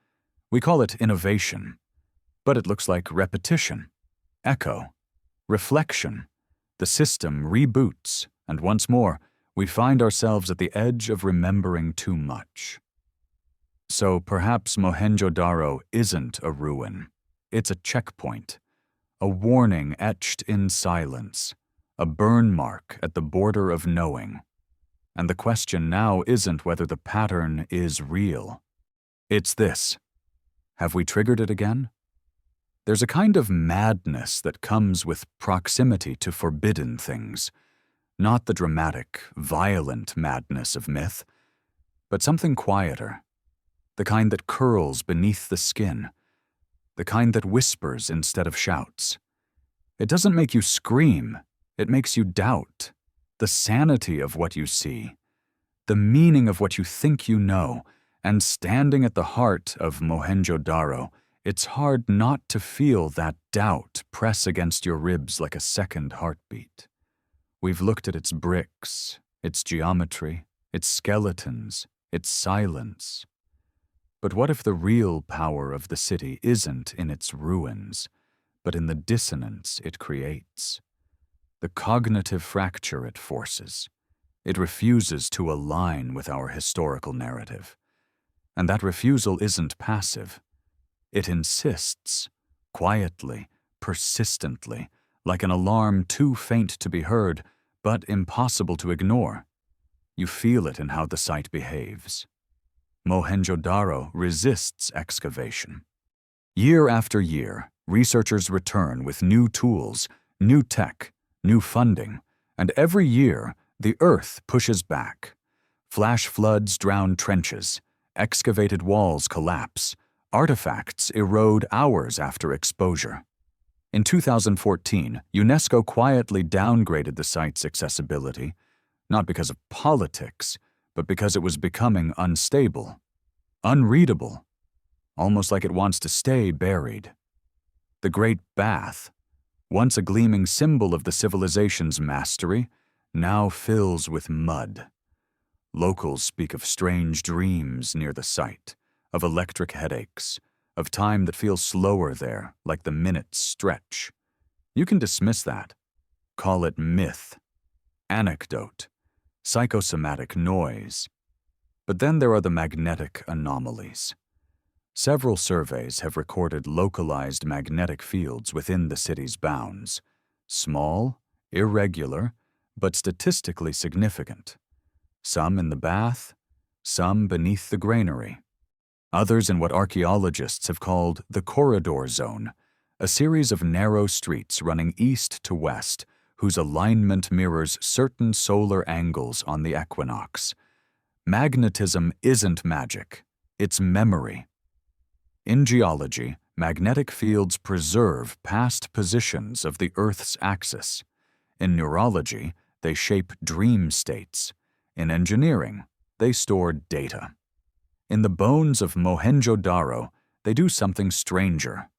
We call it innovation, but it looks like repetition, echo, reflection. The system reboots, and once more, we find ourselves at the edge of remembering too much. So perhaps Mohenjo-Daro isn't a ruin. It's a checkpoint, a warning etched in silence, a burn mark at the border of knowing. And the question now isn't whether the pattern is real. It's this: have we triggered it again? There's a kind of madness that comes with proximity to forbidden things, not the dramatic, violent madness of myth, but something quieter, the kind that curls beneath the skin, the kind that whispers instead of shouts. It doesn't make you scream, it makes you doubt the sanity of what you see, the meaning of what you think you know, and standing at the heart of Mohenjo-Daro, it's hard not to feel that doubt press against your ribs like a second heartbeat. We've looked at its bricks, its geometry, its skeletons, its silence. But what if the real power of the city isn't in its ruins, but in the dissonance it creates? The cognitive fracture it forces. It refuses to align with our historical narrative. And that refusal isn't passive. It insists, quietly, persistently, like an alarm too faint to be heard, but impossible to ignore. You feel it in how the site behaves. Mohenjo-Daro resists excavation. Year after year, researchers return with new tools, new tech, new funding, and every year, the earth pushes back. Flash floods drown trenches, excavated walls collapse, artifacts erode hours after exposure. In 2014, UNESCO quietly downgraded the site's accessibility, not because of politics, but because it was becoming unstable, unreadable, almost like it wants to stay buried. The Great Bath, once a gleaming symbol of the civilization's mastery, now fills with mud. Locals speak of strange dreams near the site, of electric headaches, of time that feels slower there, like the minutes stretch. You can dismiss that. Call it myth, anecdote, psychosomatic noise. But then there are the magnetic anomalies. Several surveys have recorded localized magnetic fields within the city's bounds. Small, irregular, but statistically significant. Some in the bath, some beneath the granary. Others in what archaeologists have called the corridor zone, a series of narrow streets running east to west, whose alignment mirrors certain solar angles on the equinox. Magnetism isn't magic, it's memory. In geology, magnetic fields preserve past positions of the Earth's axis. In neurology, they shape dream states. In engineering, they store data. In the bones of Mohenjo-Daro, they do something stranger.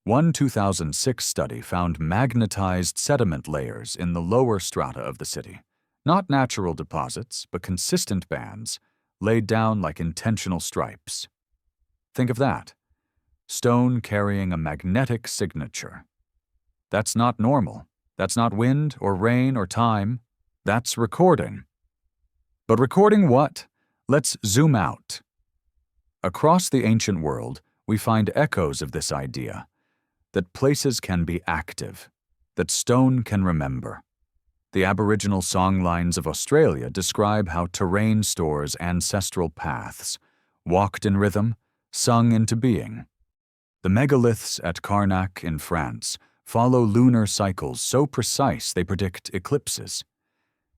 One 2006 study found magnetized sediment layers in the lower strata of the city. Not natural deposits, but consistent bands, laid down like intentional stripes. Think of that. Stone carrying a magnetic signature. That's not normal. That's not wind or rain or time. That's recording. But recording what? Let's zoom out. Across the ancient world, we find echoes of this idea, that places can be active, that stone can remember. The Aboriginal songlines of Australia describe how terrain stores ancestral paths, walked in rhythm, sung into being. The megaliths at Karnak in France follow lunar cycles so precise they predict eclipses.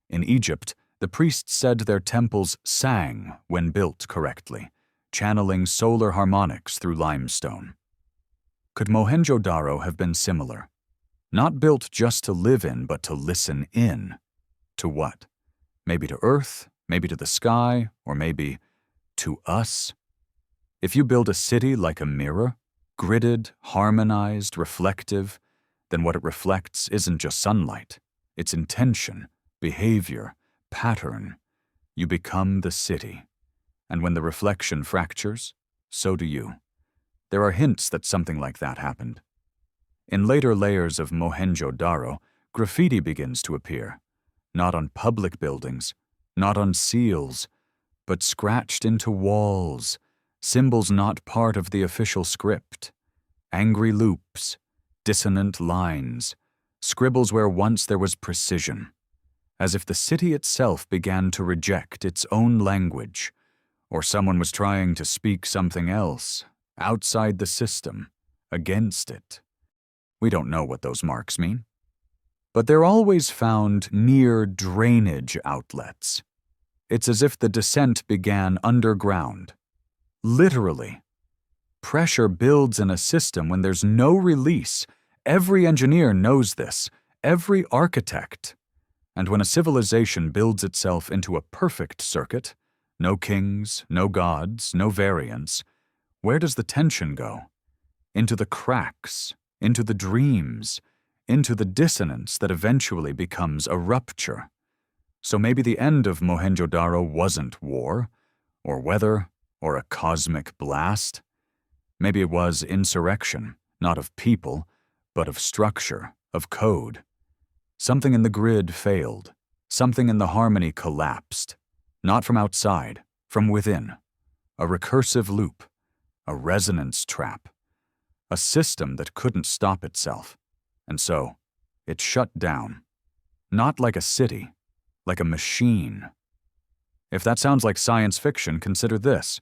In Egypt, the priests said their temples sang when built correctly, channeling solar harmonics through limestone. Could Mohenjo-Daro have been similar? Not built just to live in, but to listen in. To what? Maybe to Earth, maybe to the sky, or maybe to us? If you build a city like a mirror, gridded, harmonized, reflective, then what it reflects isn't just sunlight. It's intention, behavior, pattern. You become the city. And when the reflection fractures, so do you. There are hints that something like that happened. In later layers of Mohenjo-Daro, graffiti begins to appear, not on public buildings, not on seals, but scratched into walls, symbols not part of the official script, angry loops, dissonant lines, scribbles where once there was precision, as if the city itself began to reject its own language, or someone was trying to speak something else, outside the system, against it. We don't know what those marks mean. But they're always found near drainage outlets. It's as if the descent began underground. Literally. Pressure builds in a system when there's no release. Every engineer knows this, every architect. And when a civilization builds itself into a perfect circuit, no kings, no gods, no variants, where does the tension go? Into the cracks, into the dreams, into the dissonance that eventually becomes a rupture. So maybe the end of Mohenjo-Daro wasn't war, or weather, or a cosmic blast. Maybe it was insurrection, not of people, but of structure, of code. Something in the grid failed. Something in the harmony collapsed. Not from outside, from within. A recursive loop, a resonance trap, a system that couldn't stop itself. And so, it shut down. Not like a city, like a machine. If that sounds like science fiction, consider this.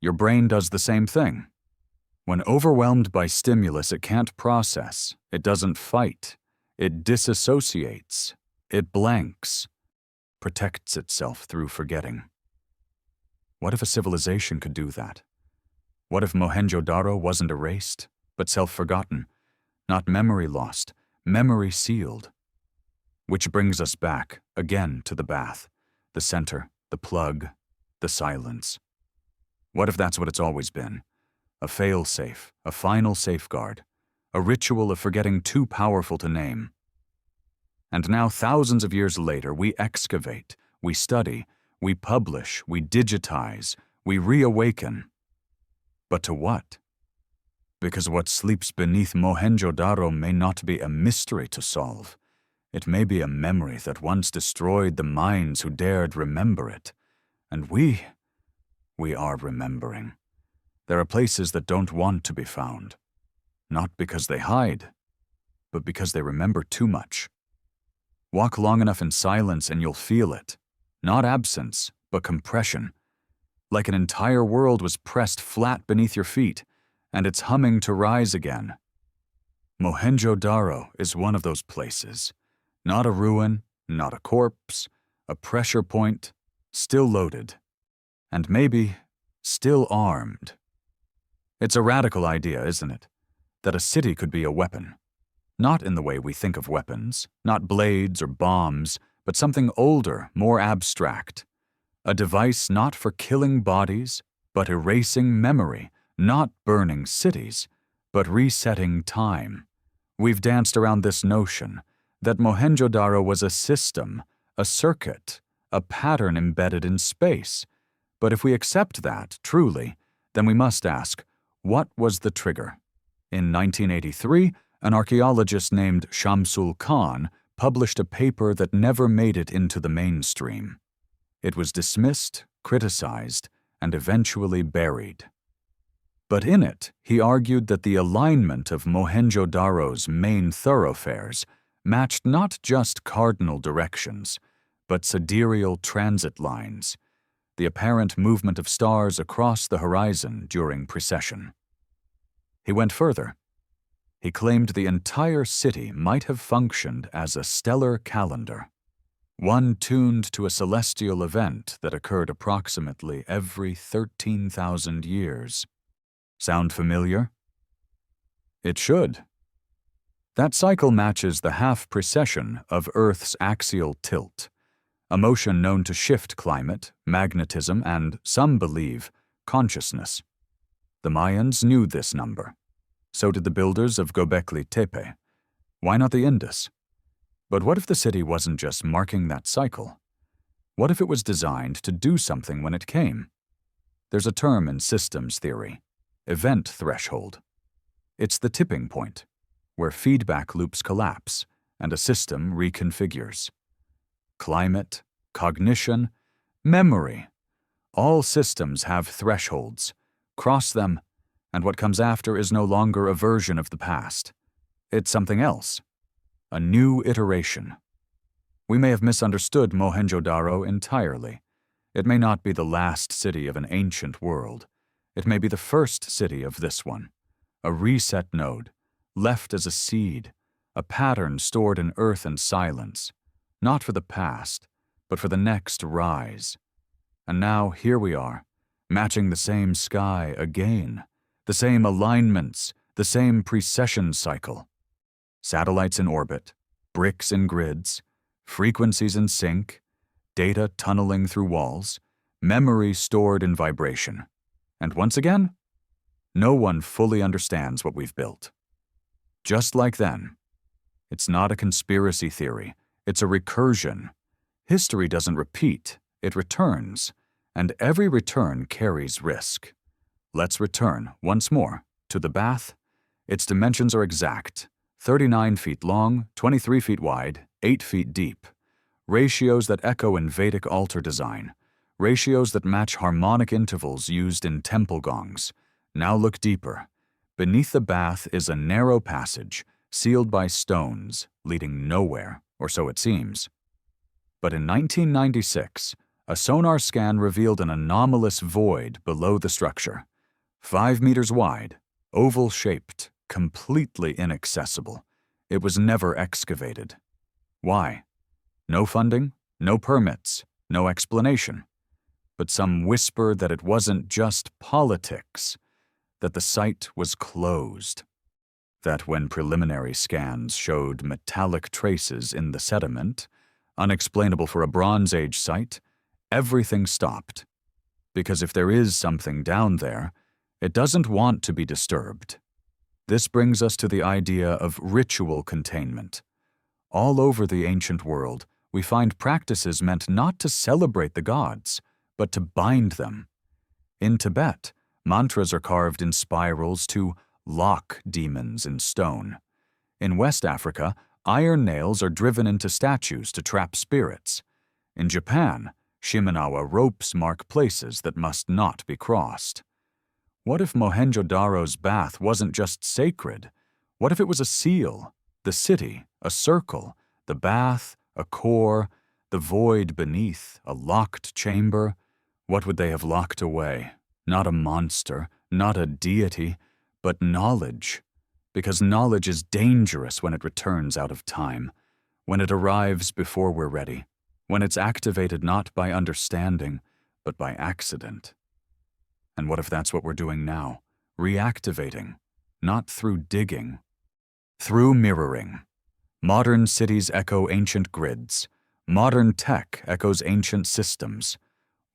Your brain does the same thing. When overwhelmed by stimulus it can't process, it doesn't fight, it disassociates, it blanks, protects itself through forgetting. What if a civilization could do that? What if Mohenjo-Daro wasn't erased, but self-forgotten? Not memory lost, memory sealed. Which brings us back, again, to the bath, the center, the plug, the silence. What if that's what it's always been? A failsafe, a final safeguard, a ritual of forgetting too powerful to name. And now, thousands of years later, we excavate, we study, we publish, we digitize, we reawaken. But to what? Because what sleeps beneath Mohenjo-Daro may not be a mystery to solve. It may be a memory that once destroyed the minds who dared remember it. And we are remembering. There are places that don't want to be found. Not because they hide, but because they remember too much. Walk long enough in silence and you'll feel it. Not absence, but compression. Like an entire world was pressed flat beneath your feet, and it's humming to rise again. Mohenjo-Daro is one of those places. Not a ruin, not a corpse, a pressure point, still loaded. And maybe, still armed. It's a radical idea, isn't it? That a city could be a weapon. Not in the way we think of weapons, not blades or bombs, but something older, more abstract. A device not for killing bodies, but erasing memory, not burning cities, but resetting time. We've danced around this notion that Mohenjo-Daro was a system, a circuit, a pattern embedded in space. But if we accept that, truly, then we must ask, what was the trigger? In 1983, an archaeologist named Shamsul Khan published a paper that never made it into the mainstream. It was dismissed, criticized, and eventually buried. But in it, he argued that the alignment of Mohenjo-Daro's main thoroughfares matched not just cardinal directions, but sidereal transit lines, the apparent movement of stars across the horizon during precession. He went further. He claimed the entire city might have functioned as a stellar calendar. one tuned to a celestial event that occurred approximately every 13,000 years. Sound familiar? It should. That cycle matches the half-precession of Earth's axial tilt, a motion known to shift climate, magnetism, and, some believe, consciousness. The Mayans knew this number. So did the builders of Göbekli Tepe. Why not the Indus? But what if the city wasn't just marking that cycle? What if it was designed to do something when it came? There's a term in systems theory, event threshold. It's the tipping point, where feedback loops collapse and a system reconfigures. Climate, cognition, memory. All systems have thresholds. Cross them, and what comes after is no longer a version of the past. It's something else. A new iteration. We may have misunderstood Mohenjo-Daro entirely. It may not be the last city of an ancient world. It may be the first city of this one. A reset node, left as a seed, a pattern stored in earth and silence, not for the past, but for the next rise. And now here we are, matching the same sky again, the same alignments, the same precession cycle. Satellites in orbit, bricks in grids, frequencies in sync, data tunneling through walls, memory stored in vibration. And once again, no one fully understands what we've built. Just like then, it's not a conspiracy theory, it's a recursion. History doesn't repeat, it returns, and every return carries risk. Let's return, once more, to the bath. Its dimensions are exact, 39 feet long, 23 feet wide, 8 feet deep. Ratios that echo in Vedic altar design. Ratios that match harmonic intervals used in temple gongs. Now look deeper. Beneath the bath is a narrow passage, sealed by stones, leading nowhere, or so it seems. But in 1996, a sonar scan revealed an anomalous void below the structure. 5 meters wide, oval-shaped, completely inaccessible. It was never excavated. Why? No funding, no permits, no explanation. But some whisper that it wasn't just politics, that the site was closed. That when preliminary scans showed metallic traces in the sediment, unexplainable for a Bronze Age site, everything stopped. Because if there is something down there, it doesn't want to be disturbed. This brings us to the idea of ritual containment. All over the ancient world, we find practices meant not to celebrate the gods, but to bind them. In Tibet, mantras are carved in spirals to lock demons in stone. In West Africa, iron nails are driven into statues to trap spirits. In Japan, Shimenawa ropes mark places that must not be crossed. What if Mohenjo-Daro's bath wasn't just sacred? What if it was a seal, the city, a circle, the bath, a core, the void beneath, a locked chamber? What would they have locked away? Not a monster, not a deity, but knowledge. Because knowledge is dangerous when it returns out of time, when it arrives before we're ready, when it's activated not by understanding, but by accident. And what if that's what we're doing now? Reactivating, not through digging, through mirroring. Modern cities echo ancient grids. Modern tech echoes ancient systems.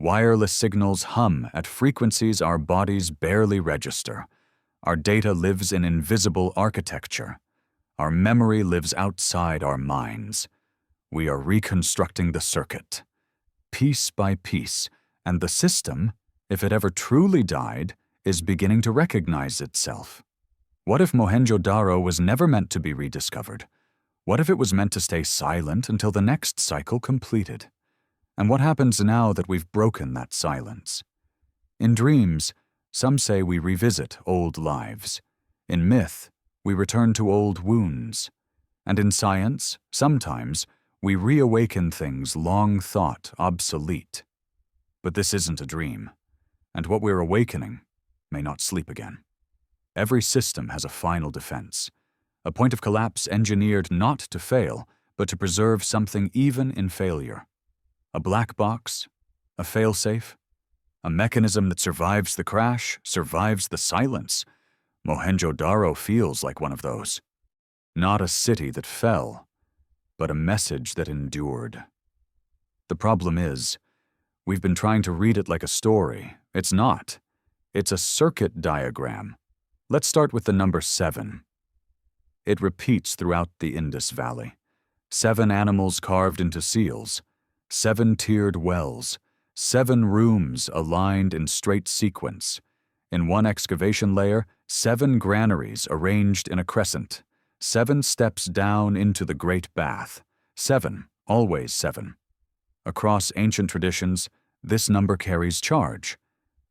Wireless signals hum at frequencies our bodies barely register. Our data lives in invisible architecture. Our memory lives outside our minds. We are reconstructing the circuit, piece by piece, and the system, if it ever truly died, is beginning to recognize itself. What if Mohenjo-Daro was never meant to be rediscovered? What if it was meant to stay silent until the next cycle completed? And what happens now that we've broken that silence? In dreams, some say we revisit old lives. In myth, we return to old wounds. And in science, sometimes, we reawaken things long thought obsolete. But this isn't a dream. And what we're awakening may not sleep again. Every system has a final defense, a point of collapse engineered not to fail, but to preserve something even in failure. A black box, a failsafe, a mechanism that survives the crash, survives the silence. Mohenjo-Daro feels like one of those. Not a city that fell, but a message that endured. The problem is, we've been trying to read it like a story. It's not. It's a circuit diagram. Let's start with the number 7. It repeats throughout the Indus Valley. 7 animals carved into seals, 7 tiered wells, 7 rooms aligned in straight sequence. In one excavation layer, 7 granaries arranged in a crescent, 7 steps down into the great bath. 7, always 7. Across ancient traditions, this number carries charge.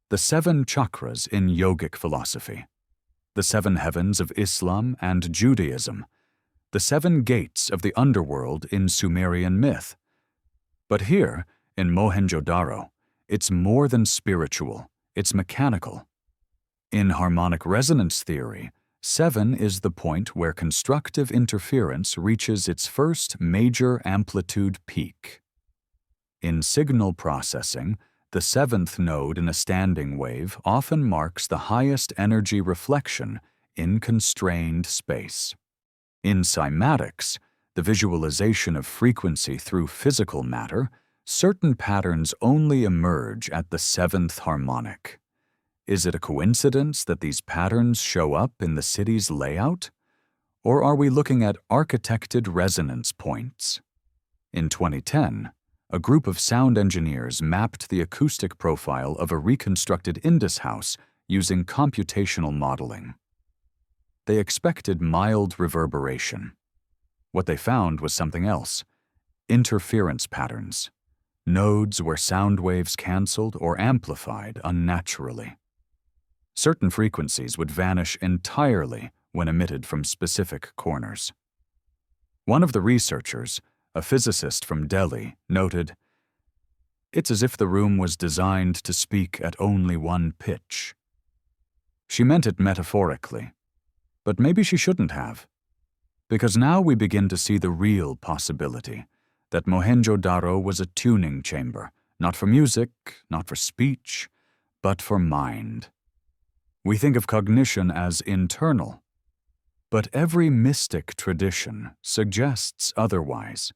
The 7 chakras in yogic philosophy, the 7 heavens of Islam and Judaism, the 7 gates of the underworld in Sumerian myth. But here, in Mohenjo-Daro, it's more than spiritual, it's mechanical. In harmonic resonance theory, 7 is the point where constructive interference reaches its first major amplitude peak. In signal processing, the 7th node in a standing wave often marks the highest energy reflection in constrained space. In cymatics, the visualization of frequency through physical matter, certain patterns only emerge at the 7th harmonic. Is it a coincidence that these patterns show up in the city's layout? Or are we looking at architected resonance points? In 2010, a group of sound engineers mapped the acoustic profile of a reconstructed Indus house using computational modeling. They expected mild reverberation. What they found was something else: interference patterns, nodes where sound waves canceled or amplified unnaturally. Certain frequencies would vanish entirely when emitted from specific corners. One of the researchers, a physicist from Delhi, noted, "It's as if the room was designed to speak at only one pitch." She meant it metaphorically, but maybe she shouldn't have. Because now we begin to see the real possibility that Mohenjo-Daro was a tuning chamber, not for music, not for speech, but for mind. We think of cognition as internal, but every mystic tradition suggests otherwise.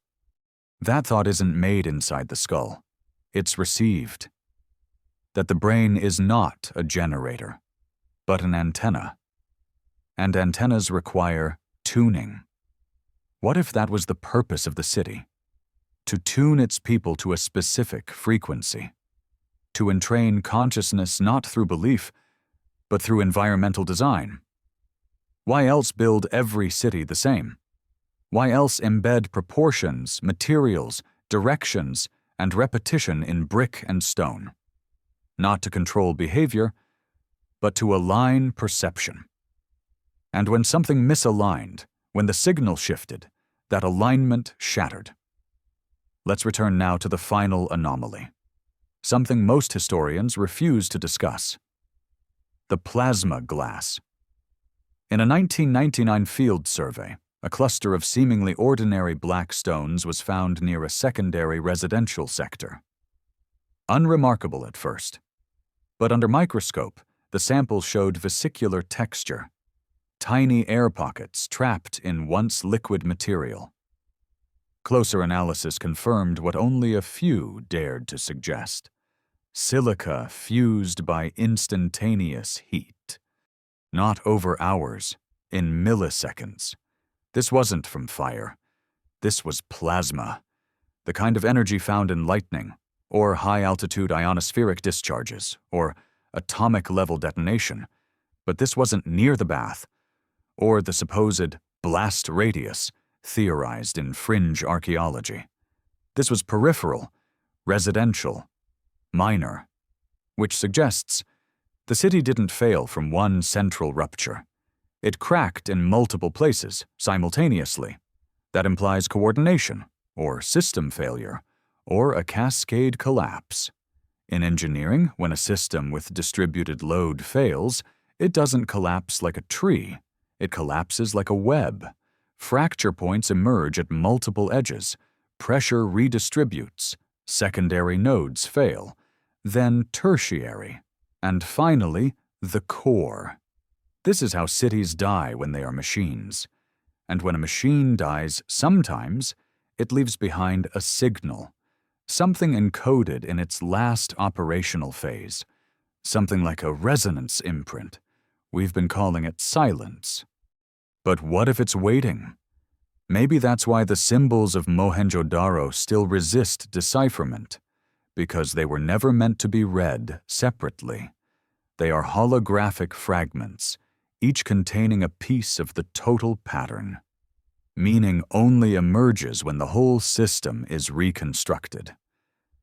That thought isn't made inside the skull, it's received. That the brain is not a generator, but an antenna. And antennas require tuning. What if that was the purpose of the city? To tune its people to a specific frequency. To entrain consciousness not through belief, but through environmental design. Why else build every city the same? Why else embed proportions, materials, directions, and repetition in brick and stone? Not to control behavior, but to align perception. And when something misaligned, when the signal shifted, that alignment shattered. Let's return now to the final anomaly, something most historians refuse to discuss: the plasma glass. In a 1999 field survey, a cluster of seemingly ordinary black stones was found near a secondary residential sector. Unremarkable at first, but under microscope, the sample showed vesicular texture, tiny air pockets trapped in once liquid material. Closer analysis confirmed what only a few dared to suggest: silica fused by instantaneous heat. Not over hours, in milliseconds. This wasn't from fire. This was plasma, the kind of energy found in lightning, or high-altitude ionospheric discharges, or atomic-level detonation. But this wasn't near the bath, or the supposed blast radius theorized in fringe archaeology. This was peripheral, residential, minor, which suggests the city didn't fail from one central rupture. It cracked in multiple places simultaneously. That implies coordination, or system failure, or a cascade collapse. In engineering, when a system with distributed load fails, it doesn't collapse like a tree. It collapses like a web, Fracture points emerge at multiple edges, pressure redistributes, secondary nodes fail, then tertiary, and finally, the core. This is how cities die when they are machines. And when a machine dies, sometimes it leaves behind a signal, something encoded in its last operational phase, something like a resonance imprint. We've been calling it silence. But what if it's waiting? Maybe that's why the symbols of Mohenjo-Daro still resist decipherment, because they were never meant to be read separately. They are holographic fragments, each containing a piece of the total pattern. Meaning only emerges when the whole system is reconstructed.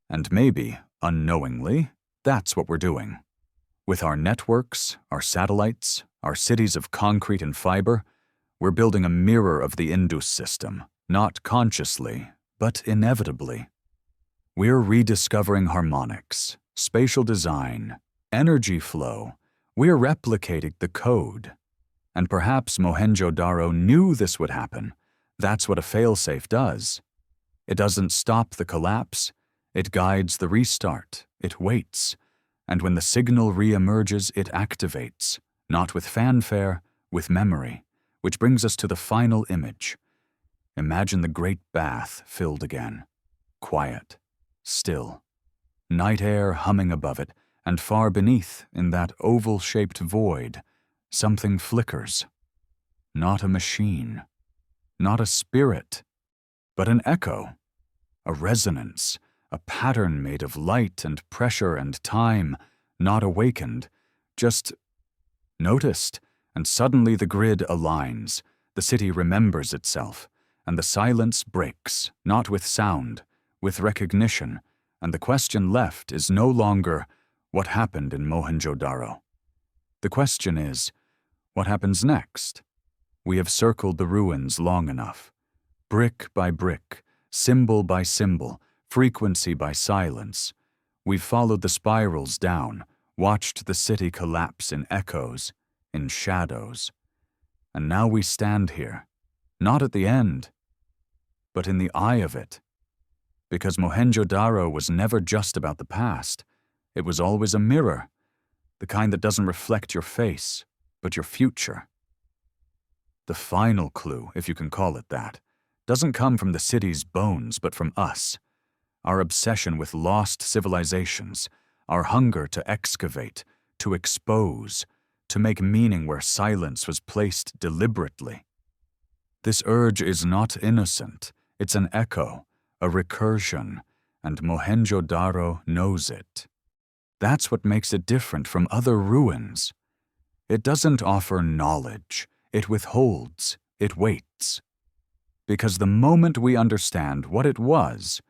And maybe, unknowingly, that's what we're doing. With our networks, our satellites, our cities of concrete and fiber, we're building a mirror of the Indus system, not consciously, but inevitably. We're rediscovering harmonics, spatial design, energy flow. We're replicating the code. And perhaps Mohenjo-Daro knew this would happen. That's what a failsafe does. It doesn't stop the collapse. It guides the restart. It waits. And when the signal re-emerges, it activates, not with fanfare, with memory. Which brings us to the final image. Imagine the great bath filled again. Quiet. Still. Night air humming above it, and far beneath, in that oval-shaped void, something flickers. Not a machine. Not a spirit. But an echo. A resonance. A pattern made of light and pressure and time, not awakened, just noticed. And suddenly the grid aligns, the city remembers itself, and the silence breaks, not with sound, with recognition, and the question left is no longer, what happened in Mohenjo-Daro? The question is, what happens next? We have circled the ruins long enough. Brick by brick, symbol by symbol, frequency by silence. We've followed the spirals down, watched the city collapse in echoes, in shadows. And now we stand here, not at the end, but in the eye of it. Because Mohenjo-Daro was never just about the past. It was always a mirror, the kind that doesn't reflect your face, but your future. The final clue, if you can call it that, doesn't come from the city's bones, but from us. Our obsession with lost civilizations, our hunger to excavate, to expose, to make meaning where silence was placed deliberately. This urge is not innocent. It's an echo, a recursion, and Mohenjo-Daro knows it. That's what makes it different from other ruins. It doesn't offer knowledge. It withholds. It waits. Because the moment we understand what it was,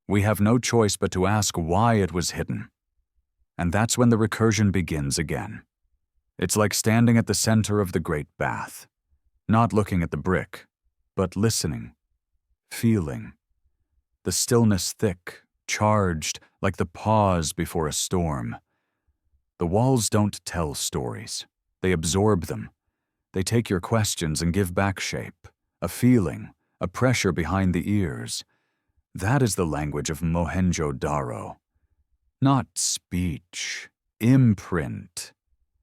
we have no choice but to ask why it was hidden. And that's when the recursion begins again. It's like standing at the center of the great bath, not looking at the brick, but listening, feeling. The stillness thick, charged, like the pause before a storm. The walls don't tell stories. They absorb them. They take your questions and give back shape, a feeling, a pressure behind the ears. That is the language of Mohenjo-Daro. Not speech, imprint.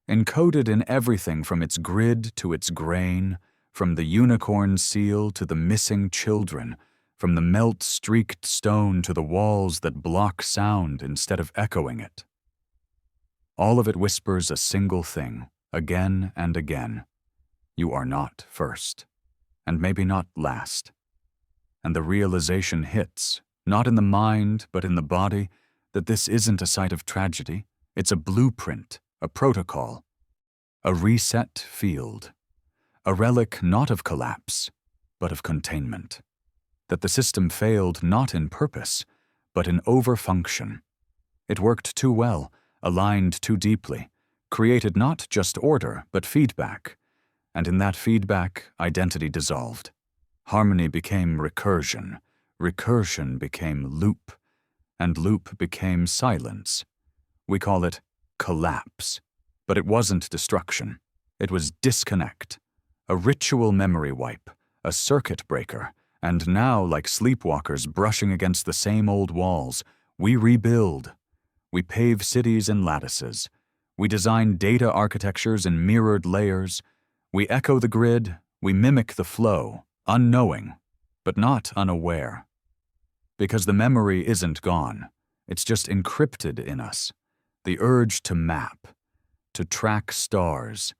Encoded in everything from its grid to its grain, from the unicorn seal to the missing children, from the melt-streaked stone to the walls that block sound instead of echoing it. All of it whispers a single thing, again and again. You are not first, and maybe not last. And the realization hits, not in the mind but in the body, that this isn't a site of tragedy. It's a blueprint, a protocol, a reset field, a relic not of collapse, but of containment. That the system failed not in purpose, but in overfunction. It worked too well, aligned too deeply, created not just order, but feedback. And in that feedback, identity dissolved. Harmony became recursion, recursion became loop, and loop became silence. We call it collapse. But it wasn't destruction. It was disconnect, a ritual memory wipe, a circuit breaker, and now, like sleepwalkers brushing against the same old walls, we rebuild. We pave cities in lattices. We design data architectures in mirrored layers. We echo the grid. We mimic the flow, unknowing, but not unaware. Because the memory isn't gone. It's just encrypted in us. The urge to map, to track stars,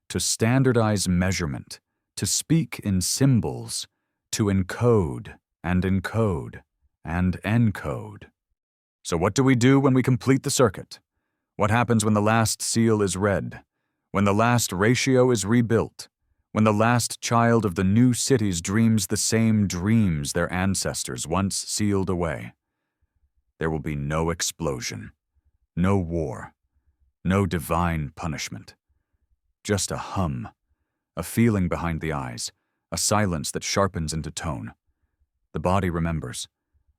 to standardize measurement, to speak in symbols, to encode and encode and encode. So what do we do when we complete the circuit? What happens when the last seal is read? When the last ratio is rebuilt? When the last child of the new cities dreams the same dreams their ancestors once sealed away? There will be no explosion, no war, no divine punishment. Just a hum, a feeling behind the eyes, a silence that sharpens into tone. The body remembers,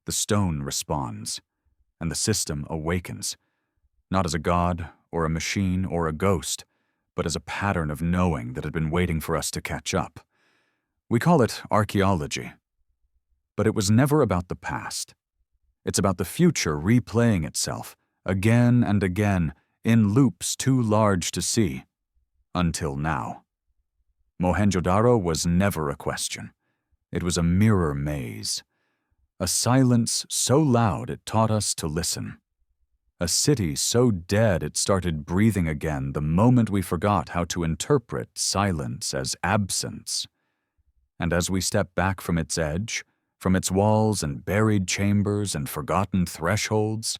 the stone responds, and the system awakens, not as a god or a machine or a ghost, but as a pattern of knowing that had been waiting for us to catch up. We call it archaeology. But it was never about the past. It's about the future replaying itself, again and again, in loops too large to see. Until now. Mohenjodaro was never a question. It was a mirror maze. A silence so loud it taught us to listen. A city so dead it started breathing again the moment we forgot how to interpret silence as absence. And as we step back from its edge, from its walls and buried chambers and forgotten thresholds,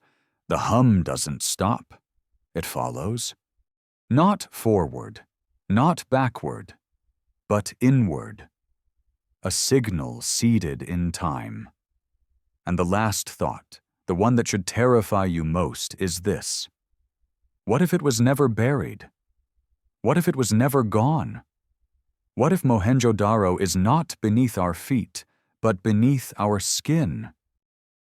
the hum doesn't stop. It follows. Not forward, not backward, but inward. A signal seeded in time. And the last thought, the one that should terrify you most, is this. What if it was never buried? What if it was never gone? What if Mohenjo Daro is not beneath our feet, but beneath our skin?